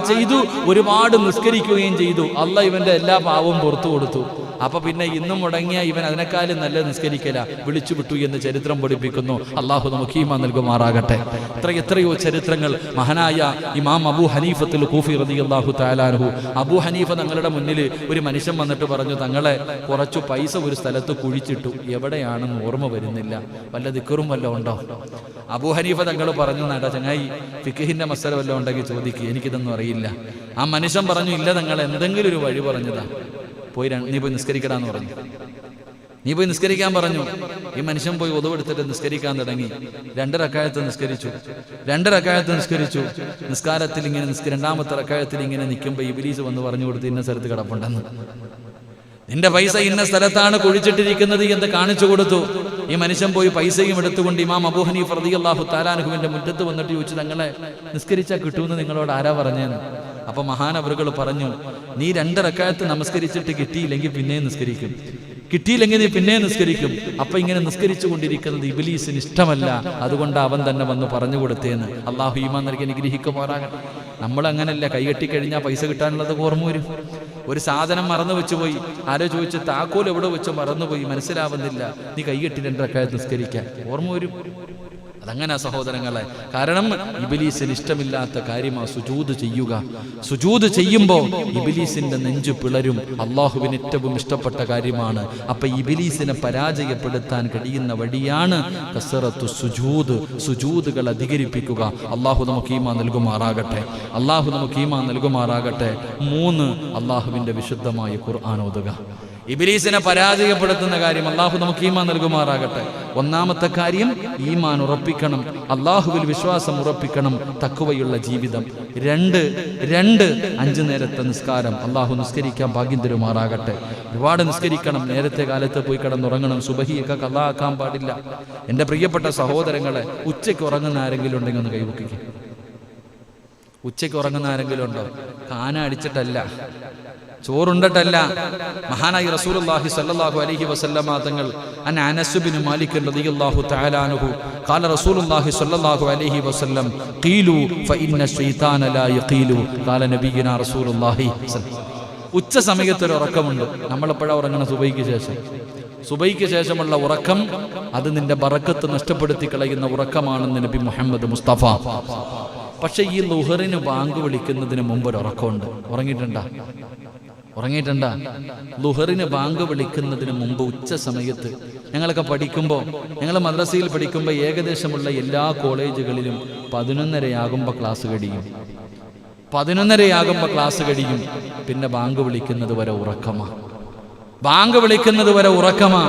ചെയ്തു ഒരുപാട് നിസ്കരിക്കുകയും ചെയ്തു. അള്ളാഹ് ഇവന്റെ എല്ലാ പാവവും പുറത്തു കൊടുത്തു. അപ്പൊ പിന്നെ ഇന്നും മുടങ്ങിയ ഇവൻ അതിനേക്കാളും നല്ല നിസ്കരിക്കല, വിളിച്ചു വിട്ടു എന്ന് ചരിത്രം പഠിപ്പിക്കുന്നു. അള്ളാഹു നമുക്ക് ഈമാൻ നൽകുമാറാകട്ടെ. എത്രയോ ചരിത്രങ്ങൾ. മഹാനായ ഇമാം അബൂ ഹനീഫത്തുൽ കൂഫി റളിയല്ലാഹു തആല അൻഹു, അബൂ ഹനീഫ തങ്ങളുടെ മുന്നിൽ ഒരു മനുഷ്യൻ വന്നിട്ട് പറഞ്ഞു, തങ്ങളെ കുറച്ചു പൈസ ഒരു സ്ഥലത്ത് കുഴിച്ചിട്ടു, എവിടെയാണെന്ന് ഓർമ്മ വരുന്നില്ല, വല്ല ദിക്റും വല്ലതും ഉണ്ടോ? അബൂ ഹനീഫ തങ്ങൾ പറഞ്ഞു, നേടാ ചങ്ങായി, ഫിഖ്ഹിന്റെ മസല വല്ലതും ഉണ്ടെങ്കിൽ ചോദിക്കുക, എനിക്കിതൊന്നും അറിയില്ല. ആ മനുഷ്യൻ പറഞ്ഞു, ഇല്ല തങ്ങൾ, എന്തെങ്കിലും ഒരു വഴി പറഞ്ഞതാ, നീ പോയി നിസ്കരിക്കടാന്ന് പറഞ്ഞു. നീ പോയി നിസ്കരിക്കാൻ പറഞ്ഞു. ഈ മനുഷ്യൻ പോയി ഒതുവെടുത്തിട്ട് നിസ്കരിക്കാൻ തുടങ്ങി. 2 റക്അത്ത് നിസ്കരിച്ചു. നിസ്കാരത്തിൽ ഇങ്ങനെ രണ്ടാമത്തെ റക്അത്തിൽ ഇങ്ങനെ നിൽക്കുമ്പോൾ ഇബ്ലീസ് വന്ന് പറഞ്ഞു കൊടുത്ത്, ഇന്ന സ്ഥലത്ത് കിടപ്പുണ്ടെന്ന്, നിന്റെ പൈസ ഇന്ന സ്ഥലത്താണ് കുഴിച്ചിട്ടിരിക്കുന്നത് എന്ന് കാണിച്ചു കൊടുത്തു. ഈ മനുഷ്യൻ പോയി പൈസയും എടുത്തുകൊണ്ട് ഇമാം അബൂ ഹനീഫ റളിയല്ലാഹു തആല അൻഹുവിന്റെ മുറ്റത്ത് വന്നിട്ട് ചോദിച്ചു, തങ്ങളെ നിസ്കരിച്ചാൽ കിട്ടുമെന്ന് നിങ്ങളോട് ആരാ പറഞ്ഞതെന്ന്? അപ്പൊ മഹാനവറുകൾ പറഞ്ഞു, നീ 2 റക്അത്ത് നമസ്കരിച്ചിട്ട് കിട്ടിയില്ലെങ്കിൽ പിന്നെയും നിസ്കരിക്കും. അപ്പൊ ഇങ്ങനെ നിസ്കരിച്ചു കൊണ്ടിരിക്കുന്നത് ഇബ്ലീസിന് ഇഷ്ടമല്ല, അതുകൊണ്ട് അവൻ തന്നെ വന്ന് പറഞ്ഞു കൊടുത്തേന്ന്. അള്ളാഹു ഈമാൻ നൽകി അനുഗ്രഹിക്കുമാറാകട്ടെ. നമ്മളങ്ങനല്ല, കൈകെട്ടിക്കഴിഞ്ഞാൽ പൈസ കിട്ടാനുള്ളത് ഓർമ്മ വരും. ഒരു സാധനം മറന്നു വെച്ചുപോയി, ആരോ ചോദിച്ച് താക്കോൽ എവിടെ വെച്ച് മറന്നുപോയി, മനസ്സിലാവുന്നില്ല, നീ കൈകെട്ടി 2 റക്അത്ത് നിസ്കരിക്കാൻ ഓർമ്മ വരും. അതങ്ങനെ സഹോദരങ്ങളെ, കാരണം ഇബ്ലീസിന് ഇഷ്ടമില്ലാത്ത കാര്യമാ സുജൂദ് ചെയ്യുക. സുജൂദ് ചെയ്യുമ്പോൾ ഇബ്ലീസിന്റെ നെഞ്ചു പിളരും. അള്ളാഹുവിന് ഏറ്റവും ഇഷ്ടപ്പെട്ട കാര്യമാണ്. അപ്പൊ ഇബ്ലീസിനെ പരാജയപ്പെടുത്താൻ കഴിയുന്ന വഴിയാണ് കസറത്തു സുജൂദ്, സുജൂദുകൾ അധികരിപ്പിക്കുക. അള്ളാഹു നമുക്ക് ഈമാൻ നൽകുമാറാകട്ടെ. 3 അള്ളാഹുവിന്റെ വിശുദ്ധമായ ഖുർആൻ ഓതുക. ഇബ്ലീസിനെ പരാജയപ്പെടുത്തുന്ന കാര്യം അള്ളാഹു നമുക്ക് ഈമാൻ നൽകുമാറാകട്ടെ. ഒന്നാമത്തെ കാര്യം ഈമാൻ ഉറപ്പിക്കണം, അള്ളാഹുവിൽ വിശ്വാസം ഉറപ്പിക്കണം, തഖ്വയുള്ള ജീവിതം. രണ്ട് 5 നേരത്തെ നിസ്കാരം. അള്ളാഹു നിസ്കരിക്കാൻ ഭാഗ്യം തരുമാറാകട്ടെ. ഒരുപാട് നിസ്കരിക്കണം, നേരത്തെ കാലത്ത് പോയി കിടന്നുറങ്ങണം, സുബഹിയൊക്കെ ഖളാക്കാൻ പാടില്ല. എൻ്റെ പ്രിയപ്പെട്ട സഹോദരങ്ങളെ, ഉച്ചയ്ക്ക് ഉറങ്ങുന്ന ആരെങ്കിലും ഉണ്ടെങ്കിൽ ഒന്ന് കൈവക്കിക്കും. ഉച്ചയ്ക്ക് ഉറങ്ങുന്ന ആരെങ്കിലും ഉണ്ടോ? കാന അടിച്ചിട്ടല്ല, ചോറുണ്ടട്ടല്ല. മഹാനായി റസൂലുള്ളാഹി സ്വല്ലല്ലാഹു അലൈഹി വസല്ലമ തങ്ങൾ അനസ് ബിൻ മാലിക് റളിയല്ലാഹു തആല അൻഹു ഖാല റസൂലുള്ളാഹി സ്വല്ലല്ലാഹു അലൈഹി വസല്ലം ഖീലു ഫഇന്ന ശൈത്താന ലാ യഖീലു ഖാല നബിയുനാ റസൂലുള്ളാഹി. ഉച്ച സമയത്ത് ഒരു ഉറക്കമുണ്ട്. നമ്മൾ എപ്പോഴാണ് ഉറങ്ങണ? സുബൈക്ക് ശേഷമുള്ള ഉറക്കം അത് നിന്റെ ബറക്കത്ത് നഷ്ടപ്പെടുത്തി കളയുന്ന ഉറക്കമാണെന്ന് നബി മുഹമ്മദ് മുസ്തഫ. പക്ഷെ ഈ ളുഹറിന് ബാങ്ക് വിളിക്കുന്നതിന് മുമ്പ് ഒരു ഉറക്കമുണ്ട്. ഉറങ്ങിയിട്ടുണ്ടാ? ളുഹറിന് ബാങ്ക് വിളിക്കുന്നതിന് മുമ്പ് ഉച്ച സമയത്ത് ഞങ്ങളൊക്കെ പഠിക്കുമ്പോൾ, ഞങ്ങൾ മദ്രസയിൽ പഠിക്കുമ്പോൾ ഏകദേശമുള്ള എല്ലാ കോളേജുകളിലും 11:30 ക്ലാസ് കഴിയും. 11:30 പിന്നെ ബാങ്ക് വിളിക്കുന്നത് വരെ ഉറക്കമാ.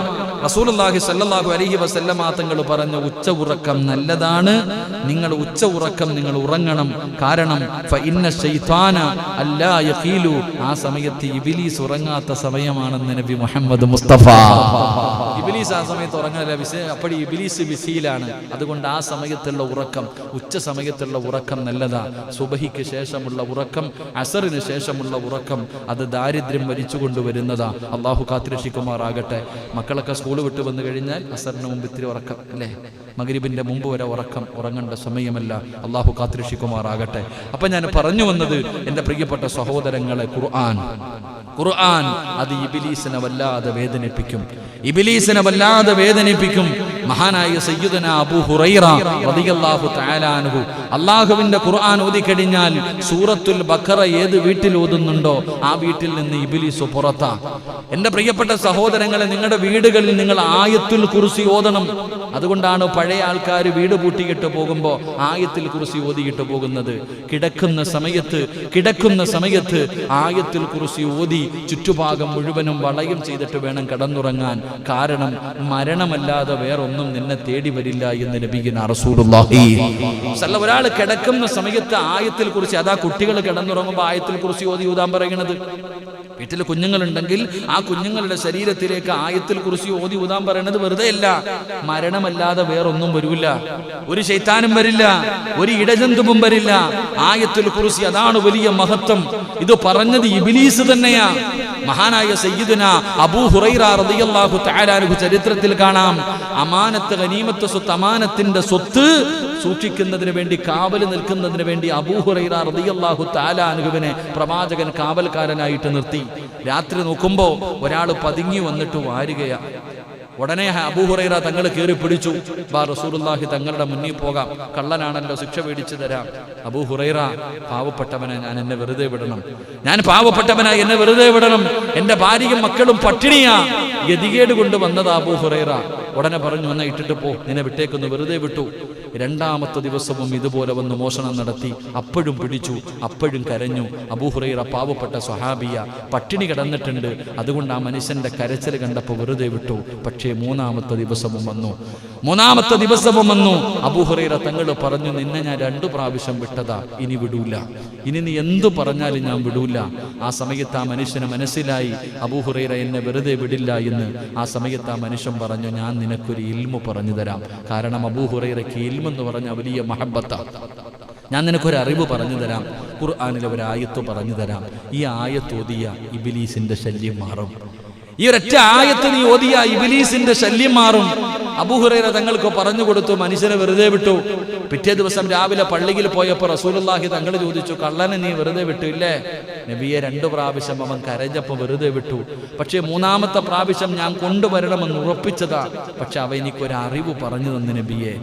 റസൂലുള്ളാഹി സ്വല്ലല്ലാഹു അലൈഹി വസല്ലമ തങ്ങൾ പറഞ്ഞു, ഉച്ച ഉറക്കം നല്ലതാണ്. നിങ്ങൾ ഉച്ച ഉറക്കം നിങ്ങൾ ഉറങ്ങണം. കാരണം ഫഇന്ന ശൈത്താന അല്ലാ യഖീലു, ആ സമയത്ത് ഇബ്ലീസ് ഉറങ്ങാത്ത സമയമാണെന്ന് നബി മുഹമ്മദ് മുസ്തഫ. ഇബ്ലീസ് ആ സമയത്ത് ഉറങ്ങാനില്ല, അപ്പോൾ ഇബ്ലീസ് ബിസിയിലാണ്. അതുകൊണ്ട് ആ സമയത്തുള്ള ഉറക്കം, ഉച്ച സമയത്തുള്ള ഉറക്കം നല്ലതാ. സുബഹിക്ക് ശേഷമുള്ള ഉറക്കം, അസറിന് ശേഷമുള്ള ഉറക്കം അത് ദാരിദ്ര്യം വലിച്ചു കൊണ്ടുവരുന്നതാ. അള്ളാഹു കാത്തുരക്ഷിക്കുമാറാകട്ടെ. മക്കളൊക്കെ സ്കൂൾ വിട്ട് വന്നു കഴിഞ്ഞാൽ അസറിന് മുമ്പ് ഇത്തിരി ഉറക്കം അല്ലേ? മഗ്രിബിന്റെ മുമ്പ് വരെ ഉറങ്ങേണ്ട സമയമല്ല. അള്ളാഹു കാത്തുരക്ഷിക്കുമാറാകട്ടെ. അപ്പൊ ഞാൻ പറഞ്ഞു വന്നത്, എൻ്റെ പ്രിയപ്പെട്ട സഹോദരങ്ങളെ, ഖുർആൻ അത് ഇബ്ലീസിനെ വല്ലാതെ വേദനിപ്പിക്കും. മഹാനായ സയ്യിദുന അബൂ ഹുറൈറ റളിയല്ലാഹു തആല അൻഹു അല്ലാഹുവിന്റെ ഖുർആൻ ഓതിക്കഴിഞ്ഞാൽ സൂറത്തുൽ ബഖറ ഏത് വീട്ടിൽ ഓതുന്നുണ്ടോ ആ വീട്ടിൽ നിന്ന് ഇബ്ലീസ് പുറത്താ. എൻ്റെ പ്രിയപ്പെട്ട സഹോദരങ്ങളെ, നിങ്ങളുടെ വീടുകളിൽ നിങ്ങൾ ആയത്തുൽ കുർസി ഓതണം. അതുകൊണ്ടാണ് പഴയ ആൾക്കാർ വീട് പൂട്ടിയിട്ട് പോകുമ്പോൾ ആയത്തുൽ കുർസി ഓതിയിട്ട് പോകുന്നത്. കിടക്കുന്ന സമയത്ത് ആയത്തുൽ കുർസി ഓതി ചുറ്റുഭാഗം മുഴുവനും വളയം ചെയ്തിട്ട് വേണം കിടന്നുറങ്ങാൻ. കാരണം മരണമല്ലാതെ വേറൊന്നും നിന്നെ തേടി വരില്ല എന്ന് നബിയുനാ റസൂലുള്ളാഹി. ഒരാൾ കിടക്കുന്ന സമയത്ത് ആയത്തുൽ കുർസി, അതാ കുട്ടികൾ കിടന്നുറങ്ങുമ്പോൾ ആയത്തുൽ കുർസി ഓതി ഊതാൻ പറയുന്നത്. വീട്ടിൽ കുഞ്ഞുങ്ങളുണ്ടെങ്കിൽ ആ കുഞ്ഞുങ്ങളുടെ ശരീരത്തിലേക്ക് ആയത്തുൽ കുർസി ഓതി ഊതാൻ പറയുന്നത് വെറുതെ അല്ല. മരണമല്ലാതെ വേറൊന്നും വരില്ല, ഒരു ശൈത്താനും വരില്ല, ഒരു ഇടജന്തുവും വരില്ല. ആയത്തുൽ കുർസി, അതാണ് വലിയ മഹത്വം. ഇത് പറഞ്ഞത് ഇബ്ലീസ് തന്നെയാ. മഹാനായ സയ്യിദുന അബൂ ഹുറൈറ റളിയല്ലാഹു തആല അൻഹു ചരിത്രത്തിൽ കാണാം, അമാനത്ത് ഗനീമത്ത് സ്വത്ത്, അമാനത്തിന്റെ സ്വത്ത് സൂക്ഷിക്കുന്നതിന് വേണ്ടി, കാവൽ നിൽക്കുന്നതിന് വേണ്ടി അബൂ ഹുറൈറ റളിയല്ലാഹു തആല അൻഹുവിനെ പ്രവാചകൻ കാവൽക്കാരനായിട്ട് നിർത്തി. രാത്രി നോക്കുമ്പോ ഒരാൾ പതുങ്ങി വന്നിട്ട് വാരുകയാ. ഉടനെ അബൂ ഹുറൈറ തങ്ങൾ കയറി പിടിച്ചു. റസൂലുള്ളാഹി തങ്ങളുടെ മുന്നിൽ പോകാം, കള്ളനാണല്ലോ, ശിക്ഷ മേടിച്ചു തരാം. അബൂ ഹുറൈറ, പാവപ്പെട്ടവനെ എന്നെ വെറുതെ വിടണം, എന്നെ വെറുതെ വിടണം, എന്റെ ഭാര്യയും മക്കളും പട്ടിണിയാ. ഗതികേട് കൊണ്ട് വന്നതാ അബൂ ഹുറൈറ. ഉടനെ പറഞ്ഞു, എന്നാ ഇട്ടിട്ട് പോ, നിന്നെ വിട്ടേക്കൊന്ന്. വെറുതെ വിട്ടു. 2ാമത്തെ ദിവസവും ഇതുപോലെ വന്ന് മോഷണം നടത്തി. അപ്പോഴും പിടിച്ചു, അപ്പോഴും കരഞ്ഞു. അബൂ ഹുറൈറ പാവപ്പെട്ട സ്വഹാബിയ, പട്ടിണി കിടന്നിട്ടുണ്ട്. അതുകൊണ്ട് ആ മനുഷ്യന്റെ കരച്ചിൽ കണ്ടപ്പോൾ വെറുതെ വിട്ടു. പക്ഷേ 3ാമത്തെ ദിവസവും വന്നു. അബൂ ഹുറൈറ തങ്ങൾ പറഞ്ഞു, നിന്നെ ഞാൻ 2 പ്രാവശ്യം വിട്ടതാ, ഇനി വിടൂല, ഇനി നീ എന്തു പറഞ്ഞാലും ഞാൻ വിടൂല. ആ സമയത്ത് ആ മനുഷ്യന് മനസ്സിലായി അബൂ ഹുറൈറ എന്നെ വെറുതെ വിടില്ല എന്ന്. ആ സമയത്ത് ആ മനുഷ്യൻ പറഞ്ഞു, ഞാൻ നിനക്കൊരു ഇൽമു പറഞ്ഞു തരാം. കാരണം അബൂ ഹുറൈറയ്ക്ക് ഇൽമെന്ന് പറഞ്ഞ വലിയ മഹബ്ബത്താ. ഞാൻ നിനക്കൊരു അറിവ് പറഞ്ഞു തരാം, ഖുർആനിലെ ഒരു ആയത്ത് പറഞ്ഞു തരാം. ഈ ആയത്ത് ഓതിയ ഇബ്ലീസിന്റെ ശല്യം മാറും. ഈ ഒരൊറ്റ ആയത്ത് നീ ഓതിയ ഇബ്ലീസിന്റെ ശല്യം മാറും. അബൂ ഹുറൈറ തങ്ങൾക്ക് പറഞ്ഞു കൊടുത്തു, മനുഷ്യനെ വെറുതെ വിട്ടു. പിറ്റേ ദിവസം രാവിലെ പള്ളിയിൽ പോയപ്പോൾ റസൂലുള്ളാഹി തങ്ങൾ ചോദിച്ചു, കള്ളനെ നീ വെറുതെ വിട്ടു ഇല്ലേ? നബിയെ 2 പ്രാവശ്യം അവൻ കരഞ്ഞപ്പോൾ വെറുതെ വിട്ടു. പക്ഷേ 3ാമത്തെ പ്രാവശ്യം ഞാൻ കൊണ്ടുവരണമെന്ന് ഉറപ്പിച്ചതാ. പക്ഷെ അവൻ എനിക്കൊരു അറിവ് പറഞ്ഞു തന്നു നബിയെ.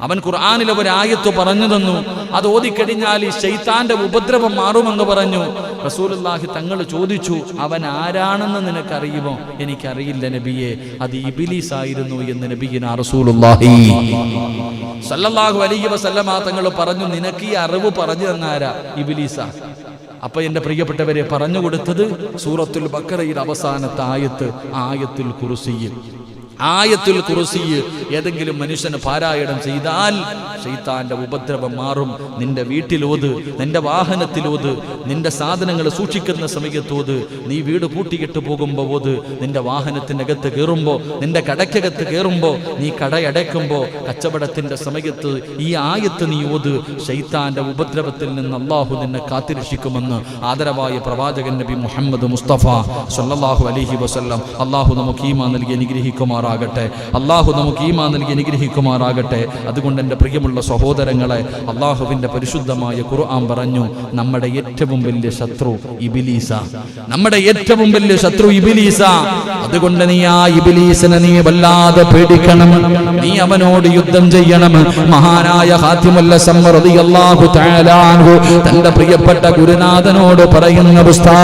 അവൻ ഖുർആനിലെ ഒരു ആയത്ത് പറഞ്ഞു തന്നു. അത് ഓതിക്കഴിഞ്ഞാൽ ഈ ശൈത്താന്റെ ഉപദ്രവം മാറുമെന്ന് പറഞ്ഞു. റസൂലുള്ളാഹി തങ്ങൾ ചോദിച്ചു, അവൻ ആരാണെന്ന് നിനക്കറിയുമോ? എനിക്കറിയില്ല നബിയെ, അത് ഇബ്ലീസ് ആയിരുന്നു എന്ന് നബിയുനാ റസൂലുള്ളാഹി സ്വല്ലല്ലാഹു അലൈഹി വസല്ലമ തങ്ങൾ പറഞ്ഞു, നിനക്ക് ഈ അറിവ് പറഞ്ഞു തന്നാരാ? ഇബ്ലീസാ. അപ്പൊ എന്റെ പ്രിയപ്പെട്ടവരെ പറഞ്ഞു കൊടുത്തത് സൂറത്തുൽ ബഖറയുടെ അവസാനത്തെ ആയത്തുൽ കുർസി. ആയത്തുൽ കുർസി ഏതെങ്കിലും മനുഷ്യന് പാരായണം ചെയ്താൽ ശൈത്താന്റെ ഉപദ്രവം മാറും. നിന്റെ വീട്ടിലോത്, നിന്റെ വാഹനത്തിലോത്, നിന്റെ സാധനങ്ങൾ സൂക്ഷിക്കുന്ന സമയത്തോത്, നീ വീട് പൂട്ടിയിട്ട് പോകുമ്പോ ഓത്, നിന്റെ വാഹനത്തിനകത്ത് കയറുമ്പോ, നിന്റെ കടക്കകത്ത് കയറുമ്പോ, നീ കടയടയ്ക്കുമ്പോ, കച്ചവടത്തിന്റെ സമയത്ത് ഈ ആയത്ത് നീ ഓത്. ശൈത്താന്റെ ഉപദ്രവത്തിൽ നിന്ന് അള്ളാഹു നിന്നെ കാത്തിരക്ഷിക്കുമെന്ന് ആദരവായ പ്രവാചകൻ നബി മുഹമ്മദ് മുസ്തഫ സല്ലല്ലാഹു അലൈഹി വസല്ലം. അള്ളാഹു നമുക്ക് ഈമാൻ നൽകി അനുഗ്രഹിക്കുമാറാകട്ടെ. അള്ളാഹു നമുക്ക് ഈമാൻ നൽകി അനുഗ്രഹിക്കുമാറാകട്ടെ. അതുകൊണ്ട് എൻ്റെ പ്രിയമുള്ള സഹോദരങ്ങളെ, അള്ളാഹുവിൻ്റെ പരിശുദ്ധമായ ഖുർആൻ പറഞ്ഞു, നമ്മുടെ ഏറ്റവും വലിയ ശത്രു ഇബ്ലീസ. നമ്മുടെ ഏറ്റവും വലിയ ശത്രു ഇബ്ലീസ. അതുകൊണ്ട് നീ ആ ഇബ്ലീസിനെ നീ വല്ലാതെ പേടിക്കണം. നീ അവനോട് യുദ്ധം ചെയ്യണം. മഹാനായ ഹാത്തിമുൽ അസ്സം റളിയല്ലാഹു തആല അൻഹു തന്റെ പ്രിയപ്പെട്ട ഗുരുനാഥനോട് പറയുന്ന ഉസ്താദ്,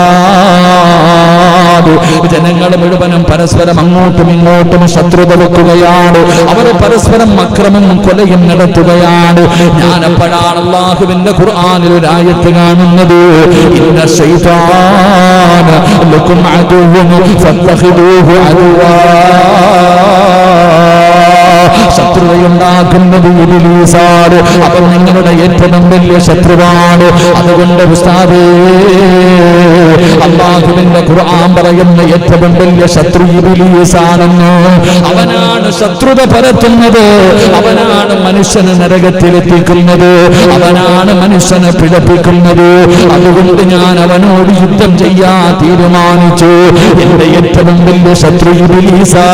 ജനങ്ങൾ മുഴുവനും പരസ്പരം അങ്ങോട്ടും ഇങ്ങോട്ടും ശത്രുത വെക്കുകയാണ്. അവർ പരസ്പരം അക്രമവും കൊലയും നടത്തുകയാണ്. ഞാൻ അപ്പോഴാണ് അല്ലാഹുവിന്റെ ഖുർആനിൽ ഒരു ആയത്ത് കാണുന്നത്, ഇന്ന ശൈത്താന ലക്കും അദുവ്വൻ ഫത്തഖിദൂഹു അദുവാ. ശത്രുതയുണ്ടാക്കുന്നത് ഇബ്ലീസാണ്. അവൻ നിങ്ങളുടെ ഏറ്റവും വലിയ ശത്രുവാണ്. അതുകൊണ്ട് ഉസ്താദേ, അല്ലാഹുവിന്റെ ഖുർആൻ പറയുന്ന ഏറ്റവും വലിയ ശത്രു ഇബ്ലീസാണെന്ന്. അവനാണ് ശത്രുത പരത്തുന്നത്. അവനാണ് മനുഷ്യനെ നരകത്തിലെത്തിക്കുന്നത്. അവനാണ് മനുഷ്യനെ പിഴപ്പിക്കുന്നത്. അതുകൊണ്ട് ഞാൻ അവനോട് യുദ്ധം ചെയ്യാൻ തീരുമാനിച്ചു. എന്റെ ഏറ്റവും വലിയ ശത്രു ഇബ്ലീസാ.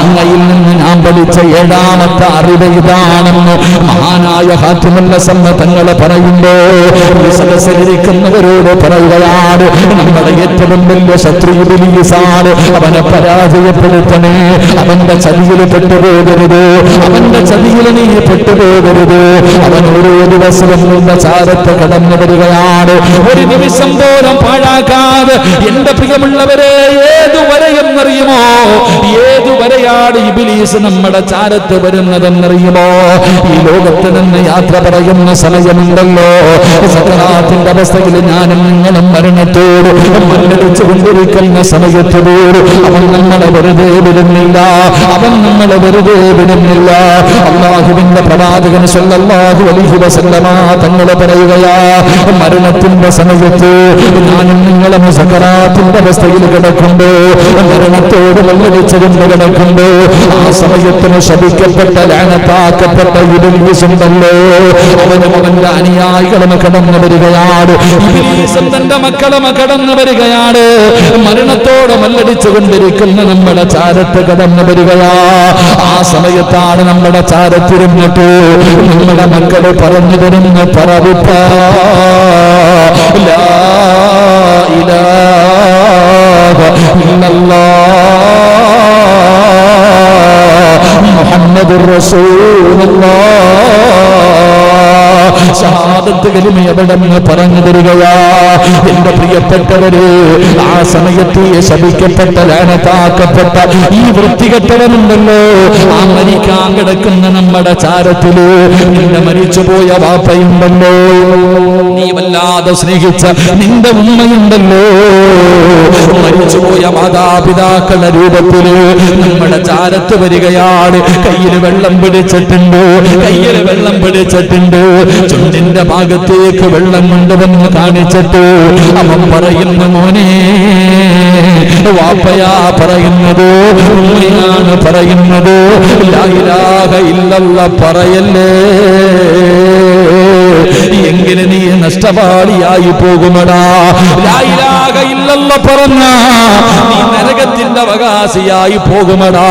അങ്ങയിൽ നിന്ന് ഞാൻ പഠിച്ച ഏഴാമത്തെ അറിവ് ഇതാണെന്ന് മഹാനായ ഹാത്തിമുൽ അസ്സം തങ്ങളെ പറയുമ്പോ സദസ്സിലിരിക്കുന്നവരോട് പറയുകയാണ്, നമ്മുടെ ഏറ്റവും വലിയ ശത്രു ഇബ്ലീസാണ്. അവനെ പരാജയപ്പെടുത്തണേ. അവന്റെ ചതിയിൽ പെട്ടുപോകരുത്. അവന്റെ ചതിയിൽ നീ പെട്ടുപോകരുത്. അവൻ ഓരോ ദിവസവും നിന്റെ ചാരത്ത് കടന്നു വരികയാണ്. ഒരു നിമിഷം പോലും പാഴാക്കാതെ എന്റെ പ്രിയമുള്ളവരെ, ഏതുവരെയെന്നറിയുമോ? ഏതുവരെയാണ് ഇബ്ലീസ് നമ്മുടെ ചാരത്ത് വരുന്നതെന്നറിയുമോ? ഈ ലോകത്ത് നിന്ന് യാത്ര പറയുന്ന സമയമുണ്ടല്ലോ, സകറാത്തിന്റെ അവസ്ഥയിൽ ഞാനും നിങ്ങളും മരണത്തോട് മല്ലടിച്ചു കൊണ്ടിരിക്കുന്ന സമയത്ത് പോലും അവൻ നമ്മളെ വെറുതെ വിടുന്നില്ല. അവൻ നമ്മളെ വെറുതെ വിടുന്നില്ല. അല്ലാഹുവിന്റെ പ്രവാചകൻ സല്ലല്ലാഹു അലൈഹി വസല്ലമ തങ്ങൾ പറയുകയാ, മരണത്തിന്റെ സമയത്ത് ഞാനും നിങ്ങളും സകറാത്തിന്റെ അവസ്ഥയിൽ കിടക്കുമ്പോ, മരണത്തോട് മല്ലടിച്ചുകൊണ്ട് കിടക്കുമ്പോ, ആ സമയത്തിന് ശപിക്കപ്പെട്ട ലഅനത്താക്കപ്പെട്ട ഇബ്ലീസുണ്ടല്ലോ, അവനും അവന്റെ അനുയായികളും കടന്നു വരികയാണ്. ഇബ്ലീസും തന്റെ മക്കളും കടന്നു വരികയാണ്. മരണത്തോടെ മല്ലടിച്ചു കൊണ്ടിരിക്കുന്ന നമ്മുടെ ചാരത്ത് കടന്നു വരികയാ. ആ സമയത്താണ് നമ്മുടെ ചാരത്തിരുന്നിട്ട് നമ്മുടെ മക്കള് പറഞ്ഞു തരുന്ന പറവിപ്പ ലാ ഇലാഹ ഇല്ലല്ലാഹ് മുഹമ്മദുർ റസൂലുള്ളാഹ്. ഷഹാദത്ത് കലിമ എവിടെന്ന് പറഞ്ഞു തരികയാ. എന്റെ പ്രിയപ്പെട്ടവര്, ആ സമയത്ത് ശപിക്കപ്പെട്ട ലഅനത്താക്കപ്പെട്ട ഈ വൃത്തികെട്ടവനുണ്ടല്ലോ, ആ മരിക്കാൻ കിടക്കുന്ന നമ്മുടെ ചാരത്തില് നിന്റെ മരിച്ചുപോയ വാപ്പയുണ്ടല്ലോ, നീ വല്ലാതെ സ്നേഹിച്ച നിന്റെ ഉമ്മയുണ്ടല്ലോ, മരിച്ചുപോയ മാതാപിതാക്കളുടെ രൂപത്തില് നമ്മുടെ ചാരത്ത് വരികയാണ്. കയ്യില് വെള്ളം പിടിച്ചിട്ടുണ്ട്, കയ്യില് വെള്ളം പിടിച്ചിട്ടുണ്ട്. ചുണ്ടിന്റെ ഭാഗത്തേക്ക് വെള്ളം കൊണ്ടുവന്ന് കാണിച്ചിട്ട് അവൻ പറയുന്നു, മോനെ, വാപ്പയാ പറയുന്നത്, ഉമ്മയാണ് പറയുന്നത്, ലാ ഇലാഹ ഇല്ലല്ലാഹ് പറയല്ലേ, എങ്ങനെ നീ നഷ്ടപാളിയായി പോകുമടാ. ലാ ഇലാഹ ഇല്ലല്ലാഹ് പറഞ്ഞ നീ നരകത്തിന്റെ അവകാശിയായി പോകുമടാ,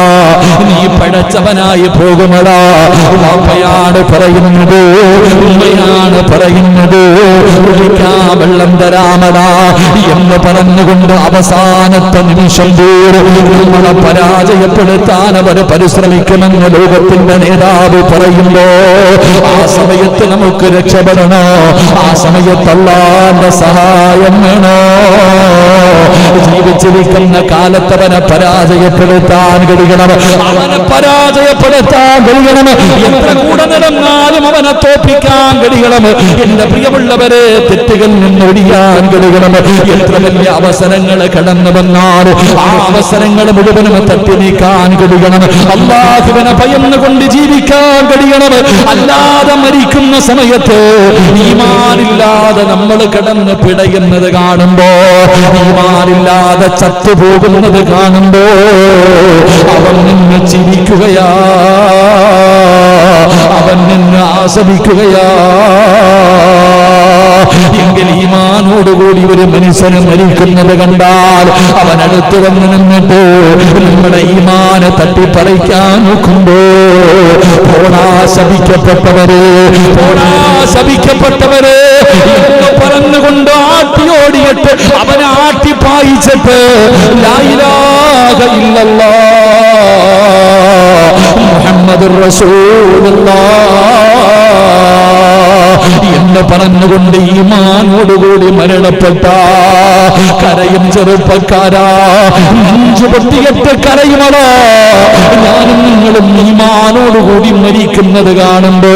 നീ പടച്ചവനായി പോകുമടാ. വാപ്പയാണ് പറയുന്നത്, ഉമ്മയാണ് പറയുന്നത്, വെള്ളം തരാമടാ എന്ന് പറഞ്ഞുകൊണ്ട് അവസാനത്തെ നിമിഷം പോലും നമ്മളെ പരാജയപ്പെടുത്താൻ അവർ പരിശ്രമിക്കുമെന്ന് ലോകത്തിന്റെ നേതാവ് പറയുമ്പോ, ആ സമയത്ത് നമുക്ക് രക്ഷപ്പെടണോ? ആ സമയത്ത് അല്ലാഹുവിന്റെ സഹായം വേണോ? ജീവിച്ചിരിക്കുന്ന കാലത്തവനെ പരാജയപ്പെടുത്താൻ കഴിയണം, അവനെ പരാജയപ്പെടുത്താൻ കഴിയണം. എത്ര കൂടെ നടന്നാലും അവനെ തോൽപ്പിക്കാൻ കഴിയണം. എന്റെ പ്രിയമുള്ളവരെ, തെറ്റുകളിൽ നിന്നൊഴിയാൻ കഴിയണം. എത്ര വലിയ അവസരങ്ങൾ കടന്നു വന്നാൽ ആ അവസരങ്ങൾ മുഴുവനും തട്ടി നീക്കാൻ കഴിയണം. അല്ലാഹുവിനെ ഭയന്നുകൊണ്ട് ജീവിക്കാൻ കഴിയണം. അല്ലാതെ മരിക്കുന്ന സമയത്ത് ഈമാനില്ലാതെ നമ്മൾ കിടന്ന് പിടയുന്നത് കാണുമ്പോ, ഈമാനില്ലാതെ ചത്തുപോകുന്നത് കാണുമ്പോ അവൻ നിന്ന് ചിരിക്കുകയാ, അവൻ നിന്ന് ആസ്വദിക്കുകയാ. എങ്കിൽ ഈമാനോടുകൂടി ഒരു മനുഷ്യന് മരിക്കുന്നത് കണ്ടാൽ അവൻ അടുത്ത് വന്ന് നിന്നിട്ട് നമ്മുടെ ഈമാനെ തട്ടിപ്പറിക്കാൻ നോക്കുമ്പോ, പോടാ ശപിക്കപ്പെട്ടവരെ, പോടാ ശപിക്കപ്പെട്ടവരെ എന്ന് പറഞ്ഞുകൊണ്ട് ആട്ടിയോടിയിട്ട് അവനെ ആട്ടിപ്പായിച്ചിട്ട് ലാ ഇലാഹ ഇല്ലല്ലാഹ് മുഹമ്മദുർ റസൂലുള്ളാഹ് എന്ന് പറഞ്ഞുകൊണ്ട് ഈമാനോടുകൂടി മരണപ്പെട്ട കരയും ചെറുപ്പക്കാരാ, നെഞ്ചുപൊട്ടിയിട്ട് കരയുമടാ. ഞാനും നിങ്ങളും ഈമാനോടുകൂടി മരിക്കുന്നത് കാണുമ്പോ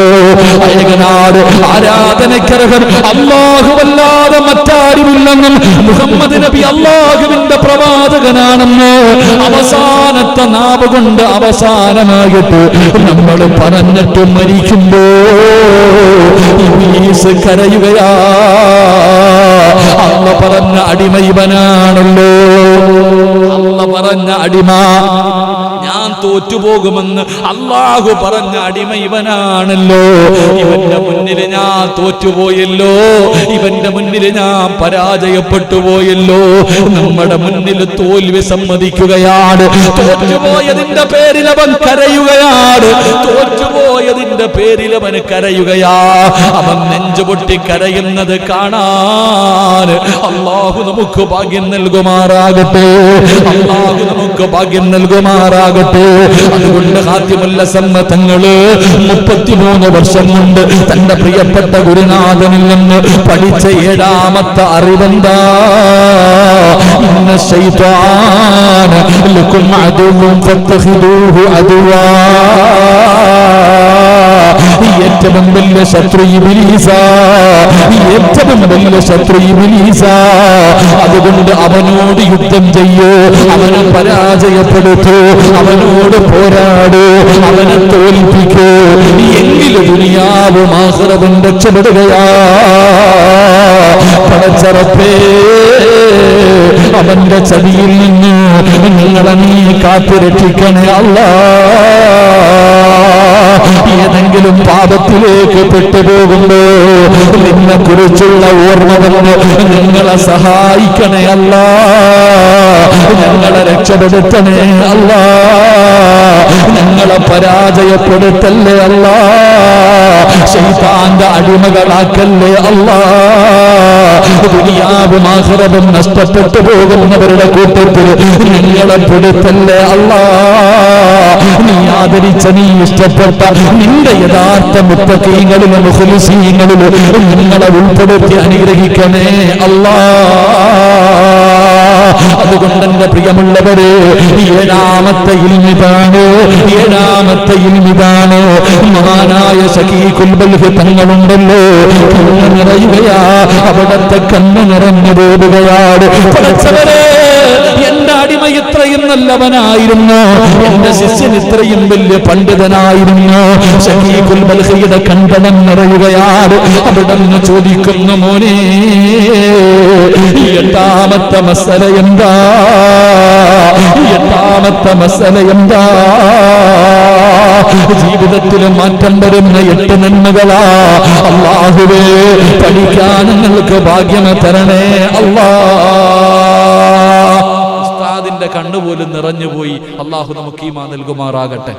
അയകനാട് ആരാധനക്കർഹൻ അല്ലാഹുവല്ലാതെ മറ്റാരുമില്ലെന്നും മുഹമ്മദ് നബി അല്ലാഹുവിന്റെ പ്രവാചകനാണെന്ന് അവസാനത്തെ നാവ് കൊണ്ട് അവസാനമായിട്ട് നമ്മൾ പറഞ്ഞിട്ട് മരിക്കുമ്പോ ഇബ്ലീസ് കരയുകയാ. അല്ല പറഞ്ഞ അടിമ ഇവനാണല്ലോ, അല്ല പറഞ്ഞ അടിമ, ഞാൻ തോറ്റുപോകുമെന്ന് അല്ലാഹു പറഞ്ഞ അടിമ ഇവനാണല്ലോ. ഇവന്റെ മുന്നിൽ ഞാൻ തോറ്റുപോയല്ലോ, ഇവന്റെ മുന്നിൽ ഞാൻ പരാജയപ്പെട്ടു പോയല്ലോ. നമ്മുടെ മുന്നിൽ തോൽവി സമ്മതിക്കുകയാണ്. തോറ്റുപോയതിന്റെ പേരിൽ അവൻ കരയുകയാണ്, തോറ്റുപോയതിന്റെ പേരിൽ അവൻ കരയുകയാ. അവൻ നെഞ്ചുപൊട്ടി കരയുന്നത് കാണാൻ അല്ലാഹു നമുക്ക് ഭാഗ്യം നൽകുമാറാകട്ടെ, അല്ലാഹു നമുക്ക് ഭാഗ്യം നൽകുമാറാകട്ടെ. അതുകൊണ്ട് ഖാതിമുൽ അസമ്മ തങ്ങള് 33 വർഷം കൊണ്ട് തന്റെ പ്രിയപ്പെട്ട ഗുരുനാഥനിൽ നിന്ന് പഠിച്ച 7ാമത്തെ അറിവെന്താ? ഇന്ന ശൈത്വാന ലക്കും അദുവ്വൻ ഫത്തഖിദൂഹു അദുവാ. ഏറ്റവും വലിയ ശത്രു ഇബ്ലീസാ, ഏറ്റവും വലിയ ശത്രു ഇബ്ലീസാ. അതുകൊണ്ട് അവനോട് യുദ്ധം ചെയ്യൂ, അവനെ പരാജയപ്പെടുത്തൂ, അവനോട് പോരാടൂ, അവനെ തോൽപ്പിക്കൂ. എങ്കിലും ദുനിയാവും ആഖിറവും രക്ഷപ്പെടുകയാ. പടച്ചറപ്പേ, അവന്റെ ചതിയിൽ നിന്ന് നിങ്ങളെ നീ കാത്തുരക്ഷിക്കണേ അല്ലാഹ്. ഏതെങ്കിലും പാപത്തിലേക്ക് പെട്ടുപോകുമ്പോ നിന്നെ കുറിച്ചുള്ള ഓർമ്മ വന്ന് നിങ്ങളെ സഹായിക്കണേ അല്ലാഹ്, ഞങ്ങളെ രക്ഷപ്പെടുത്തണേ അല്ലാഹ്, ഞങ്ങളെ പരാജയപ്പെടുത്തല്ലേ അല്ലാഹ്, ശൈത്താന്റെ അടിമകളാക്കല്ലേ അല്ലാഹ്. ദുനിയാവും ആഖിറവും നഷ്ടപ്പെട്ടു പോകുന്നവരുടെ കൂട്ടത്തിൽ നിങ്ങളെ പെടുത്തല്ലേ അല്ലാഹ്. നീ ആദരിച്ച, നീ ഇഷ്ടപ്പെട്ട നിന്റെ യഥാർത്ഥ മുത്തഖീങ്ങളിലും മുഖ്ലിസീങ്ങളിലും നിങ്ങളെ ഉൾപ്പെടുത്തി അനുഗ്രഹിക്കണേ അല്ലാഹ്. അതുകൊണ്ട് എന്റെ പ്രിയമുള്ളവരെ, 7ാമത്തെ ഇൽമിതാണ്, 7ാമത്തെ ഇൽമിതാണ്. മഹാനായ ശഖീഖുൽ ബൽഖ് തങ്ങളുണ്ടല്ലോ, കണ്ണ് നിറയുകയാ, അവിടത്തെ കണ്ണ് നിറഞ്ഞു പോവുകയാണ്. പഠിച്ചവരെ, എന്റെ അടിമ ഇത്രയും നല്ലവനായിരുന്നു, എന്റെ ശിഷ്യൻ ഇത്രയും വലിയ പണ്ഡിതനായിരുന്നു. ശഖീഖുൽ ബൽഖിയുടെ കണ്ഠനം നിറയുകയാണ്. അവിടെന്ന് ചോദിക്കുന്നു, മോനെ 8ാമത്തെ മസല എന്താ? 8ാമത്തെ മസല എന്താ? ജീവിതത്തിൽ മാറ്റം വരുന്ന 8 നന്മകളാ. അല്ലാഹുവേ, പഠിക്കാൻ നിങ്ങൾക്ക് ഭാഗ്യം തരണേ അല്ലാഹ്. ഉസ്താദിന്റെ കണ്ണുപോലും നിറഞ്ഞുപോയി. അല്ലാഹു നമുക്ക് ഈമാൻ നൽകുമാറാകട്ടെ.